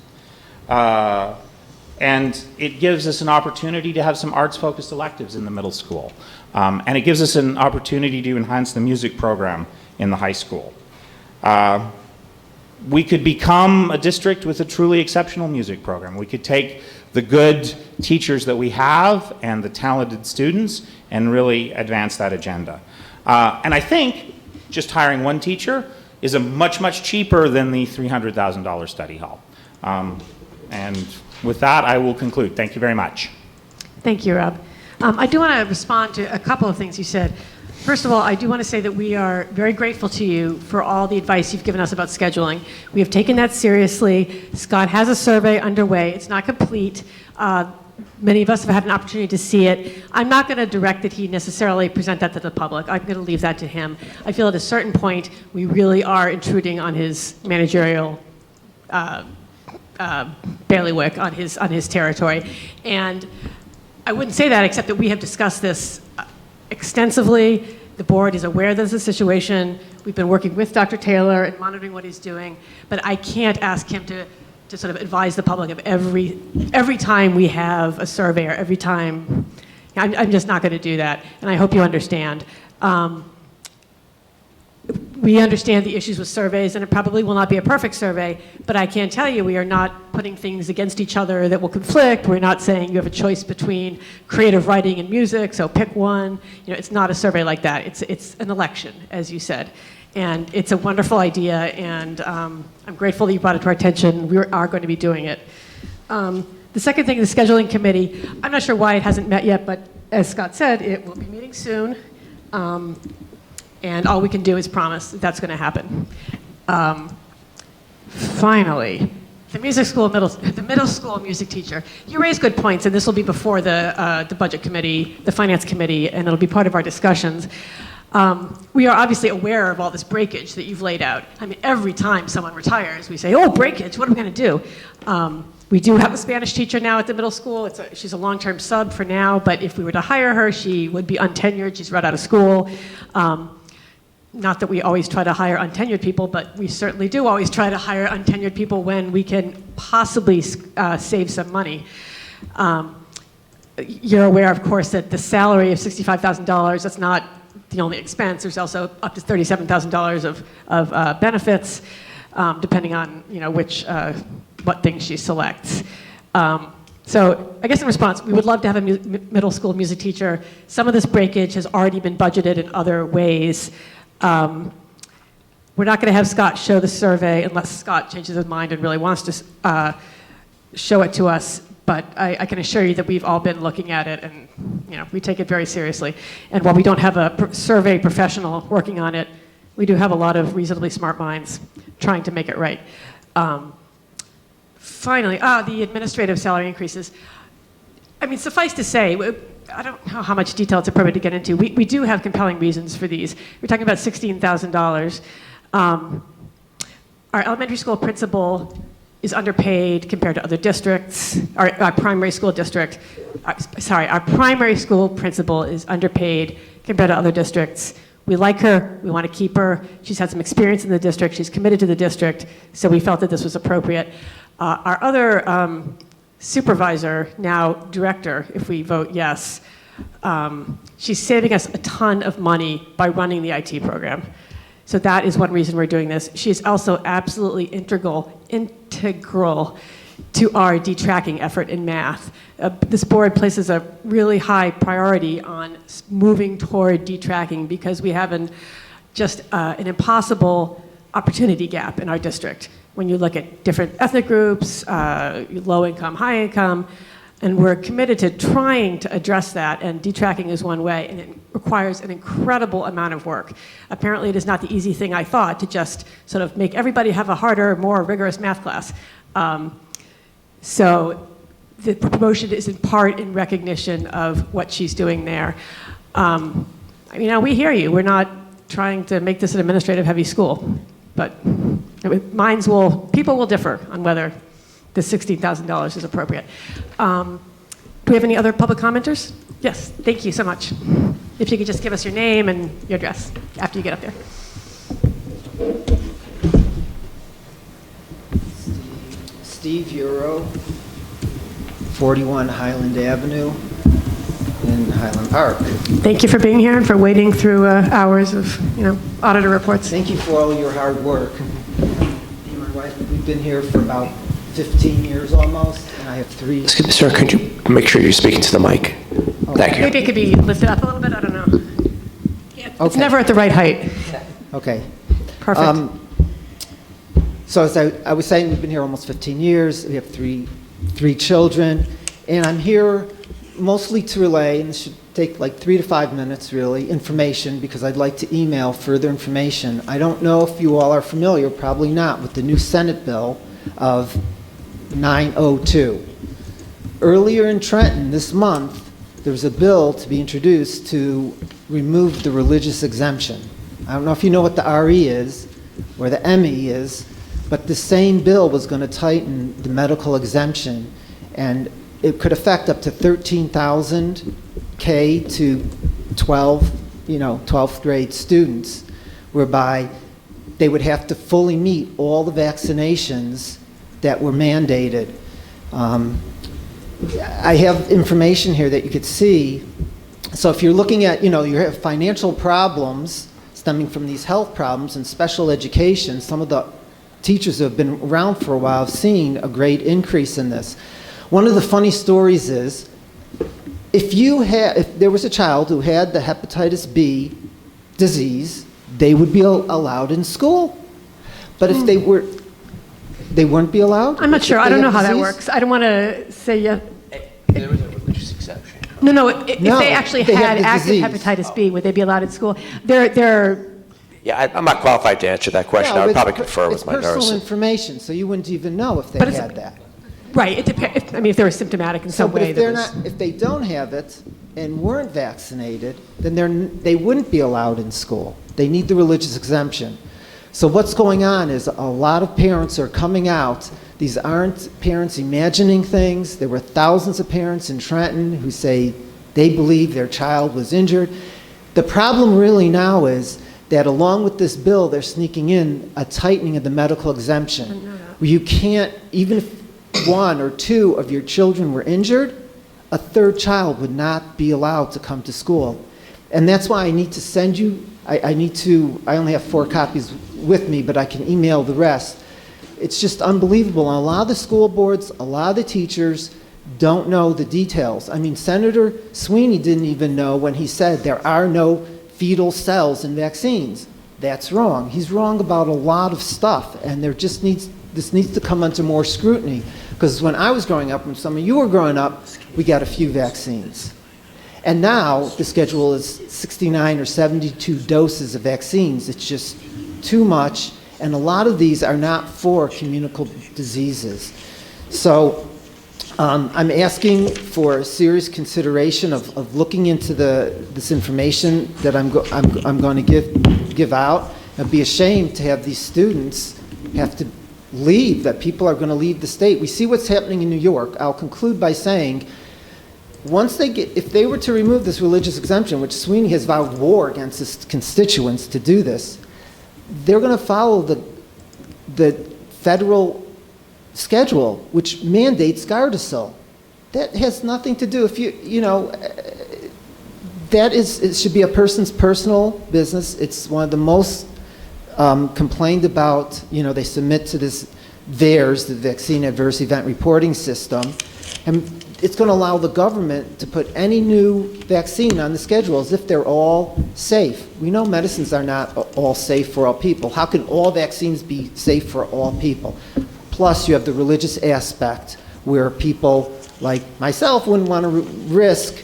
And it gives us an opportunity to have some arts-focused electives in the middle school. And it gives us an opportunity to enhance the music program in the high school. We could become a district with a truly exceptional music program. We could take the good teachers that we have and the talented students and really advance that agenda. And I think just hiring one teacher is much, much cheaper than the $300,000 study hall. And with that, I will conclude. Thank you very much. Thank you, Rob. I do want to respond to a couple of things you said. First of all, I do want to say that we are very grateful to you for all the advice you've given us about scheduling. We have taken that seriously. Scott has a survey underway. It's not complete. Many of us have had an opportunity to see it. I'm not going to direct that he necessarily present that to the public. I'm going to leave that to him. I feel at a certain point, we really are intruding on his managerial bailiwick, on his territory. And I wouldn't say that, except that we have discussed this extensively. The board is aware there's a situation. We've been working with Dr. Taylor and monitoring what he's doing, but I can't ask him to sort of advise the public of every time we have a survey or every time. I'm just not going to do that, and I hope you understand. We understand the issues with surveys, and it probably will not be a perfect survey, but I can tell you we are not putting things against each other that will conflict. We're not saying you have a choice between creative writing and music, so pick one. It's not a survey like that. It's an election, as you said. And it's a wonderful idea, and I'm grateful that you brought it to our attention. We are going to be doing it. The second thing, the scheduling committee, I'm not sure why it hasn't met yet, but as Scott said, it will be meeting soon. And all we can do is promise that that's going to happen. Finally, the middle school music teacher. You raise good points, and this will be before the budget committee, the finance committee, and it'll be part of our discussions. We are obviously aware of all this breakage that you've laid out. I mean, every time someone retires, we say, oh, breakage, what are we going to do? We do have a Spanish teacher now at the middle school. She's a long-term sub for now, but if we were to hire her, she would be untenured. She's right out of school. Not that we always try to hire untenured people, but we certainly do always try to hire untenured people when we can possibly save some money. You're aware, of course, that the salary of $65,000, that's not the only expense. There's also up to $37,000 of benefits, depending on what things she selects. So I guess in response, we would love to have a middle school music teacher. Some of this breakage has already been budgeted in other ways. We're not going to have Scott show the survey unless Scott changes his mind and really wants to show it to us. But I can assure you that we've all been looking at it, and we take it very seriously. And while we don't have a survey professional working on it, we do have a lot of reasonably smart minds trying to make it right. Finally, the administrative salary increases. I mean, suffice to say, I don't know how much detail it's appropriate to get into. We do have compelling reasons for these. We're talking about $16,000. Our elementary school principal is underpaid compared to other districts. Our primary school district, our primary school principal is underpaid compared to other districts. We like her, we want to keep her. She's had some experience in the district, she's committed to the district, so we felt that this was appropriate. Our other supervisor, now director, if we vote yes, she's saving us a ton of money by running the IT program. So that is one reason we're doing this. She is also absolutely integral to our detracking effort in math. This board places a really high priority on moving toward detracking because we have an impossible opportunity gap in our district. When you look at different ethnic groups, low income, high income, and we're committed to trying to address that, and detracking is one way, and it requires an incredible amount of work. Apparently it is not the easy thing I thought to just sort of make everybody have a harder, more rigorous math class. So the promotion is in part in recognition of what she's doing there. We hear you. We're not trying to make this an administrative heavy school, but people will differ on whether the $16,000 is appropriate. Do we have any other public commenters? Yes, thank you so much. If you could just give us your name and your address after you get up there. Steve Euro, 41 Highland Avenue in Highland Park. Thank you for being here and for wading through hours of auditor reports. Thank you for all your hard work. Me and my wife, we've been here for about 15 years almost, and I have 3. Excuse me, sir, could you make sure you're speaking to the mic? Oh. Thank you. Maybe it could be lifted up a little bit, I don't know. Okay. It's never at the right height. Okay. Perfect. So as I was saying, we've been here almost 15 years. We have three children, and I'm here mostly to relay, and this should take like 3 to 5 minutes really, information, because I'd like to email further information. I don't know if you all are familiar, probably not, with the new Senate bill of 902. Earlier in Trenton this month, there was a bill to be introduced to remove the religious exemption. I don't know if you know what the RE is or the ME is, but the same bill was going to tighten the medical exemption, and it could affect up to 13,000 K to 12th grade students, whereby they would have to fully meet all the vaccinations that were mandated. I have information here that you could see. So if you're looking at, you have financial problems stemming from these health problems and special education, some of the teachers who have been around for a while have seen a great increase in this. One of the funny stories is, if there was a child who had the hepatitis B disease, they would be allowed in school. But if they wouldn't be allowed? I'm not sure. I don't know how that works. I don't want to say yes. There was a religious exception. No. If they actually had active hepatitis B, would they be allowed at school? Yeah, I'm not qualified to answer that question. I would probably confer with my It's personal nurse. information, so you wouldn't even know if they had that. Right. It depends. If they were symptomatic in some way. If they don't have it and weren't vaccinated, then they wouldn't be allowed in school. They need the religious exemption. So what's going on is a lot of parents are coming out. These aren't parents imagining things. There were thousands of parents in Trenton who say they believe their child was injured. The problem really now is that along with this bill, they're sneaking in a tightening of the medical exemption, where you can't, even if 1 or 2 of your children were injured, a 3rd child would not be allowed to come to school. And that's why I need to send you, I only have 4 copies with me, but I can email the rest. It's just unbelievable. And a lot of the school boards, a lot of the teachers don't know the details. Senator Sweeney didn't even know when he said there are no fetal cells in vaccines. That's wrong. He's wrong about a lot of stuff, and this needs to come under more scrutiny, because when I was growing up, when some of you were growing up, we got a few vaccines. And now the schedule is 69 or 72 doses of vaccines. It's just too much, and a lot of these are not for communicable diseases. So I'm asking for serious consideration of looking into this information that I'm going to give out. I'd be ashamed to have these students have to leave, that people are going to leave the state. We see what's happening in New York. I'll conclude by saying, if they were to remove this religious exemption, which Sweeney has vowed war against his constituents to do this, they're going to follow the federal schedule, which mandates Gardasil. That has nothing to do, it should be a person's personal business. It's one of the most complained about, they submit to this VAERS, the Vaccine Adverse Event Reporting System, and it's going to allow the government to put any new vaccine on the schedule as if they're all safe. We know medicines are not all safe for all people. How can all vaccines be safe for all people? Plus, you have the religious aspect where people like myself wouldn't want to risk,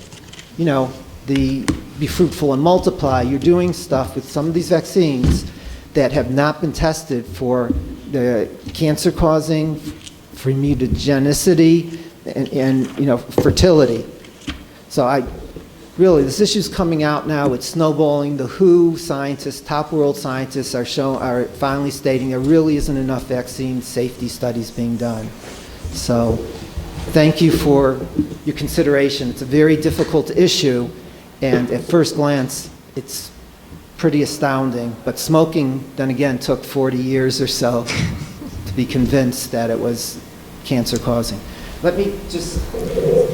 the be fruitful and multiply. You're doing stuff with some of these vaccines that have not been tested for the cancer-causing, for mutagenicity, and fertility. So this issue's coming out now. It's snowballing. The WHO scientists, top world scientists, are finally stating there really isn't enough vaccine safety studies being done. So, thank you for your consideration. It's a very difficult issue, and at first glance, it's pretty astounding. But smoking, then again, took 40 years or so to be convinced that it was cancer-causing. Let me just...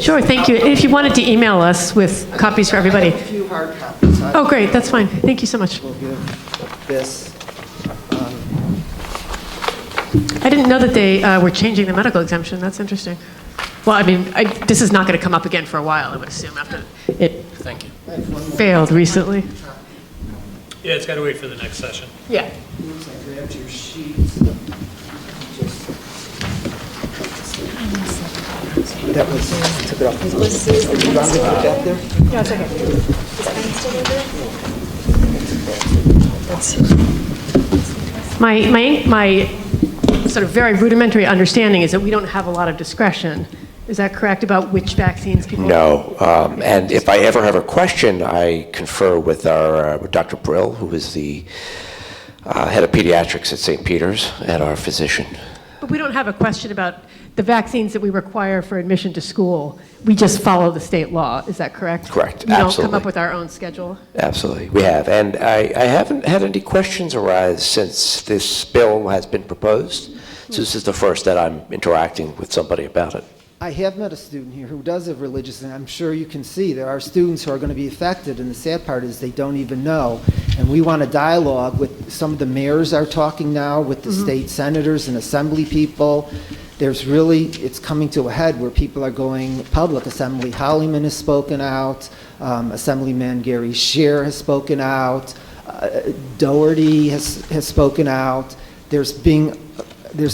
Sure, thank you. If you wanted to email us with copies for everybody. I have a few hard copies. Oh, great, that's fine. Thank you so much. We'll give this. I didn't know that they were changing the medical exemption. That's interesting. Well, this is not going to come up again for a while, I would assume, after it Thank you. failed recently. Yeah, it's got to wait for the next session. Yeah. I grabbed your sheets. That was, took it off. You want me to put that there? No, it's okay. My sort of very rudimentary understanding is that we don't have a lot of discretion. Is that correct about which vaccines people? No, and if I ever have a question, I confer with our Dr. Brill, who is the head of pediatrics at St. Peter's, and our physician. But we don't have a question about the vaccines that we require for admission to school. We just follow the state law. Is that correct? Correct, We absolutely. don't come up with our own schedule? Absolutely, we have. And I haven't had any questions arise since this bill has been proposed. So this is the first that I'm interacting with somebody about it. I have met a student here who does have religious, and I'm sure you can see there are students who are going to be affected, and the sad part is they don't even know. And we want a dialogue with some of the mayors are talking now, with the state senators and assembly people. There's really, it's coming to a head where people are going public. Assembly Hollyman has spoken out. Assemblyman Gary Scheer has spoken out. Doherty has spoken out. There's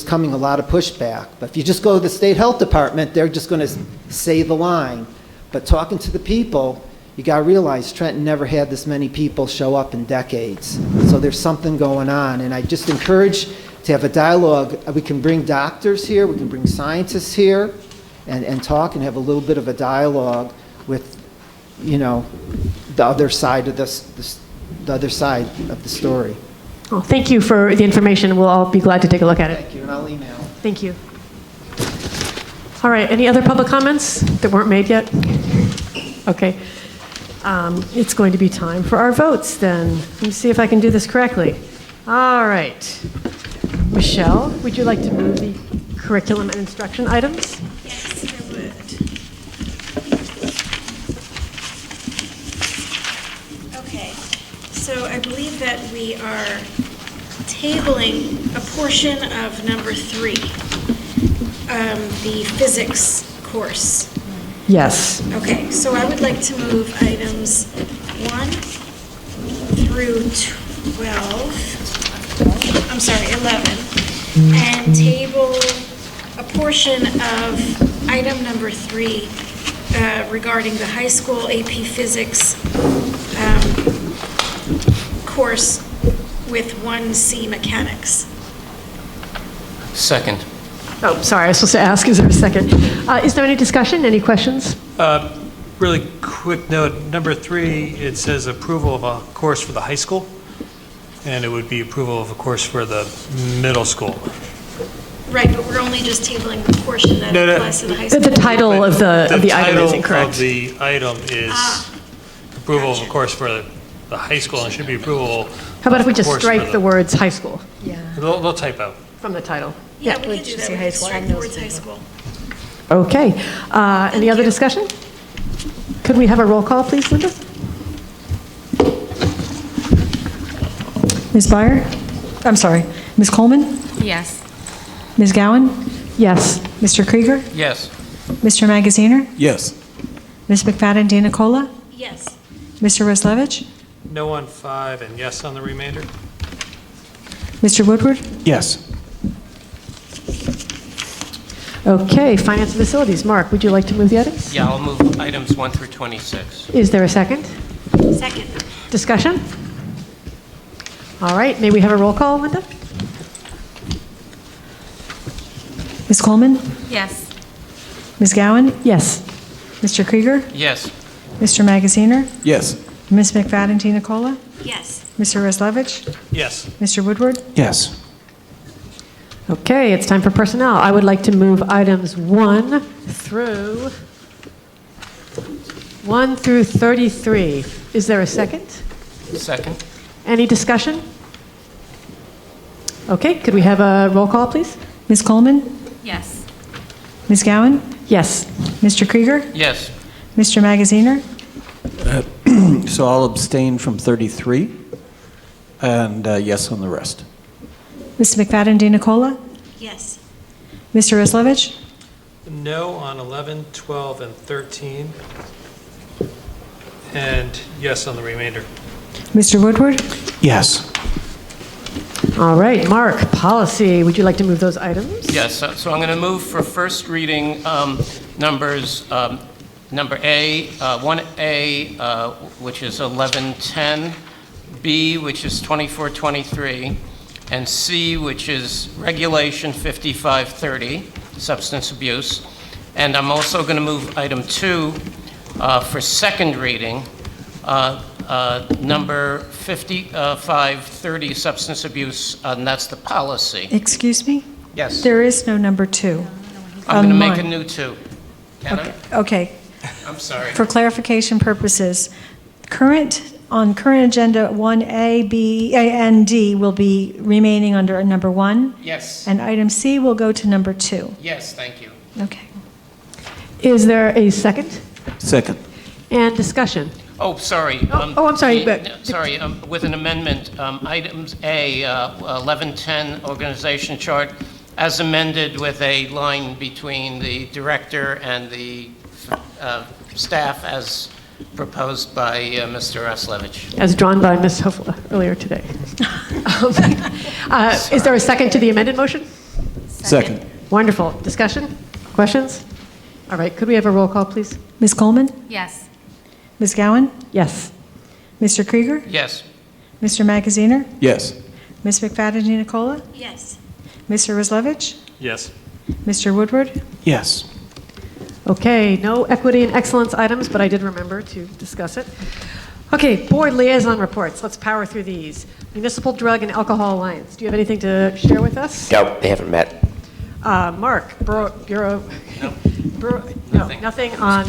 coming a lot of pushback. But if you just go to the state health department, they're just going to say the line. But talking to the people, you got to realize Trenton never had this many people show up in decades. So there's something going on. And I just encourage to have a dialogue. We can bring doctors here, we can bring scientists here, and talk and have a little bit of a dialogue with, the other side of the other side of the story. Well, thank you for the information. We'll all be glad to take a look at it. Thank you, and I'll email. Thank you. All right, any other public comments that weren't made yet? Okay. It's going to be time for our votes then. Let me see if I can do this correctly. All right. Michelle, would you like to move the curriculum and instruction items? Yes, I would. Okay, so I believe that we are tabling a portion of number 3, the physics course. Yes. Okay, so I would like to move items 1 through 11, and table a portion of item number 3 regarding the high school AP Physics course with 1C Mechanics. Second. Oh, sorry, I was supposed to ask, is there a second? Is there any discussion, any questions? Really quick note, number 3, it says approval of a course for the high school, and it would be approval of a course for the middle school. Right, but we're only just tabling the portion that applies to the high school. The title of the item is incorrect. The title of the item is approval of a course for the high school, and it should be approval. How about if we just of a course strike for the words high school They'll type out. from the title? Yeah, we can do that. We can strike the words high school. Okay. Any other discussion? Could we have a roll call, please, Linda? Ms. Byer? I'm sorry, Ms. Coleman? Yes. Ms. Gowan? Yes. Mr. Krieger? Yes. Mr. Magaziner? Yes. Ms. McFadden Dina-Cola? Yes. Mr. Roslevich? No on 5 and yes on the remainder? Mr. Woodward? Yes. Okay, Finance and Facilities. Mark, would you like to move the items? Yeah, I'll move items 1 through 26. Is there a second? Second. Discussion? All right, may we have a roll call, Linda? Ms. Coleman? Yes. Ms. Gowan? Yes. Mr. Krieger? Yes. Mr. Magaziner? Yes. Ms. McFadden Dina-Cola? Yes. Mr. Roslevich? Yes. Mr. Woodward? Yes. Okay, it's time for personnel. I would like to move items 1 through 33. Is there a second? Second. Any discussion? Okay, could we have a roll call, please? Ms. Coleman? Yes. Ms. Gowan? Yes. Mr. Krieger? Yes. Mr. Magaziner? So I'll abstain from 33, and yes on the rest. Ms. McFadden Dina-Cola? Yes. Mr. Roslevich? No on 11, 12, and 13, and yes on the remainder. Mr. Woodward? Yes. All right, Mark, policy. Would you like to move those items? Yes, so I'm going to move for first reading numbers, number A, 1A, which is 1110, B, which is 2423, and C, which is Regulation 5530, substance abuse. And I'm also going to move item 2 for second reading, number 5530, substance abuse, and that's the policy. Excuse me? Yes. There is no number 2. I'm going to make a mine. new 2. Can I? Okay. I'm sorry. For clarification purposes, on current agenda, 1A, B, A, and D will be remaining under number 1. Yes. And item C will go to number 2. Yes, thank you. Okay. Is there a second? Second. And discussion? Oh, sorry. I'm sorry, but... Sorry, with an amendment, items A, 1110 organization chart, as amended with a line between the director and the staff as proposed by Mr. Roslevich. As drawn by Ms. Hofla earlier today. Is there a second to the amended motion? Second. Wonderful. Discussion? Questions? All right, could we have a roll call, please? Ms. Coleman? Yes. Ms. Gowan? Yes. Mr. Krieger? Yes. Mr. Magaziner? Yes. Ms. McFadden Dina-Cola? Yes. Mr. Roslevich? Yes. Mr. Woodward? Yes. Okay, no equity and excellence items, but I did remember to discuss it. Okay, board liaison reports. Let's power through these. Municipal Drug and Alcohol Alliance. Do you have anything to share with us? No, they haven't met. Mark, Bureau. No, nothing on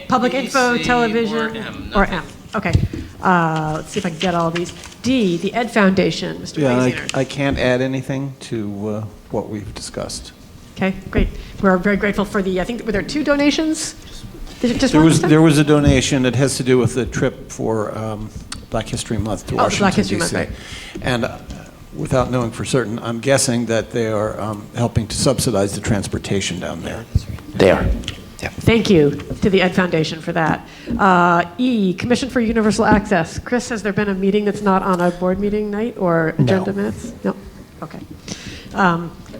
public info, EC, television, or M, or M. Okay. Let's see if I can get all these. D, the Ed Foundation. Mr. Yeah, Magaziner. I can't add anything to what we've discussed. Okay, great. We're very grateful for the, I think, were there 2 donations? Did it just There one was this time? there was a donation that has to do with the trip for Black History Month to Oh, Washington, Black History D.C. Month, right. And without knowing for certain, I'm guessing that they are helping to subsidize the transportation down there. They are. Yeah. Thank you to the Ed Foundation for that. E, Commission for Universal Access. Chris, has there been a meeting that's not on a board meeting night or agenda minutes? No. Okay.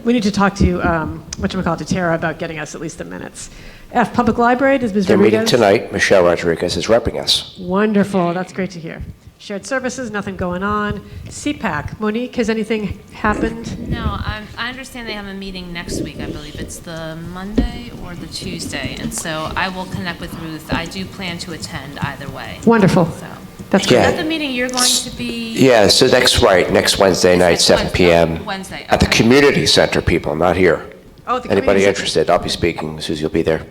We need to talk to, to Tara about getting us at least the minutes. F, Public Library, does Ms. They're meeting Rodriguez? tonight. Michelle Rodriguez is repping us. Wonderful, that's great to hear. Shared services, nothing going on. CPAC, Monique, has anything happened? No, I understand they have a meeting next week, I believe. It's the Monday or the Tuesday, and so I will connect with Ruth. I do plan to attend either way. Wonderful. So. That's Is great. that the meeting you're going to be? Yeah, so next Wednesday night, 7 p.m. Wednesday, At the community center, people, not here. Oh, the Anybody community center. interested? I'll be speaking. Susie will be there.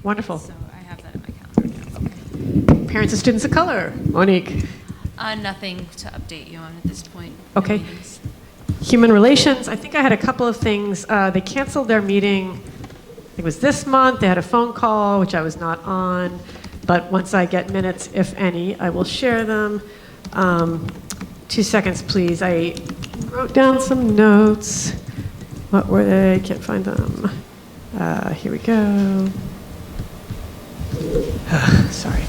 Wonderful. So I have that in my calendar. Parents of students of color, Monique. Nothing to update you on at this point. No Okay. meetings. Human Relations, I think I had a couple of things. They canceled their meeting, I think it was this month. They had a phone call, which I was not on. But once I get minutes, if any, I will share them. 2 seconds, please. I wrote down some notes. What were they? Can't find them. Here we go. Sorry.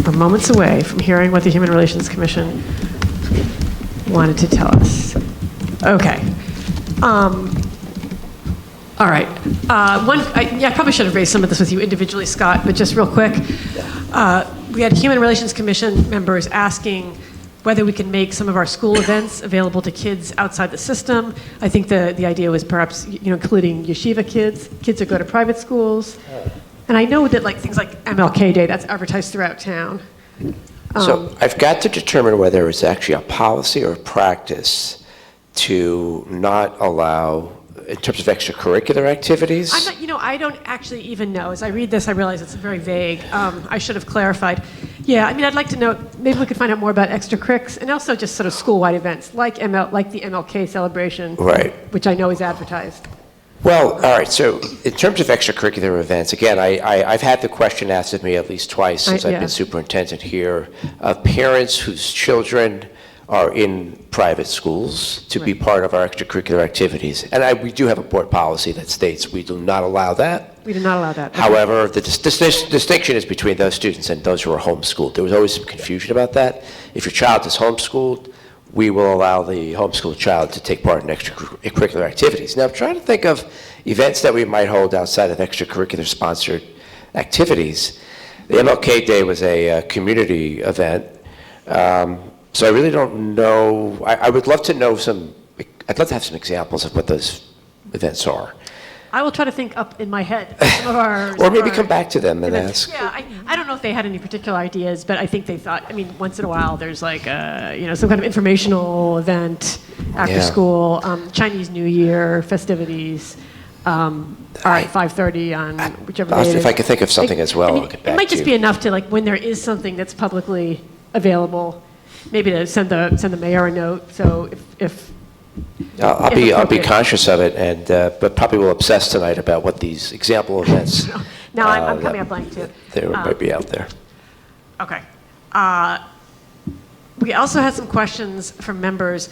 We're moments away from hearing what the Human Relations Commission wanted to tell us. Okay. All right. I probably should have raised some of this with you individually, Scott, but just real quick. We had Human Relations Commission members asking whether we can make some of our school events available to kids outside the system. I think the idea was perhaps including yeshiva kids who go to private schools. And I know that things like MLK Day, that's advertised throughout town. So I've got to determine whether it's actually a policy or a practice to not allow, in terms of extracurricular activities. I don't actually even know. As I read this, I realize it's very vague. I should have clarified. Yeah, I'd like to know, maybe we could find out more about extracurrics and also just sort of school-wide events like the MLK celebration, Right. which I know is advertised. Well, all right, so in terms of extracurricular events, again, I've had the question asked of me at least twice since I've been superintendent here, of parents whose children are in private schools to be part of our extracurricular activities. And we do have a board policy that states we do not allow that. We do not allow that. Okay. However, the distinction is between those students and those who are homeschooled. There was always some confusion about that. If your child is homeschooled, we will allow the homeschooled child to take part in extracurricular activities. Now, I'm trying to think of events that we might hold outside of extracurricular sponsored activities. The MLK Day was a community event. So I really don't know. I would love to know I'd love to have some examples of what those events are. I will try to think up in my head some of our... Or maybe come back to them and events. ask. Yeah, I don't know if they had any particular ideas, but I think they thought, once in a while there's some kind of informational event after school, Chinese New Year festivities, all right, 5:30 on whichever day it is. If I could think of something as well, I'll get back to you. It might just be enough to, when there is something that's publicly available, maybe to send the mayor a note, so if I'll be conscious of it, but probably will obsess tonight about what these example events. Now I'm coming up blank too. There might be out there. Okay. We also had some questions from members,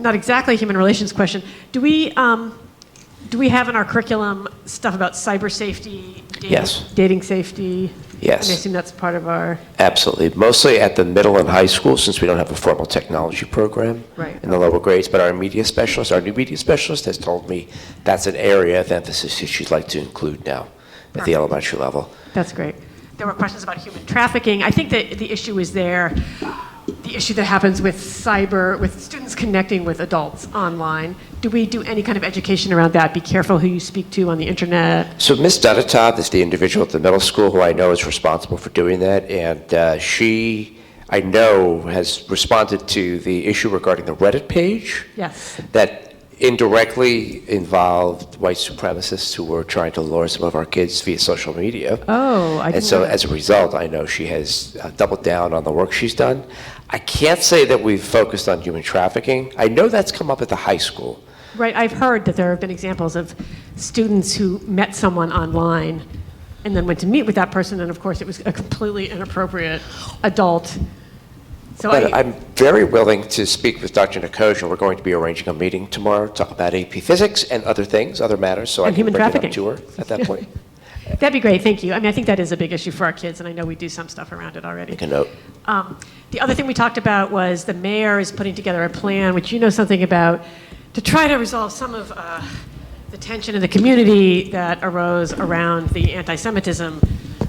not exactly a human relations question. Do we have in our curriculum stuff about cyber safety, dating safety? Yes. I assume that's part of our... Absolutely. Mostly at the middle and high school, since we don't have a formal technology program in the lower grades. But our new media specialist has told me that's an area of emphasis that she'd like to include now at the elementary level. That's great. There were questions about human trafficking. I think that the issue is there. The issue that happens with with students connecting with adults online. Do we do any kind of education around that? Be careful who you speak to on the internet. So Ms. Dudatav is the individual at the middle school who I know is responsible for doing that, and she, I know, has responded to the issue regarding the Reddit page. Yes. That indirectly involved white supremacists who were trying to lure some of our kids via social media. Oh, I didn't And so know that. as a result, I know she has doubled down on the work she's done. I can't say that we've focused on human trafficking. I know that's come up at the high school. Right, I've heard that there have been examples of students who met someone online and then went to meet with that person, and of course it was a completely inappropriate adult. So But I'm very willing to speak with Dr. Nicosia. We're going to be arranging a meeting tomorrow to talk about AP Physics and other things, other matters, so I can human bring it trafficking. up to her at that point. That'd be great, thank you. I think that is a big issue for our kids, and I know we do some stuff around it already. Make a note. The other thing we talked about was the mayor is putting together a plan, which you know something about, to try to resolve some of the tension in the community that arose around the anti-Semitism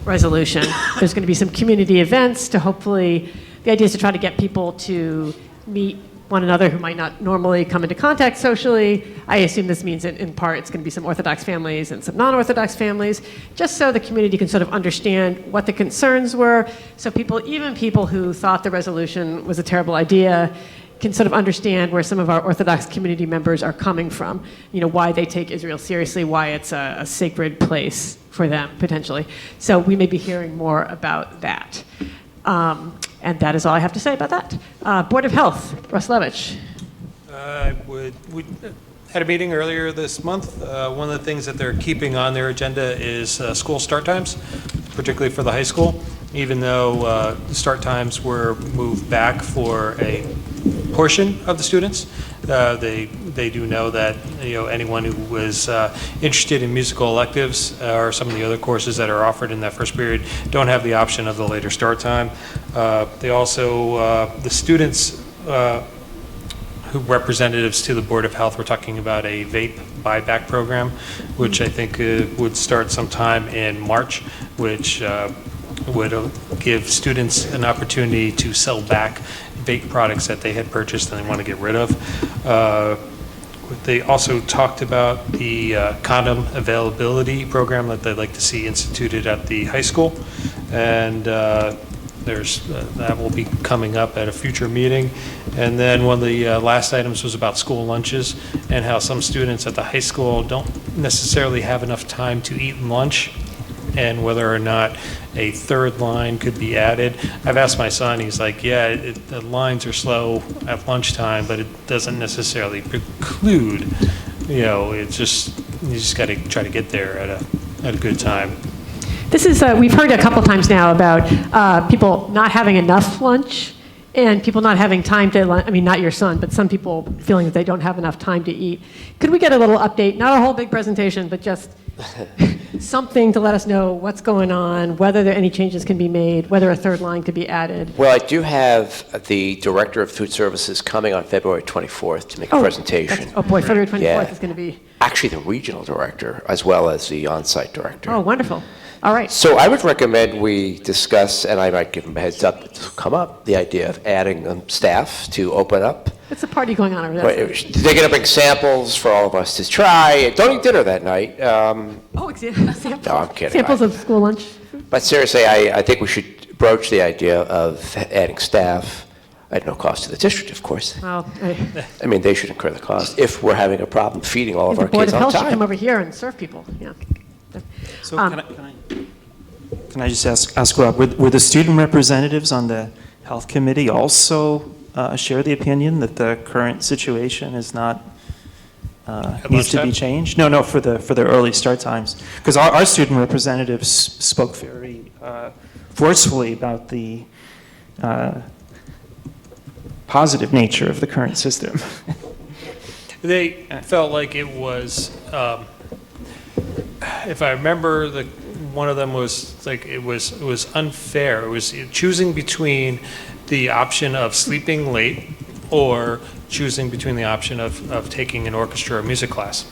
resolution. There's going to be some community events to hopefully, the idea is to try to get people to meet one another who might not normally come into contact socially. I assume this means in part it's going to be some Orthodox families and some non-Orthodox families, just so the community can sort of understand what the concerns were, so even people who thought the resolution was a terrible idea can sort of understand where some of our Orthodox community members are coming from, why they take Israel seriously, why it's a sacred place for them, potentially. So we may be hearing more about that. And that is all I have to say about that. Board of Health, Russ Levitch. We had a meeting earlier this month. One of the things that they're keeping on their agenda is school start times, particularly for the high school. Even though start times were moved back for a portion of the students, they do know that anyone who was interested in musical electives or some of the other courses that are offered in that first period don't have the option of the later start time. They also the students who representatives to the Board of Health were talking about a vape buyback program, which I think would start sometime in March, which would give students an opportunity to sell back vape products that they had purchased and they want to get rid of. They also talked about the condom availability program that they'd like to see instituted at the high school, and that will be coming up at a future meeting. And then one of the last items was about school lunches and how some students at the high school don't necessarily have enough time to eat lunch, and whether or not a third line could be added. I've asked my son, he's like, yeah, the lines are slow at lunchtime, but it doesn't necessarily preclude, it's just, you just got to try to get there at a good time. This is, we've heard a couple times now about people not having enough lunch and people not having time to, not your son, but some people feeling that they don't have enough time to eat. Could we get a little update? Not a whole big presentation, but just something to let us know what's going on, whether any changes can be made, whether a third line could be added. Well, I do have the Director of Food Services coming on February 24th to make a presentation. Oh boy, February 24th is going to be... Actually, the regional director as well as the on-site director. Oh, wonderful. All right. So I would recommend we discuss, and I might give them a heads up to come up, the idea of adding staff to open up. It's a party going on over there. They're going to bring samples for all of us to try. Don't eat dinner that night. Samples. No, I'm kidding. Samples of school lunch. But seriously, I think we should broach the idea of adding staff at no cost to the district, of course. Well, they should incur the cost if we're having a problem feeding all of our the Board kids of on Health should time. come over here and serve people. Yeah. So can I just ask Rob, were the student representatives on the health committee also share the opinion that the current situation is not needs to be changed? No, for the early start times, because our student representatives spoke very forcefully about the positive nature of the current system. They felt like it was, if I remember, one of them was like it was unfair. It was choosing between the option of sleeping late or choosing between the option of taking an orchestra or music class,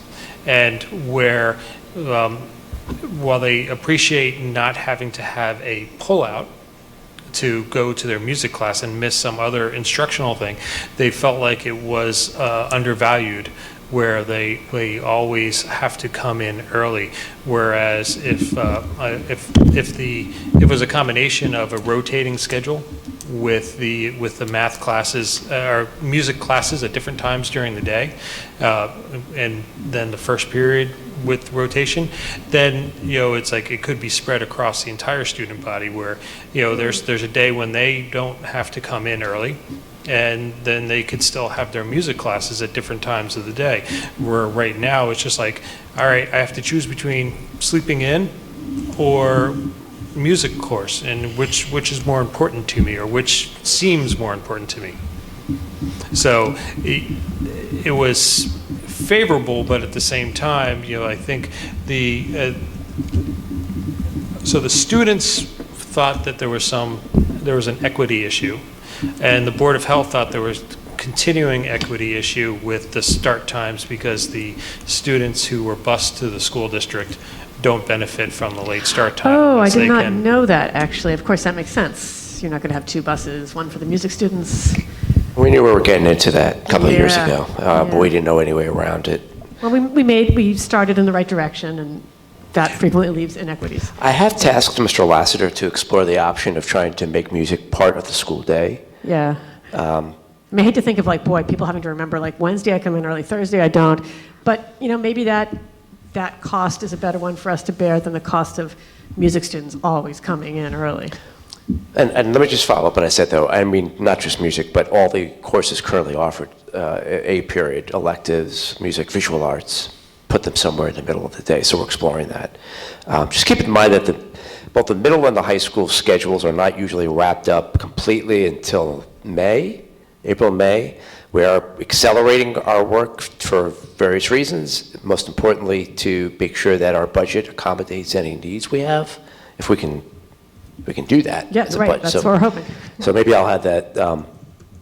and where while they appreciate not having to have a pullout to go to their music class and miss some other instructional thing, they felt like it was undervalued, where they always have to come in early. Whereas if it was a combination of a rotating schedule with the math classes or music classes at different times during the day, and then the first period with rotation, then it's like it could be spread across the entire student body, where there's a day when they don't have to come in early, and then they could still have their music classes at different times of the day. Where right now it's just like, all right, I have to choose between sleeping in or music course, and which is more important to me, or which seems more important to me. So it was favorable, but at the same time, I think the students thought that there was an equity issue, and the Board of Health thought there was continuing equity issue with the start times, because the students who were bused to the school district don't benefit from the late start time. Oh, I unless did they not can- know that, actually. Of course, that makes sense. You're not going to have two buses, one for the music students. We knew we were getting into that a couple of years Yeah, ago, but we didn't know any way around it. Well, we started in the right direction, and that frequently leaves inequities. I have tasked Mr. Lassiter to explore the option of trying to make music part of the school day. Yeah. I hate to think of like, boy, people having to remember like Wednesday I come in early, Thursday I don't. But, maybe that cost is a better one for us to bear than the cost of music students always coming in early. And let me just follow up what I said, though. I mean, not just music, but all the courses currently offered, A period, electives, music, visual arts, put them somewhere in the middle of the day. So we're exploring that. Just keep in mind that both the middle and the high school schedules are not usually wrapped up completely until April, May. We are accelerating our work for various reasons, most importantly to make sure that our budget accommodates any needs we have. If we can do that. Yeah, right, that's what we're hoping. So maybe I'll have that, I'll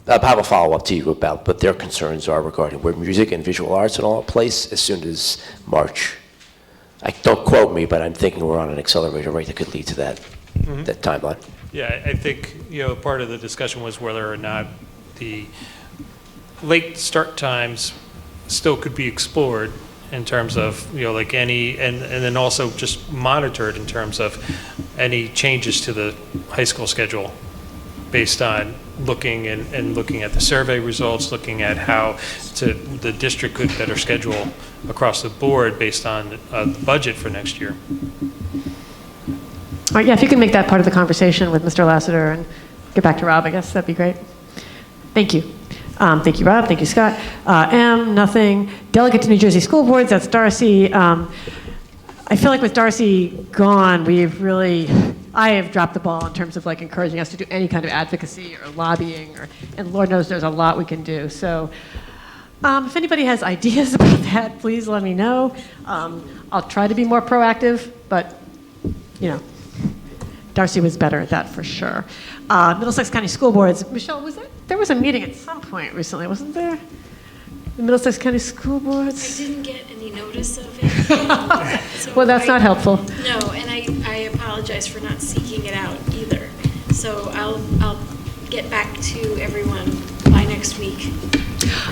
have a follow-up to you about what their concerns are regarding where music and visual arts and all place as soon as March. Don't quote me, but I'm thinking we're on an accelerator rate that could lead to that timeline. Yeah, I think, part of the discussion was whether or not the late start times still could be explored in terms of, like any, and then also just monitored in terms of any changes to the high school schedule based on looking at the survey results, looking at how the district could better schedule across the board based on the budget for next year. All right, yeah, if you can make that part of the conversation with Mr. Lassiter and get back to Rob, I guess that'd be great. Thank you. Thank you, Rob. Thank you, Scott. Nothing. Delegate to New Jersey School Boards, that's Darcy. I feel like with Darcy gone, I have dropped the ball in terms of like encouraging us to do any kind of advocacy or lobbying, and Lord knows there's a lot we can do. So if anybody has ideas about that, please let me know. I'll try to be more proactive, but Darcy was better at that for sure. Middlesex County School Boards. Michelle, there was a meeting at some point recently, wasn't there? The Middlesex County School Boards? I didn't get any notice of it. So well, that's not helpful. No, and I apologize for not seeking it out either. So I'll get back to everyone by next week.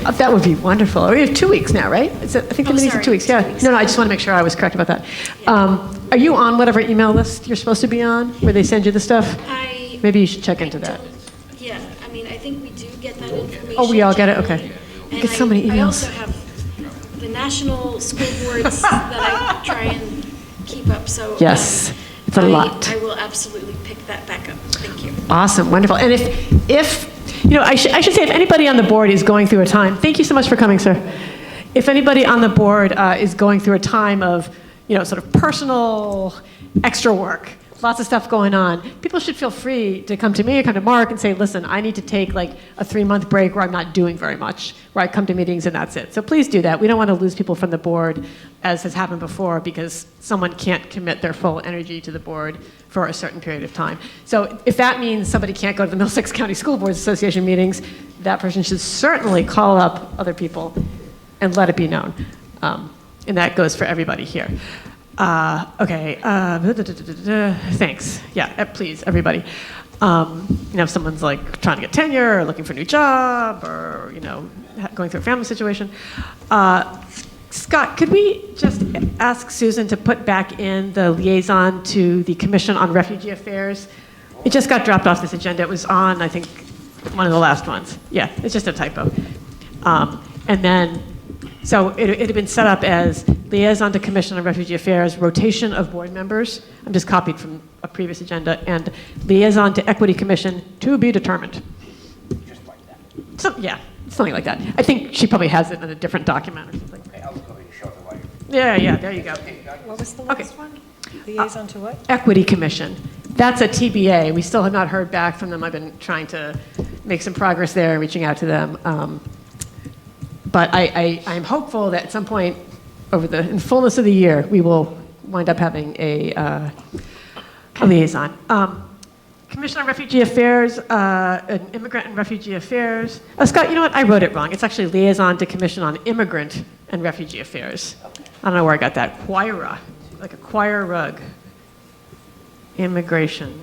That would be wonderful. We have 2 weeks now, right? I think the meeting's in 2 weeks. Yeah. 2 weeks. No, I just want to make sure I was correct about that. Yeah. Are you on whatever email list you're supposed to be on, where they send you the stuff? Maybe you should check into that. Yeah, I think we do get that information. Oh, we all get it? Okay. You get so many emails. I also have the national school boards that I try and keep up, so yes, it's a lot. I will absolutely pick that back up. Thank you. Awesome, wonderful. And if I should say, if anybody on the board is going through a time, thank you so much for coming, sir. If anybody on the board is going through a time of, sort of personal extra work, lots of stuff going on, people should feel free to come to me or come to Mark and say, listen, I need to take like a 3-month break where I'm not doing very much, where I come to meetings and that's it. So please do that. We don't want to lose people from the board, as has happened before, because someone can't commit their full energy to the board for a certain period of time. So if that means somebody can't go to the Middlesex County School Boards Association meetings, that person should certainly call up other people and let it be known. And that goes for everybody here. Okay. Thanks. Yeah, please, everybody. If someone's like trying to get tenure or looking for a new job or, going through a family situation. Scott, could we just ask Susan to put back in the liaison to the Commission on Refugee Affairs? It just got dropped off this agenda. It was on, I think, one of the last ones. Yeah, it's just a typo. And then, so it had been set up as liaison to Commission on Refugee Affairs, rotation of board members. I'm just copied from a previous agenda, and liaison to Equity Commission to be determined. Just like that. So, yeah, something like that. I think she probably has it in a different document or something. Okay, I'll go ahead and show the light. Yeah, there you go. What was the last one? Liaison to what? Equity Commission. That's a TBA. We still have not heard back from them. I've been trying to make some progress there, reaching out to them. But I'm hopeful that at some point in fullness of the year, we will wind up having a liaison. Commission on Refugee Affairs, Immigrant and Refugee Affairs. Oh, Scott, you know what? I wrote it wrong. It's actually liaison to Commission on Immigrant and Refugee Affairs. I don't know where I got that. QUIRA. like a choir rug. Immigration.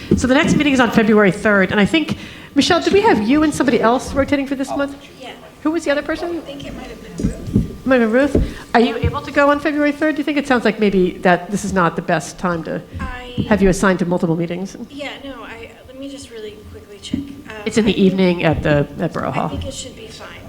And so the next meeting is on February 3rd. And I think, Michelle, did we have you and somebody else rotating for this month? Yeah. Who was the other person? I think it might have been Ruth. Might have been Ruth. Are you able to go on February 3rd? Do you think it sounds like maybe that this is not the best time to have you assigned to multiple meetings? Yeah, no, let me just really quickly check. It's in the evening at Borough Hall. I think it should be fine.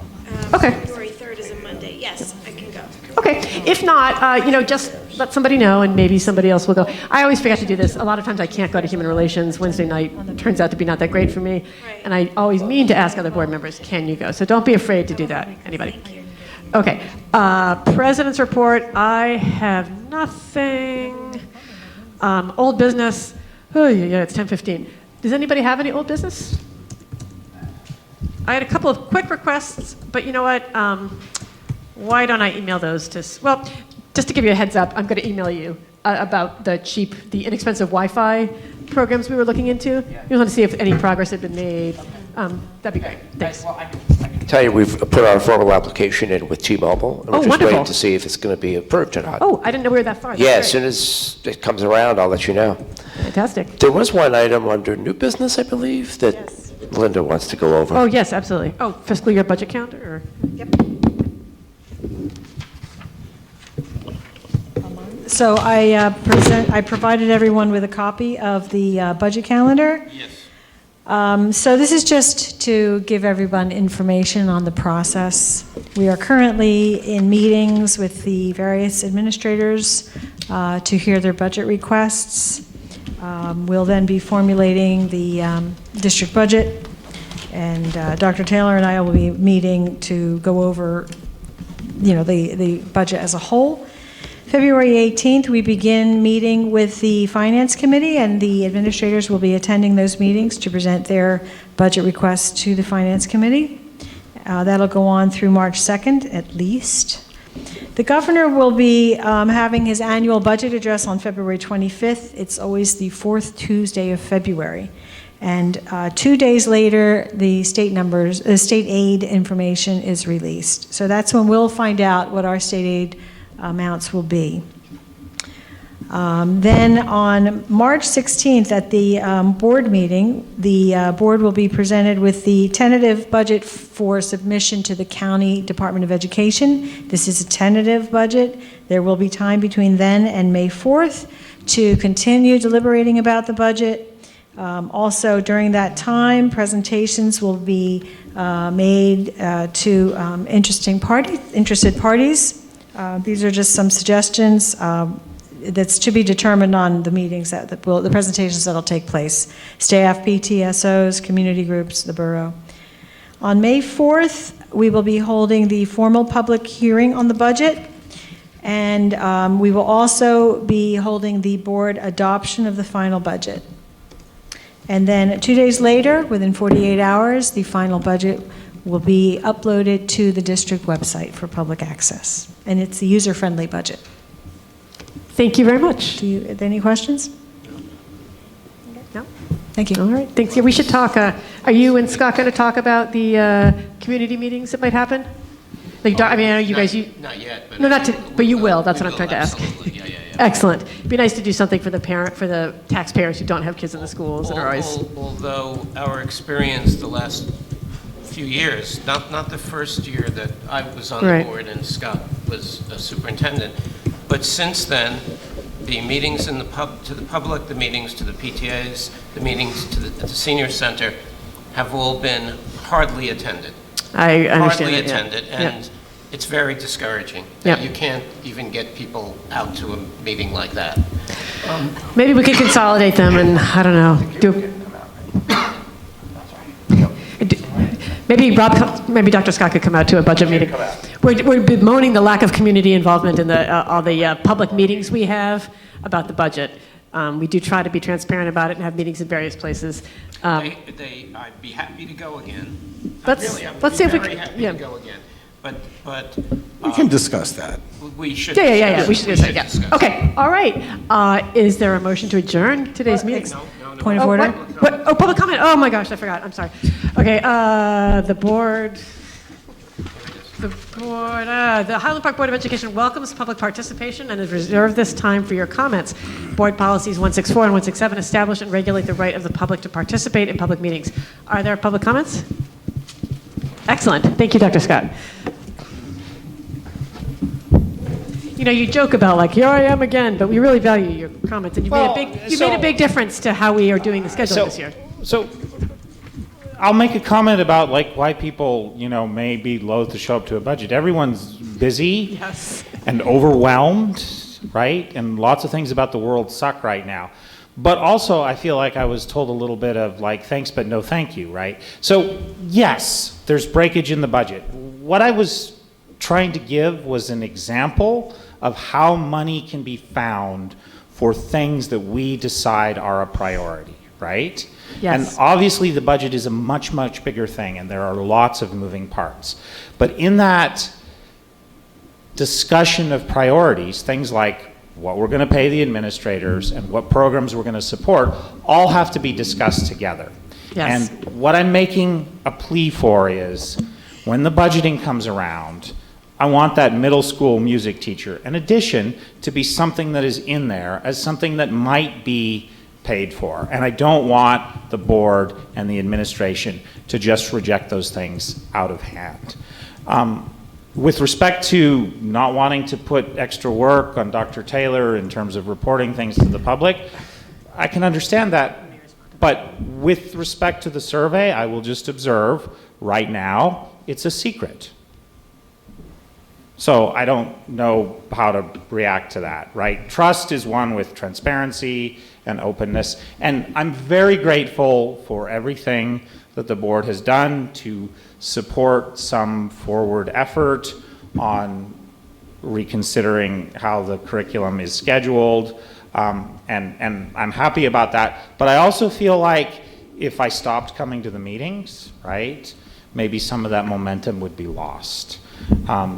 Okay. February 3rd is a Monday. Yes, I can go. Okay. If not, just let somebody know and maybe somebody else will go. I always forget to do this. A lot of times I can't go to Human Relations. Wednesday night turns out to be not that great for me. And I always mean to ask other board members, can you go? So don't be afraid to do that. Anybody? Okay. President's report. I have nothing. Old business. Oh, yeah, it's 10:15. Does anybody have any old business? I had a couple of quick requests, but you know what? Why don't I email those to, well, just to give you a heads up, I'm going to email you about the inexpensive Wi-Fi programs we were looking into. You want to see if any progress had been made. That'd be great. Thanks. I can tell you we've put our formal application in with T-Mobile, and we're just wonderful. waiting to see if it's going to be approved or not. Oh, I didn't know we were that far. Yeah, That's as soon as it comes around, I'll let you know. Fantastic. There was one item under new business, I believe, that Linda wants to go over. Oh, yes, absolutely. Oh, fiscal year budget counter? Or? Yep. So I provided everyone with a copy of the budget calendar. Yes. So this is just to give everyone information on the process. We are currently in meetings with the various administrators to hear their budget requests. We'll then be formulating the district budget, and Dr. Taylor and I will be meeting to go over, the budget as a whole. February 18th, we begin meeting with the Finance Committee, and the administrators will be attending those meetings to present their budget requests to the Finance Committee. That'll go on through March 2nd, at least. The governor will be having his annual budget address on February 25th. It's always the fourth Tuesday of February. And 2 days later, the state aid information is released. So that's when we'll find out what our state aid amounts will be. Then on March 16th at the board meeting, the board will be presented with the tentative budget for submission to the County Department of Education. This is a tentative budget. There will be time between then and May 4th to continue deliberating about the budget. Also, during that time, presentations will be made to interested parties. These are just some suggestions that's to be determined on the meetings, the presentations that will take place. Staff, PTSOs, community groups, the borough. On May 4th, we will be holding the formal public hearing on the budget, and we will also be holding the board adoption of the final budget. And then 2 days later, within 48 hours, the final budget will be uploaded to the district website for public access. And it's a user-friendly budget. Thank you very much. Any questions? No? Thank you. All right, thanks. Yeah, we should talk. Are you and Scott going to talk about the community meetings that might happen? Like, I know you guys. Not yet. But no, not today, but you will. That's what I'm trying to ask. Yeah. Excellent. It'd be nice to do something for the taxpayers who don't have kids in the schools and are always. Although our experience the last few years, not the first year that I was on the board and Scott was a superintendent, but since then, the meetings to the public, the meetings to the PTAs, the meetings at the senior center have all been hardly attended. I understand. Hardly attended, and it's very discouraging that you can't even get people out to a meeting like that. Maybe we could consolidate them and, I don't know, maybe Dr. Scott could come out to a budget meeting. We're bemoaning the lack of community involvement in all the public meetings we have about the budget. We do try to be transparent about it and have meetings in various places. I'd be happy to go again. Let's see if we can. To go again. But we can discuss that. We should. Yeah. We should discuss. Yeah. Okay. All right. Is there a motion to adjourn today's meetings? No. Point of order. What? Oh, public comment. Oh my gosh, I forgot. I'm sorry. Okay. The board. The Highland Park Board of Education welcomes public participation and has reserved this time for your comments. Board policies 164 and 167 establish and regulate the right of the public to participate in public meetings. Are there public comments? Excellent. Thank you, Dr. Scott. You know, you joke about like, here I am again, but we really value your comments, and you made a big difference to how we are doing the schedule this year. So I'll make a comment about like why people, may be loath to show up to a budget. Everyone's busy and overwhelmed, right? And lots of things about the world suck right now. But also, I feel like I was told a little bit of like, thanks, but no thank you, right? So yes, there's breakage in the budget. What I was trying to give was an example of how money can be found for things that we decide are a priority, right? Yes. And obviously the budget is a much, much bigger thing, and there are lots of moving parts. But in that discussion of priorities, things like what we're going to pay the administrators and what programs we're going to support all have to be discussed together. Yes. And what I'm making a plea for is when the budgeting comes around, I want that middle school music teacher, in addition, to be something that is in there as something that might be paid for. And I don't want the board and the administration to just reject those things out of hand. With respect to not wanting to put extra work on Dr. Taylor in terms of reporting things to the public, I can understand that. But with respect to the survey, I will just observe right now, it's a secret. So I don't know how to react to that, right? Trust is one with transparency and openness. And I'm very grateful for everything that the board has done to support some forward effort on reconsidering how the curriculum is scheduled. And I'm happy about that. But I also feel like if I stopped coming to the meetings, right, maybe some of that momentum would be lost.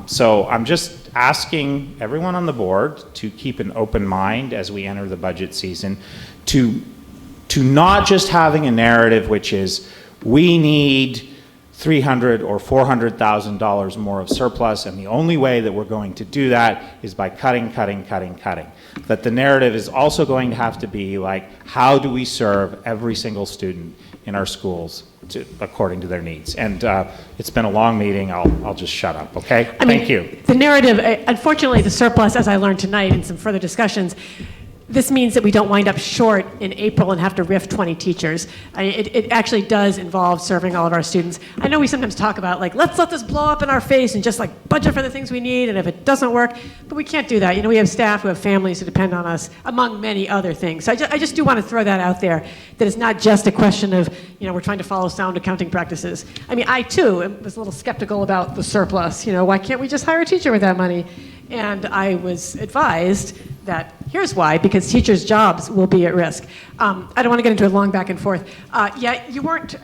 So I'm just asking everyone on the board to keep an open mind as we enter the budget season, to not just having a narrative which is we need $300,000 or $400,000 more of surplus, and the only way that we're going to do that is by cutting. That the narrative is also going to have to be like, how do we serve every single student in our schools according to their needs? And it's been a long meeting. I'll just shut up, okay? Thank you. The narrative, unfortunately, the surplus, as I learned tonight in some further discussions, this means that we don't wind up short in April and have to RIF 20 teachers. It actually does involve serving all of our students. I know we sometimes talk about like, let's let this blow up in our face and just like budget for the things we need, and if it doesn't work, but we can't do that. You know, we have staff who have families who depend on us, among many other things. So I just do want to throw that out there, that it's not just a question of, we're trying to follow sound accounting practices. I mean, I too was a little skeptical about the surplus. Why can't we just hire a teacher with that money? And I was advised that here's why, because teachers' jobs will be at risk. I don't want to get into a long back and forth. You weren't,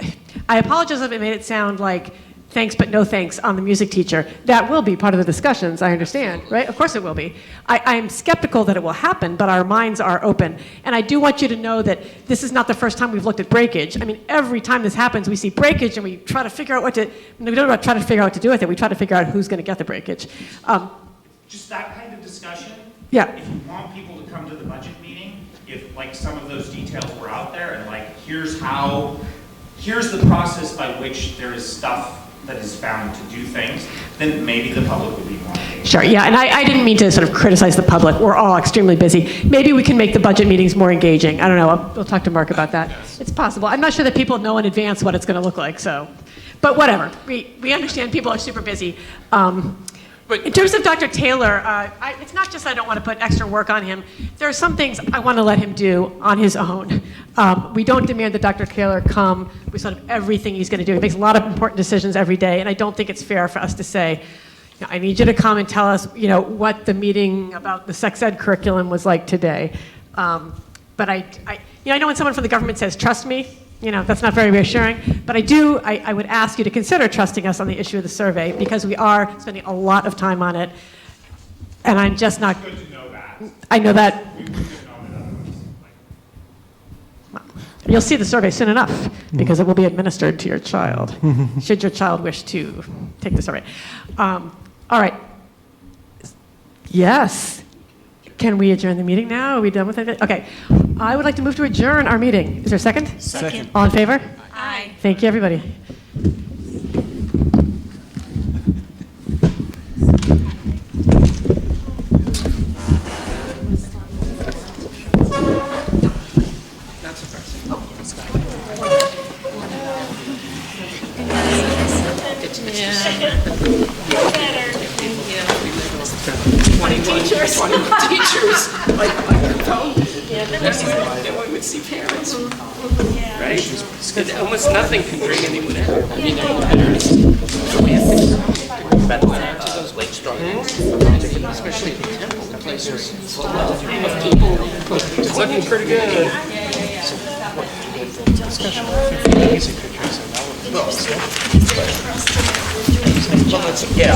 I apologize if it made it sound like thanks but no thanks on the music teacher. That will be part of the discussions, I understand, right? Of course it will be. I am skeptical that it will happen, but our minds are open. And I do want you to know that this is not the first time we've looked at breakage. I mean, every time this happens, we see breakage and we try to figure out we don't try to figure out what to do with it, we try to figure out who's going to get the breakage. Just that kind of discussion. Yeah. If you want people to come to the budget meeting, if like some of those details were out there and like here's the process by which there is stuff that is found to do things, then maybe the public would be more engaged. Sure, yeah, and I didn't mean to sort of criticize the public. We're all extremely busy. Maybe we can make the budget meetings more engaging. I don't know, we'll talk to Mark about that. Yes. It's possible. I'm not sure that people know in advance what it's going to look like, so. But whatever, we understand people are super busy. In terms of Dr. Taylor, it's not just I don't want to put extra work on him. There are some things I want to let him do on his own. We don't demand that Dr. Taylor come with sort of everything he's going to do. He makes a lot of important decisions every day, and I don't think it's fair for us to say, I need you to come and tell us, what the meeting about the sex ed curriculum was like today. But I know when someone from the government says, trust me, that's not very reassuring, but I would ask you to consider trusting us on the issue of the survey, because we are spending a lot of time on it, and I'm just not. It's good to know that. I know that. You'll see the survey soon enough, because it will be administered to your child, should your child wish to take the survey. All right. Yes. Can we adjourn the meeting now? Are we done with it? Okay. I would like to move to adjourn our meeting. Is there a second? Second. All in favor? Aye. Thank you, everybody. Teachers, like microphone. Then we would see parents, right? And almost nothing can bring anyone out. So we have to back to those lake struggles, especially at the temple, the place is full of people. It's looking pretty good. Yeah,